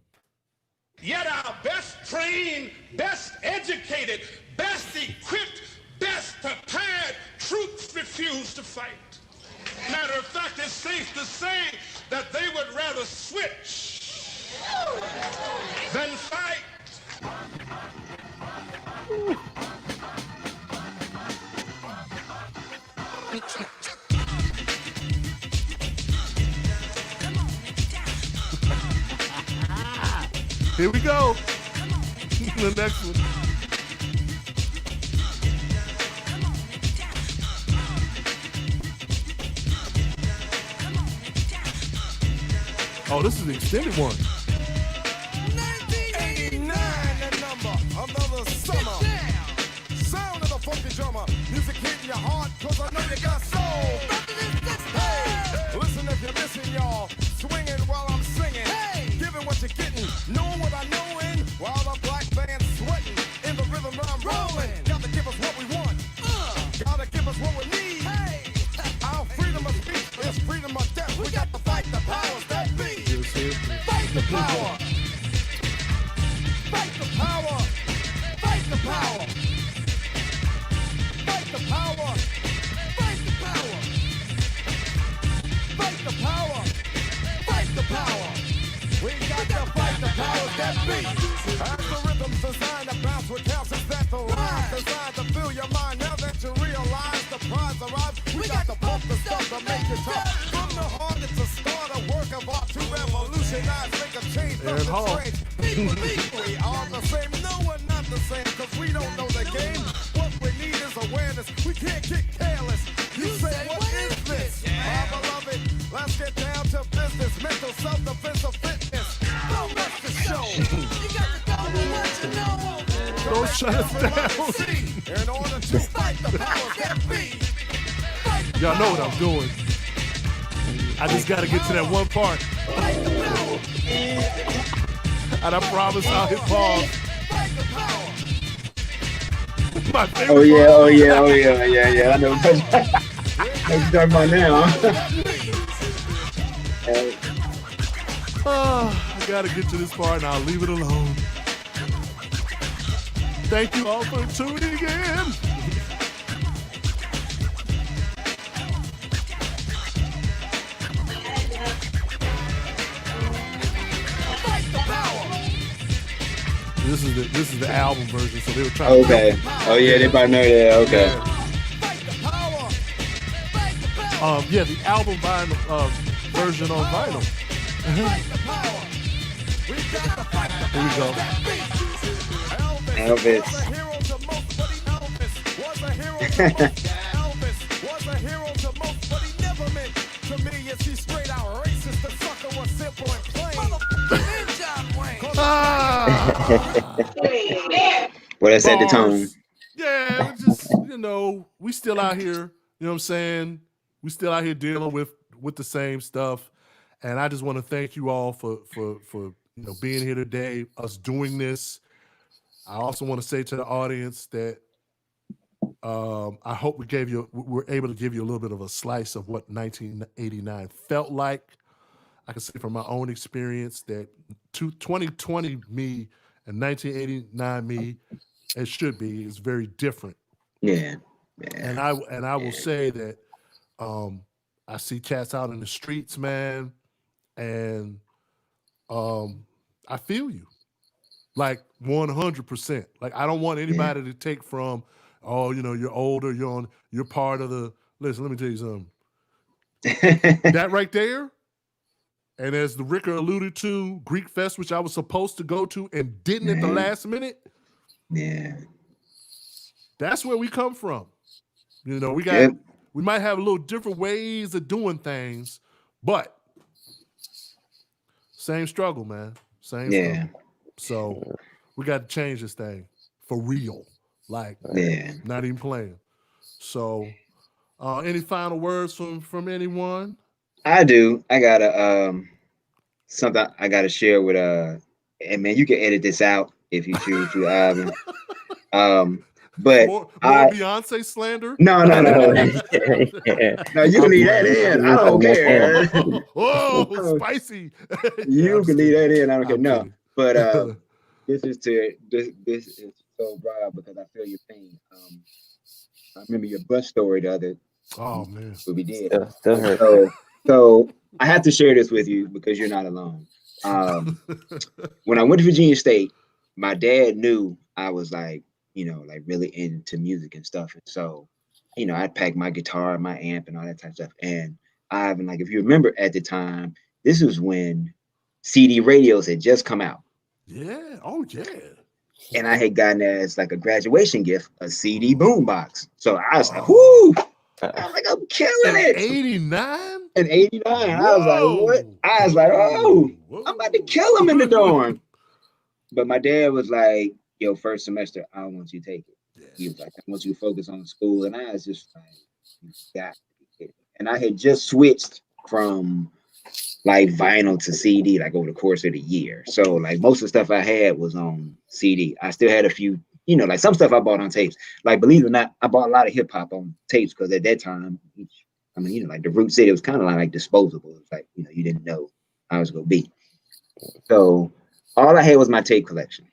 Yet our best trained, best educated, best equipped, best prepared troops refused to fight. Matter of fact, it's safe to say that they Here we go. The next one. Oh, this is the extended one. 1989, the number, another summer. Sound of the funky drummer. Music hitting your heart, cause I know you got soul. Hey, listen if you're missing, y'all. Swinging while I'm singing. Hey, giving what you're getting. Knowing what I'm knowing. While the black band's sweating. In the rhythm I'm rolling. Gotta give us what we want. Gotta give us what we need. Hey, our freedom of speech is freedom of death. We got to fight the powers that be. Fight the power. Fight the power. Fight the power. Fight the power. Fight the power. Fight the power. Fight the power. We got to fight the powers that be. As the rhythm's designed to bounce with calcium that the rhyme designed to fill your mind. Now that you realize the prize arrives, we got to pump the stuff to make it tough. From the heart, it's a start, a work of art to revolutionize, make a change. And Hall. We are the same, no, we're not the same, cause we don't know the game. What we need is awareness, we can't get careless. You say, what is this? My beloved, let's get down to business. Mental self-defense of fitness. Don't mess the show. You got to go with what you know. Don't shut us down. In order to fight the powers that be. Y'all know what I'm doing. I just got to get to that one part. And I promise I'll hit pause. My favorite Oh yeah. I know what you're talking about now. I gotta get to this part and I'll leave it alone. Thank you all for tuning in. This is the album version, so they were trying to. Okay. Oh yeah, they probably know that. Okay. Yeah, the album vinyl version on vinyl. Here we go. Elvis. Was a hero to most, but he never meant to me. Is he straight out racist? The sucker was simple and plain. Well, that set the tone. Yeah, we just we still out here. You know what I'm saying? We still out here dealing with the same stuff, and I just want to thank you all for being here today, us doing this. I also want to say to the audience that I hope we're able to give you a little bit of a slice of what 1989 felt like. I can say from my own experience that 2020 me and 1989 me, it should be, is very different. Yeah. And I will say that I see cats out in the streets, man, and I feel you, like 100%. Like I don't want anybody to take from, you're older, you're part of the. Listen, let me tell you something. That right there. And as the Ricker alluded to, Greek Fest, which I was supposed to go to and didn't at the last minute. Yeah. That's where we come from. We might have a little different ways of doing things, but same struggle, man. Same struggle. So we got to change this thing for real. Like, not even playing. So any final words from anyone? I do. I got something I gotta share with and man, you can edit this out if you choose to, Ivan. But more Beyonce slander? No. No, you can leave that in. I don't care. Oh, spicy. You can leave that in. I don't care. No, but this is so broad because I feel your pain. I remember your bus story the other. Oh man, what we did. Still hurt. So I have to share this with you because you're not alone. When I went to Virginia State, my dad knew I was like really into music and stuff. And so, I'd pack my guitar, my amp and all that type of stuff. And if you remember at the time, this was when CD radios had just come out. Yeah. Oh yeah. And I had gotten as like a graduation gift a CD boombox. So I was like, whoo! I'm like, I'm killing it. 89? In 89. I was like, what? I was like, oh, I'm about to kill him in the dorm. But my dad was like, yo, first semester, I don't want you to take it. Yes. He was like, I want you to focus on school. And I was just like, you got to be kidding. And I had just switched from like vinyl to CD like over the course of the year. So like most of the stuff I had was on CD. I still had a few, you know, like some stuff I bought on tapes. Like believe it or not, I bought a lot of hip hop on tapes because at that time, I mean, you know, like the Root City was kind of like disposable. It's like, you know, you didn't know how it was gonna be. So all I had was my tape collection.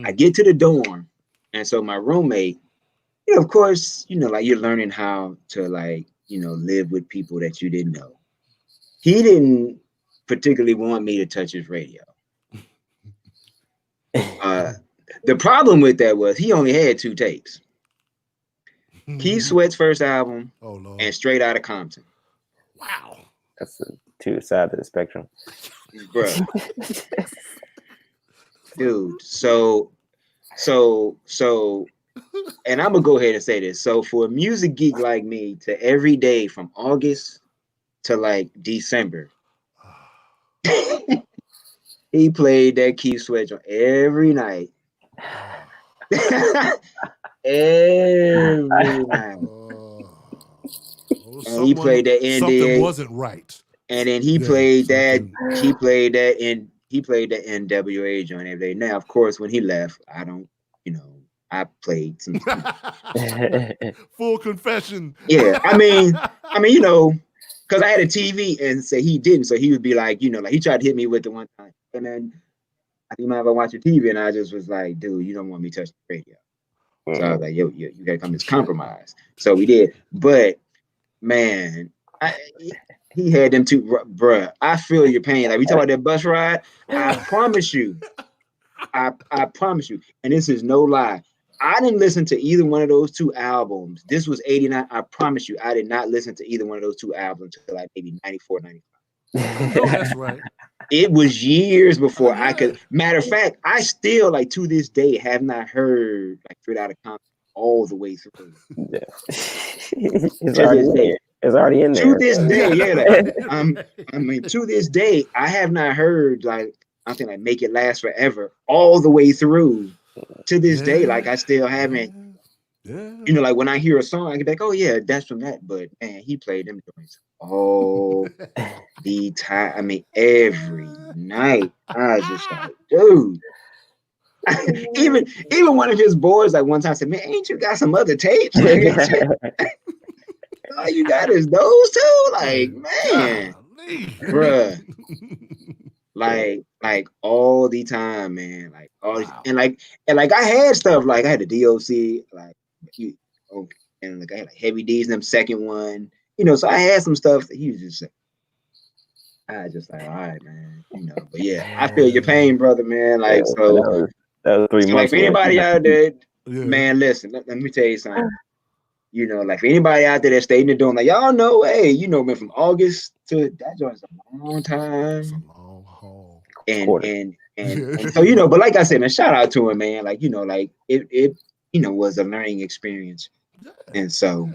I get to the dorm, and so my roommate, you know, of course, you know, like you're learning how to like, you know, live with people that you didn't know. He didn't particularly want me to touch his radio. The problem with that was he only had 2 tapes. Keith Sweat's first album and Straight Outta Compton. Wow. That's the 2 sides of the spectrum. Bro. Dude, so and I'm gonna go ahead and say this. So for a music geek like me to every day from August to like December, he played that Keith Sweat on every night. Every night. And he played that NDA. Something wasn't right. And then he played that NWA joint every day. Now, of course, when he left, I don't, you know, I played some full confession. Yeah, I mean, you know, because I had a TV and say he didn't, so he would be like, you know, like he tried to hit me with the one time, and then I think you might have watched your TV, and I just was like, dude, you don't want me touching the radio. So I was like, yo, you gotta come to compromise. So we did, but man, he had them 2, bruh. I feel your pain. Like we talk about that bus ride. I promise you, I promise you, and this is no lie. I didn't listen to either one of those 2 albums. This was 89. I promise you, I did not listen to either one of those 2 albums until like maybe 94, 95. No, that's right. It was years before I could. Matter of fact, I still like to this day have not heard like Straight Outta Compton all the way through. Yeah. It's already in there. It's already in there. To this day, yeah. Like, I mean, to this day, I have not heard like I think like Make It Last Forever all the way through. To this day, like I still haven't. Yeah. You know, like when I hear a song, I get like, oh yeah, that's from that. But man, he played them joints all the time. I mean, every night. I was just like, dude. even one of his boys, like one time said, man, ain't you got some other tapes? All you got is those 2? Like, man, bruh. Like all the time, man. Like all and like I had stuff like I had the DOC, like and like I had like Heavy D's and them second one, you know. So I had some stuff that he was just like, I was just like, all right, man, you know. But yeah, I feel your pain, brother, man. Like that was 3 months. Like for anybody out there, man, listen, let me tell you something. You know, like for anybody out there that stayed in the dorm, like y'all know, hey, you know, man, from August to that joint's a long time. It's a long haul. And so, you know, but like I said, man, shout out to him, man. Like, you know, like it you know, was a learning experience. Yeah, and so,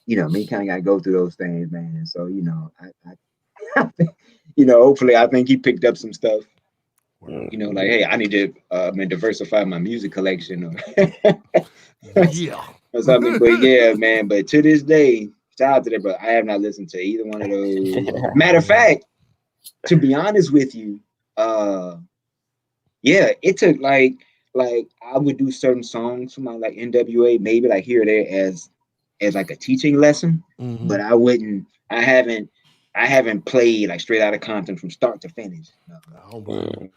you know, me kind of gotta go through those things, man. And so, you know, I you know, hopefully I think he picked up some stuff. You know, like, hey, I need to diversify my music collection or yeah. Or something. But yeah, man, but to this day, shout out to that, but I have not listened to either one of those. Matter of fact, to be honest with you, yeah, it took like I would do certain songs from my like NWA, maybe like here or there as like a teaching lesson, but I haven't played like Straight Outta Compton from start to finish. No.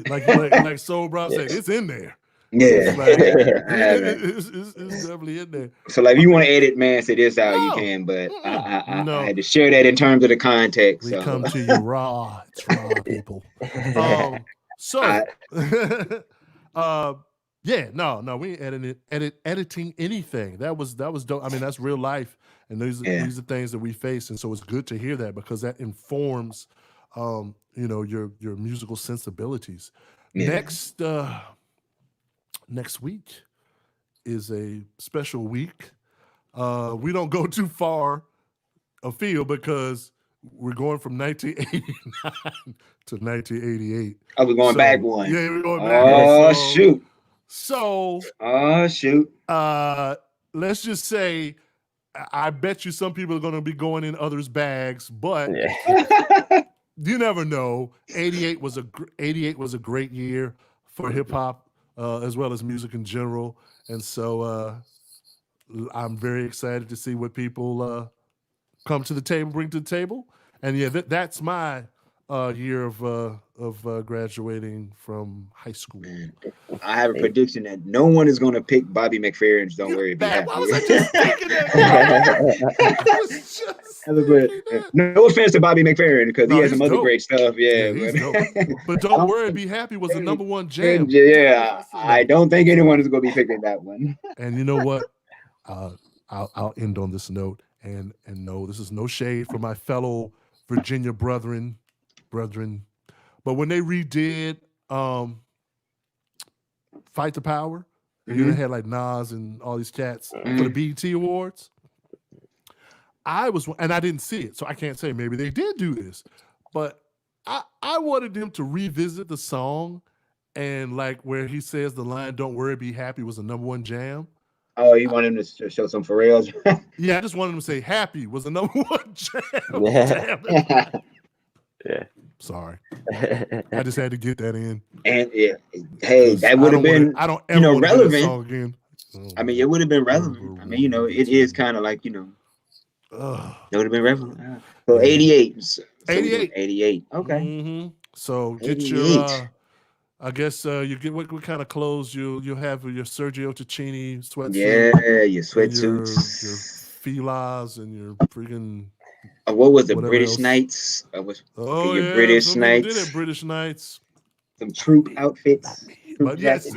Like Soul Brown said, it's in there. Yeah, it's definitely in there. So like, if you want to edit, man, say this out, you can. But I had to share that in terms of the context. We come to you raw. It's raw, people. Yeah, no, we ain't editing anything. That was dope. I mean, that's real life, and these are things that we face, and so it's good to hear that because that informs, you know, your musical sensibilities. Next week is a special week. We don't go too far afield because we're going from 1989 to 1988. Oh, we're going back one. Yeah, we're going back. Oh, shoot. So, shoot. Let's just say, I bet you some people are going to be going in others' bags, but you never know. 88 was a great year for hip hop as well as music in general, and so I'm very excited to see what people come to the table, bring to the table, and yeah, that's my year of graduating from high school. Man, I have a prediction that no one is going to pick Bobby McFerrin's "Don't Worry, Be Happy." Why was I just thinking that? I was just no offense to Bobby McFerrin because he has some other dope. great stuff. Yeah, he's dope. But "Don't Worry, Be Happy" was the number one jam. Yeah, I don't think anyone is going to be picking that one. And you know what? I'll end on this note, and no, this is no shade for my fellow Virginia brethren, but when they redid Fight the Power, you know, they had like Nas and all these cats for the BET Awards. I didn't see it, so I can't say maybe they did do this, but I wanted him to revisit the song, and like where he says the line "Don't Worry, Be Happy" was the number one jam. Oh, you want him to show some Pharrell's? Yeah, I just wanted him to say "Happy" was the number one jam. Yeah. Sorry, I just had to get that in. And hey, that would have been I don't ever relevant song again. I mean, it would have been relevant. I mean, you know, it is kind of like, you know, it would have been relevant. So 88. 88. Okay. Mm-hmm. So get 88. your I guess you get what kind of clothes you'll have your Sergio Tacchini sweatsuit. Yeah, your sweatsuits, your Filas, and your freaking. What was it? British Knights. Your British Knights. Did it British Knights. Some troop outfits. But yes.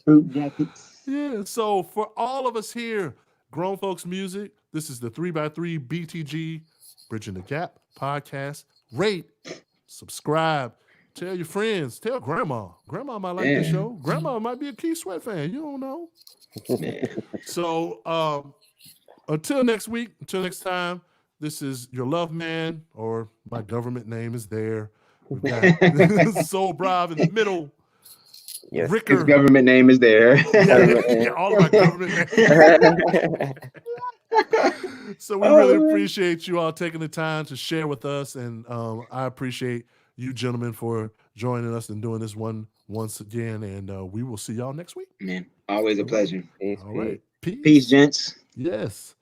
Troop jackets. Yeah. So for all of us here, Grown Folks Music, this is the 3x3 BTG Bridging the Gap podcast. Rate, subscribe. Tell your friends. Tell grandma. Grandma might like the show. Grandma might be a Keith Sweat fan. You don't know. So until next week, until next time, this is your love man, or my government name is there. We've got Soul Brav in the middle. Yes. Ricker. His government name is there. Yeah, all of my government names. So we really appreciate you all taking the time to share with us, and I appreciate you gentlemen for joining us and doing this once again, and we will see y'all next week. Man, always a pleasure. All right. Peace, gents. Yes.